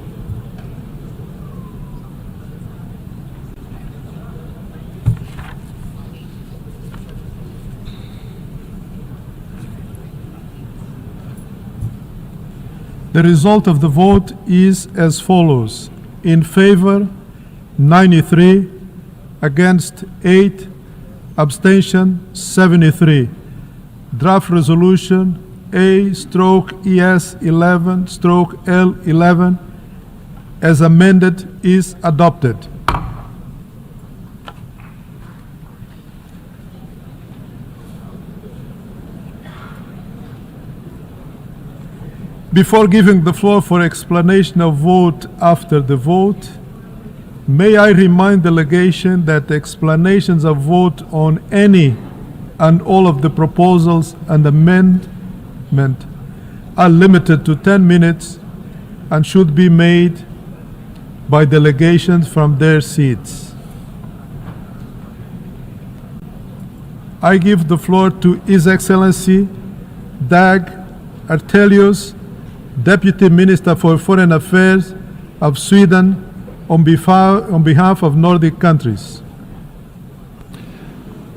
The result of the vote is as follows. In favor, 93, against 8, abstention 73. Draft resolution A/ES11/L11 as amended is adopted. Before giving the floor for explanation of vote after the vote, may I remind the delegation that explanations of vote on any and all of the proposals and amendment are limited to 10 minutes and should be made by delegations from their seats. I give the floor to His Excellency Dag Artelius, Deputy Minister for Foreign Affairs of Sweden, on behalf of Nordic countries.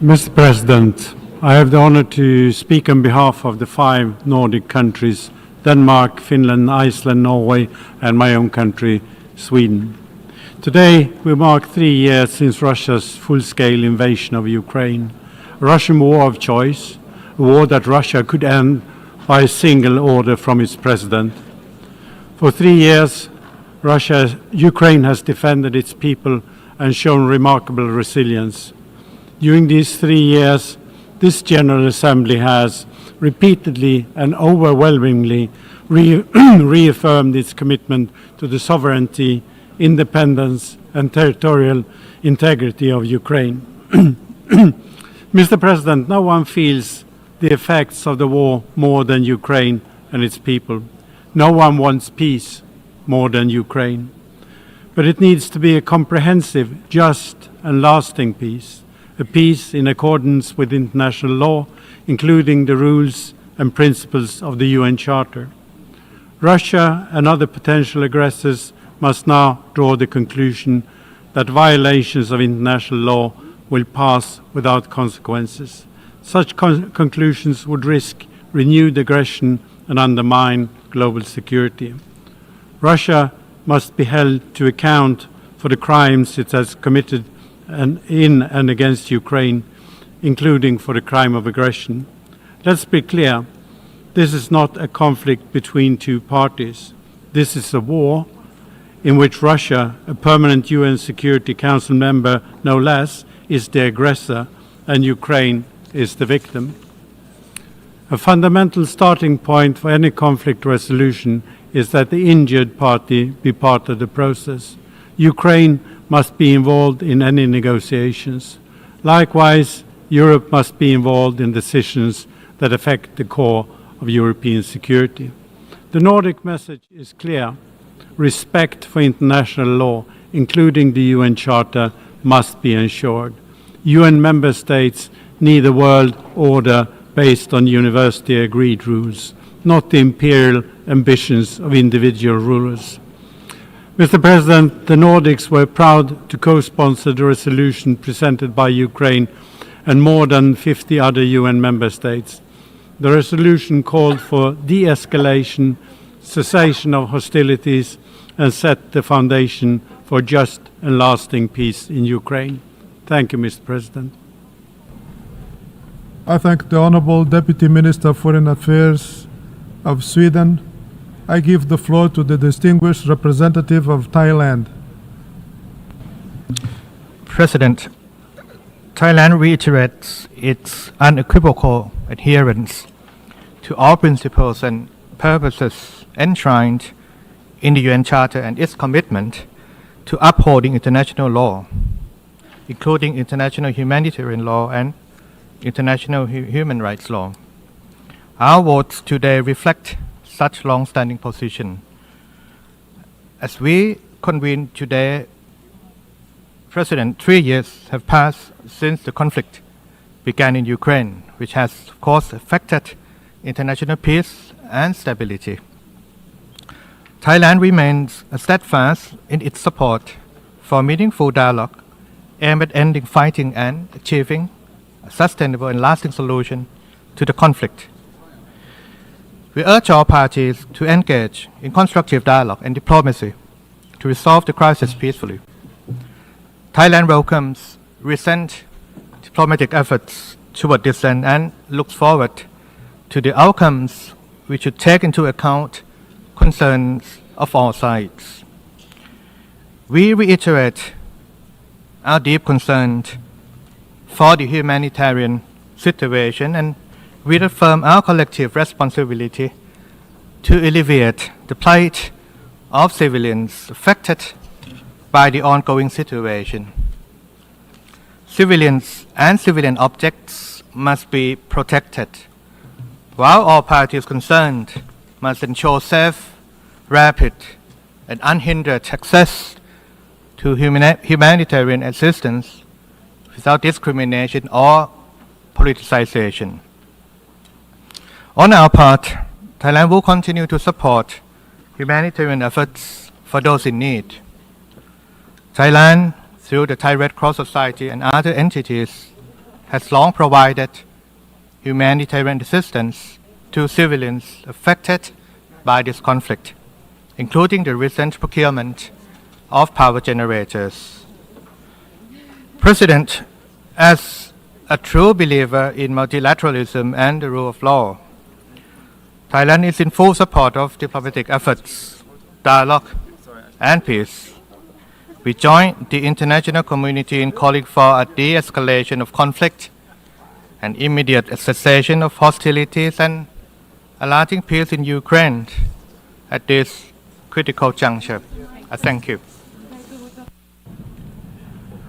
Mr. President, I have the honor to speak on behalf of the 5 Nordic countries, Denmark, Finland, Iceland, Norway, and my own country, Sweden. Today, we mark 3 years since Russia's full-scale invasion of Ukraine, a Russian war of choice, a war that Russia could end by a single order from its president. For 3 years, Ukraine has defended its people and shown remarkable resilience. During these 3 years, this General Assembly has repeatedly and overwhelmingly reaffirmed its commitment to the sovereignty, independence, and territorial integrity of Ukraine. Mr. President, no one feels the effects of the war more than Ukraine and its people. No one wants peace more than Ukraine. But it needs to be a comprehensive, just, and lasting peace, a peace in accordance with international law, including the rules and principles of the UN Charter. Russia and other potential aggressors must now draw the conclusion that violations of international law will pass without consequences. Such conclusions would risk renewed aggression and undermine global security. Russia must be held to account for the crimes it has committed in and against Ukraine, including for the crime of aggression. Let's be clear, this is not a conflict between two parties. This is a war in which Russia, a permanent UN Security Council member no less, is the aggressor and Ukraine is the victim. A fundamental starting point for any conflict resolution is that the injured party be part of the process. Ukraine must be involved in any negotiations. Likewise, Europe must be involved in decisions that affect the core of European security. The Nordic message is clear. Respect for international law, including the UN Charter, must be ensured. UN member states need a world order based on university-agreed rules, not the imperial ambitions of individual rulers. Mr. President, the Nordics were proud to co-sponsor the resolution presented by Ukraine and more than 50 other UN member states. The resolution called for de-escalation, cessation of hostilities, and set the foundation for just and lasting peace in Ukraine. Thank you, Mr. President. I thank the Honourable Deputy Minister of Foreign Affairs of Sweden. I give the floor to the distinguished representative of Thailand. President, Thailand reiterates its unequivocal adherence to all principles and purposes enshrined in the UN Charter and its commitment to upholding international law, including international humanitarian law and international human rights law. Our votes today reflect such long-standing position. As we convene today, President, 3 years have passed since the conflict began in Ukraine, which has, of course, affected international peace and stability. Thailand remains steadfast in its support for meaningful dialogue aimed at ending fighting and achieving a sustainable and lasting solution to the conflict. We urge all parties to engage in constructive dialogue and diplomacy to resolve the crisis peacefully. Thailand welcomes recent diplomatic efforts toward this end and looks forward to the outcomes which should take into account concerns of all sides. We reiterate our deep concern for the humanitarian situation and reaffirm our collective responsibility to alleviate the plight of civilians affected by the ongoing situation. Civilians and civilian objects must be protected, while all parties concerned must ensure safe, rapid, and unhindered access to humanitarian assistance without discrimination or politicization. On our part, Thailand will continue to support humanitarian efforts for those in need. Thailand, through the Thai Red Cross Society and other entities, has long provided humanitarian assistance to civilians affected by this conflict, including the recent procurement of power generators. President, as a true believer in multilateralism and the rule of law, Thailand is in full support of diplomatic efforts, dialogue, and peace. We join the international community in calling for a de-escalation of conflict, an immediate cessation of hostilities, and a lasting peace in Ukraine at this critical juncture. I thank you.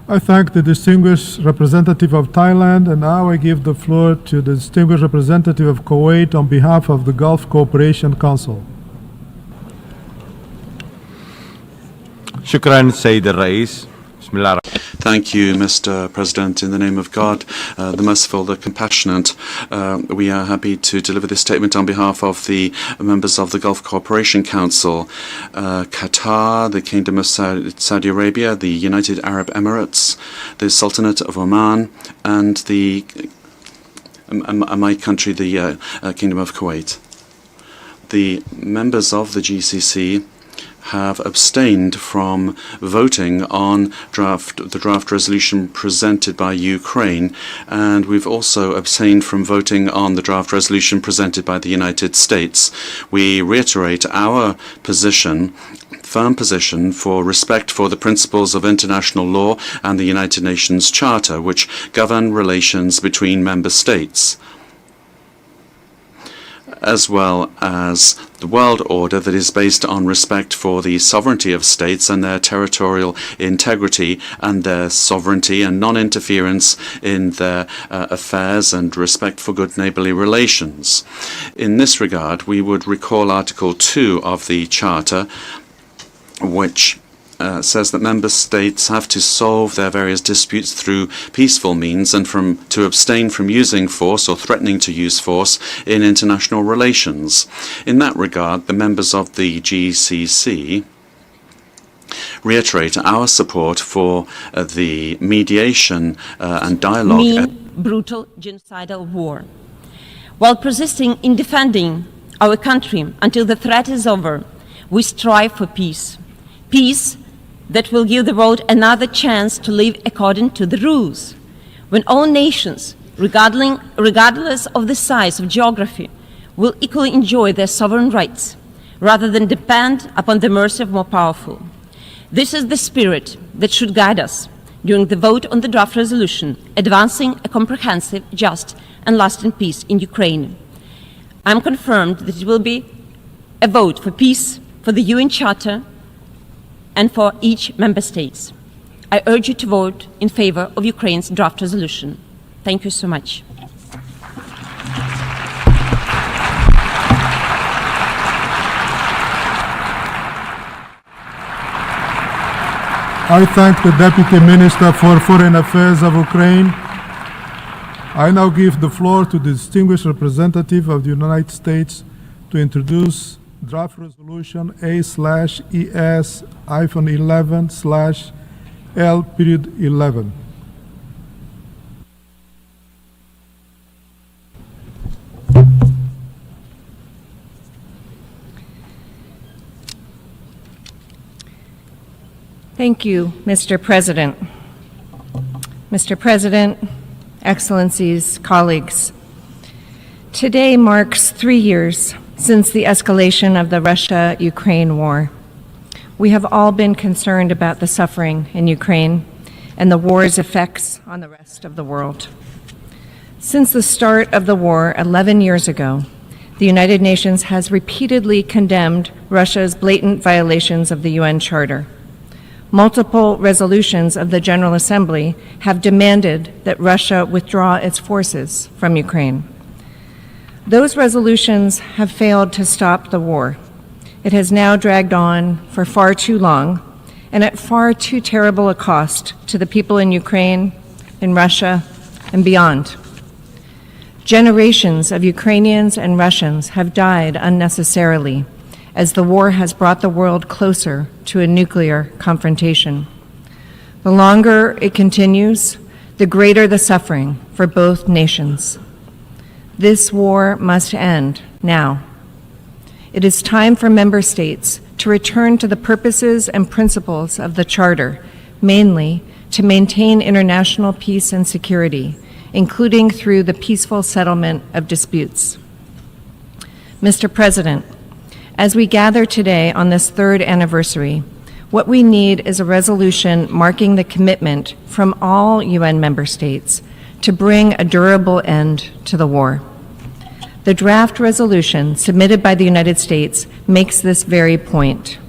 I thank the distinguished representative of Thailand, and now I give the floor to the distinguished representative of Kuwait on behalf of the Gulf Cooperation Council. Shukran, Sayyid al-Rais. Bismillah. Thank you, Mr. President. In the name of God, the merciful, the compassionate, we are happy to deliver this statement on behalf of the members of the Gulf Cooperation Council, Qatar, the Kingdom of Saudi Arabia, the United Arab Emirates, the Sultanate of Oman, and my country, the Kingdom of Kuwait. The members of the GCC have abstained from voting on the draft resolution presented by Ukraine, and we've also abstained from voting on the draft resolution presented by the United States. We reiterate our position, firm position, for respect for the principles of international law and the United Nations Charter, which govern relations between member states, as well as the world order that is based on respect for the sovereignty of states and their territorial integrity and their sovereignty and non-interference in their affairs, and respect for good neighbourly relations. In this regard, we would recall Article 2 of the Charter, which says that member states have to solve their various disputes through peaceful means and to abstain from using force or threatening to use force in international relations. In that regard, the members of the GCC reiterate our support for the mediation and dialogue. Brutal genocidal war. While persisting in defending our country until the threat is over, we strive for peace. Peace that will give the world another chance to live according to the rules, when all nations, regardless of the size of geography, will equally enjoy their sovereign rights, rather than depend upon the mercy of more powerful. This is the spirit that should guide us during the vote on the draft resolution, advancing a comprehensive, just, and lasting peace in Ukraine. I am confirmed that it will be a vote for peace, for the UN Charter, and for each member state. I urge you to vote in favor of Ukraine's draft resolution. Thank you so much. I thank the Deputy Minister for Foreign Affairs of Ukraine. I now give the floor to the distinguished representative of the United States to introduce draft resolution A/ES-11/L.11. Thank you, Mr. President. Mr. President, Excellencies, colleagues, today marks 3 years since the escalation of the Russia-Ukraine war. We have all been concerned about the suffering in Ukraine and the war's effects on the rest of the world. Since the start of the war 11 years ago, the United Nations has repeatedly condemned Russia's blatant violations of the UN Charter. Multiple resolutions of the General Assembly have demanded that Russia withdraw its forces from Ukraine. Those resolutions have failed to stop the war. It has now dragged on for far too long and at far too terrible a cost to the people in Ukraine, in Russia, and beyond. Generations of Ukrainians and Russians have died unnecessarily as the war has brought the world closer to a nuclear confrontation. The longer it continues, the greater the suffering for both nations. This war must end now. It is time for member states to return to the purposes and principles of the Charter, mainly to maintain international peace and security, including through the peaceful settlement of disputes. Mr. President, as we gather today on this third anniversary, What we need is a resolution marking the commitment from all UN member states to bring a durable end to the war. The draft resolution submitted by the United States makes this very point.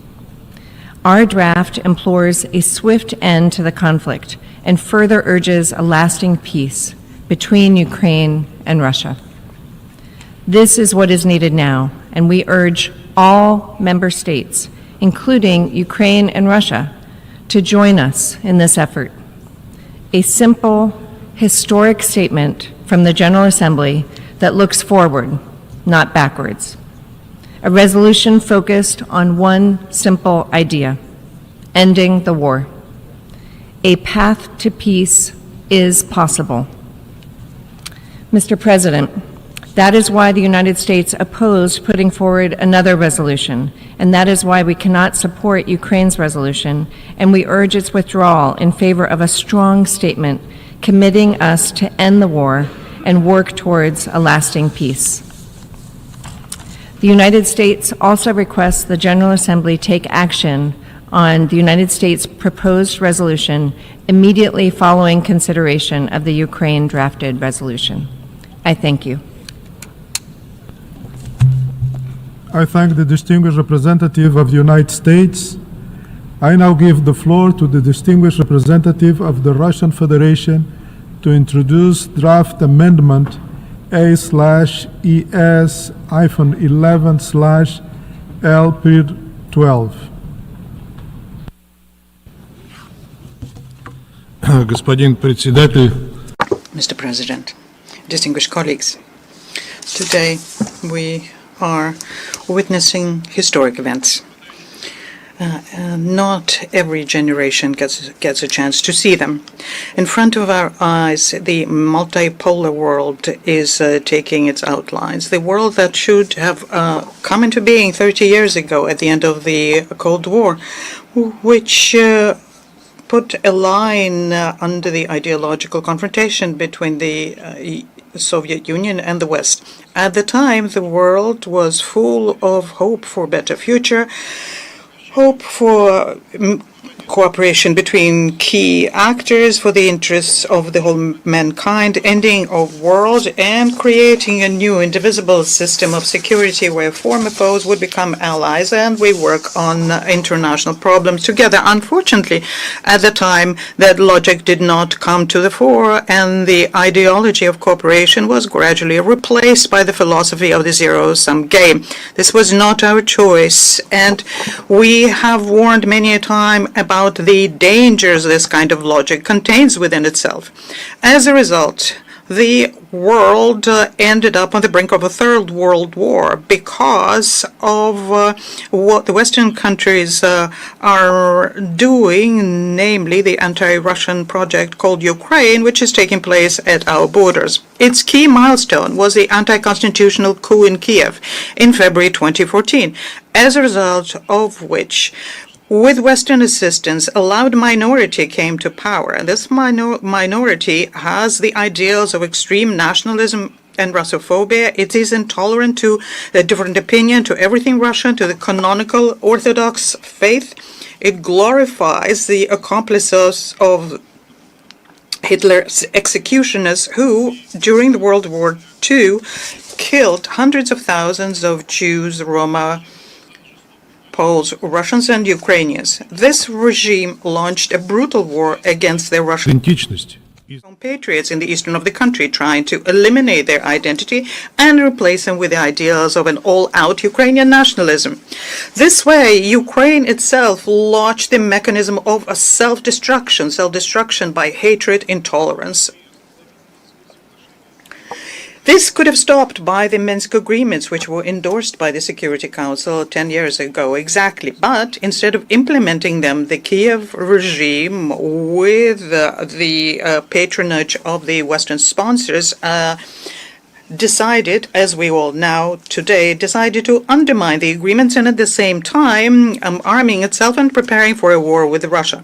Our draft implores a swift end to the conflict and further urges a lasting peace between Ukraine and Russia. This is what is needed now, and we urge all member states, including Ukraine and Russia, to join us in this effort. A simple, historic statement from the General Assembly that looks forward, not backwards. A resolution focused on one simple idea: ending the war. A path to peace is possible. Mr. President, that is why the United States opposed putting forward another resolution, and that is why we cannot support Ukraine's resolution, and we urge its withdrawal in favor of a strong statement committing us to end the war and work towards a lasting peace. The United States also requests the General Assembly take action on the United States' proposed resolution immediately following consideration of the Ukraine drafted resolution. I thank you. I thank the distinguished representative of the United States. I now give the floor to the distinguished representative of the Russian Federation to introduce draft amendment A/ES-11/L-12. Господин председатель, Mr. President, distinguished colleagues, today we are witnessing historic events. Not every generation gets a chance to see them. In front of our eyes, the multipolar world is taking its outlines. The world that should have come into being 30 years ago at the end of the Cold War, which put a line under the ideological confrontation between the Soviet Union and the West. At the time, the world was full of hope for a better future, hope for cooperation between key actors for the interests of the whole mankind, ending of world, and creating a new indivisible system of security where former foes would become allies and we work on international problems together. Unfortunately, at the time, that logic did not come to the fore, and the ideology of cooperation was gradually replaced by the philosophy of the zero-sum game. This was not our choice, and we have warned many a time about the dangers this kind of logic contains within itself. As a result, the world ended up on the brink of a third world war because of what the Western countries are doing, namely the anti-Russian project called Ukraine, which is taking place at our borders. Its key milestone was the anti-constitutional coup in Kyiv in February 2014, as a result of which, with Western assistance, a loud minority came to power, and this minority has the ideals of extreme nationalism and Russophobia. It is intolerant to a different opinion, to everything Russian, to the canonical Orthodox faith. It glorifies the accomplices of Hitler's executioners who, during the World War II, killed hundreds of thousands of Jews, Roma, Poles, Russians, and Ukrainians. This regime launched a brutal war against their Russian compatriots in the eastern of the country, trying to eliminate their identity and replace them with the ideals of an all-out Ukrainian nationalism. This way, Ukraine itself launched the mechanism of a self-destruction by hatred, intolerance. This could have stopped by the Minsk agreements, which were endorsed by the Security Council 10 years ago exactly. But instead of implementing them, the Kyiv regime, with the patronage of the Western sponsors, decided, as we all know today, decided to undermine the agreements and at the same time arming itself and preparing for a war with Russia.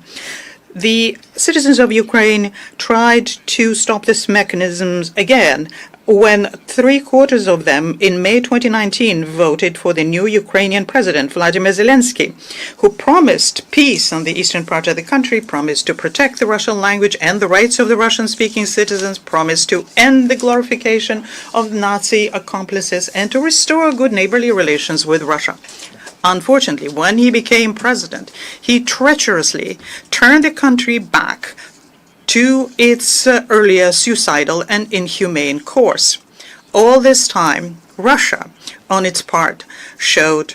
The citizens of Ukraine tried to stop this mechanism again when 3/4 of them in May 2019 voted for the new Ukrainian President Volodymyr Zelenskyy, who promised peace on the eastern part of the country, promised to protect the Russian language and the rights of the Russian-speaking citizens, promised to end the glorification of Nazi accomplices, and to restore good neighborly relations with Russia. Unfortunately, when he became president, he treacherously turned the country back to its earlier suicidal and inhumane course. All this time, Russia, on its part, showed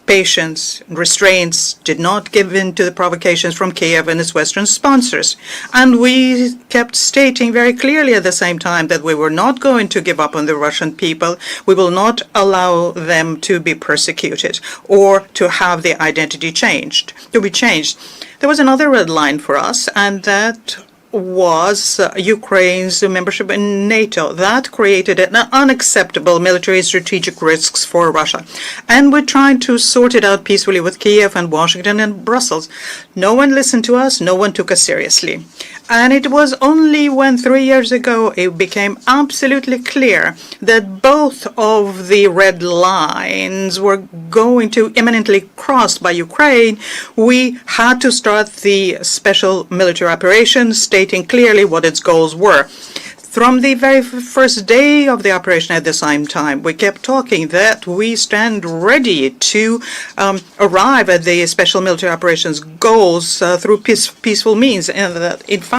patience and restraints, did not give in to the provocations from Kyiv and its Western sponsors. And we kept stating very clearly at the same time that we were not going to give up on the Russian people. We will not allow them to be persecuted or to have their identity changed. There was another red line for us, and that was Ukraine's membership in NATO. That created an unacceptable military strategic risks for Russia. And we're trying to sort it out peacefully with Kyiv and Washington and Brussels. No one listened to us. No one took us seriously. And it was only when 3 years ago it became absolutely clear that both of the red lines were going to imminently cross by Ukraine, we had to start the special military operation, stating clearly what its goals were. From the very first day of the operation at the same time, we kept talking that we stand ready to arrive at the special military operations goals through peaceful means, and that in fact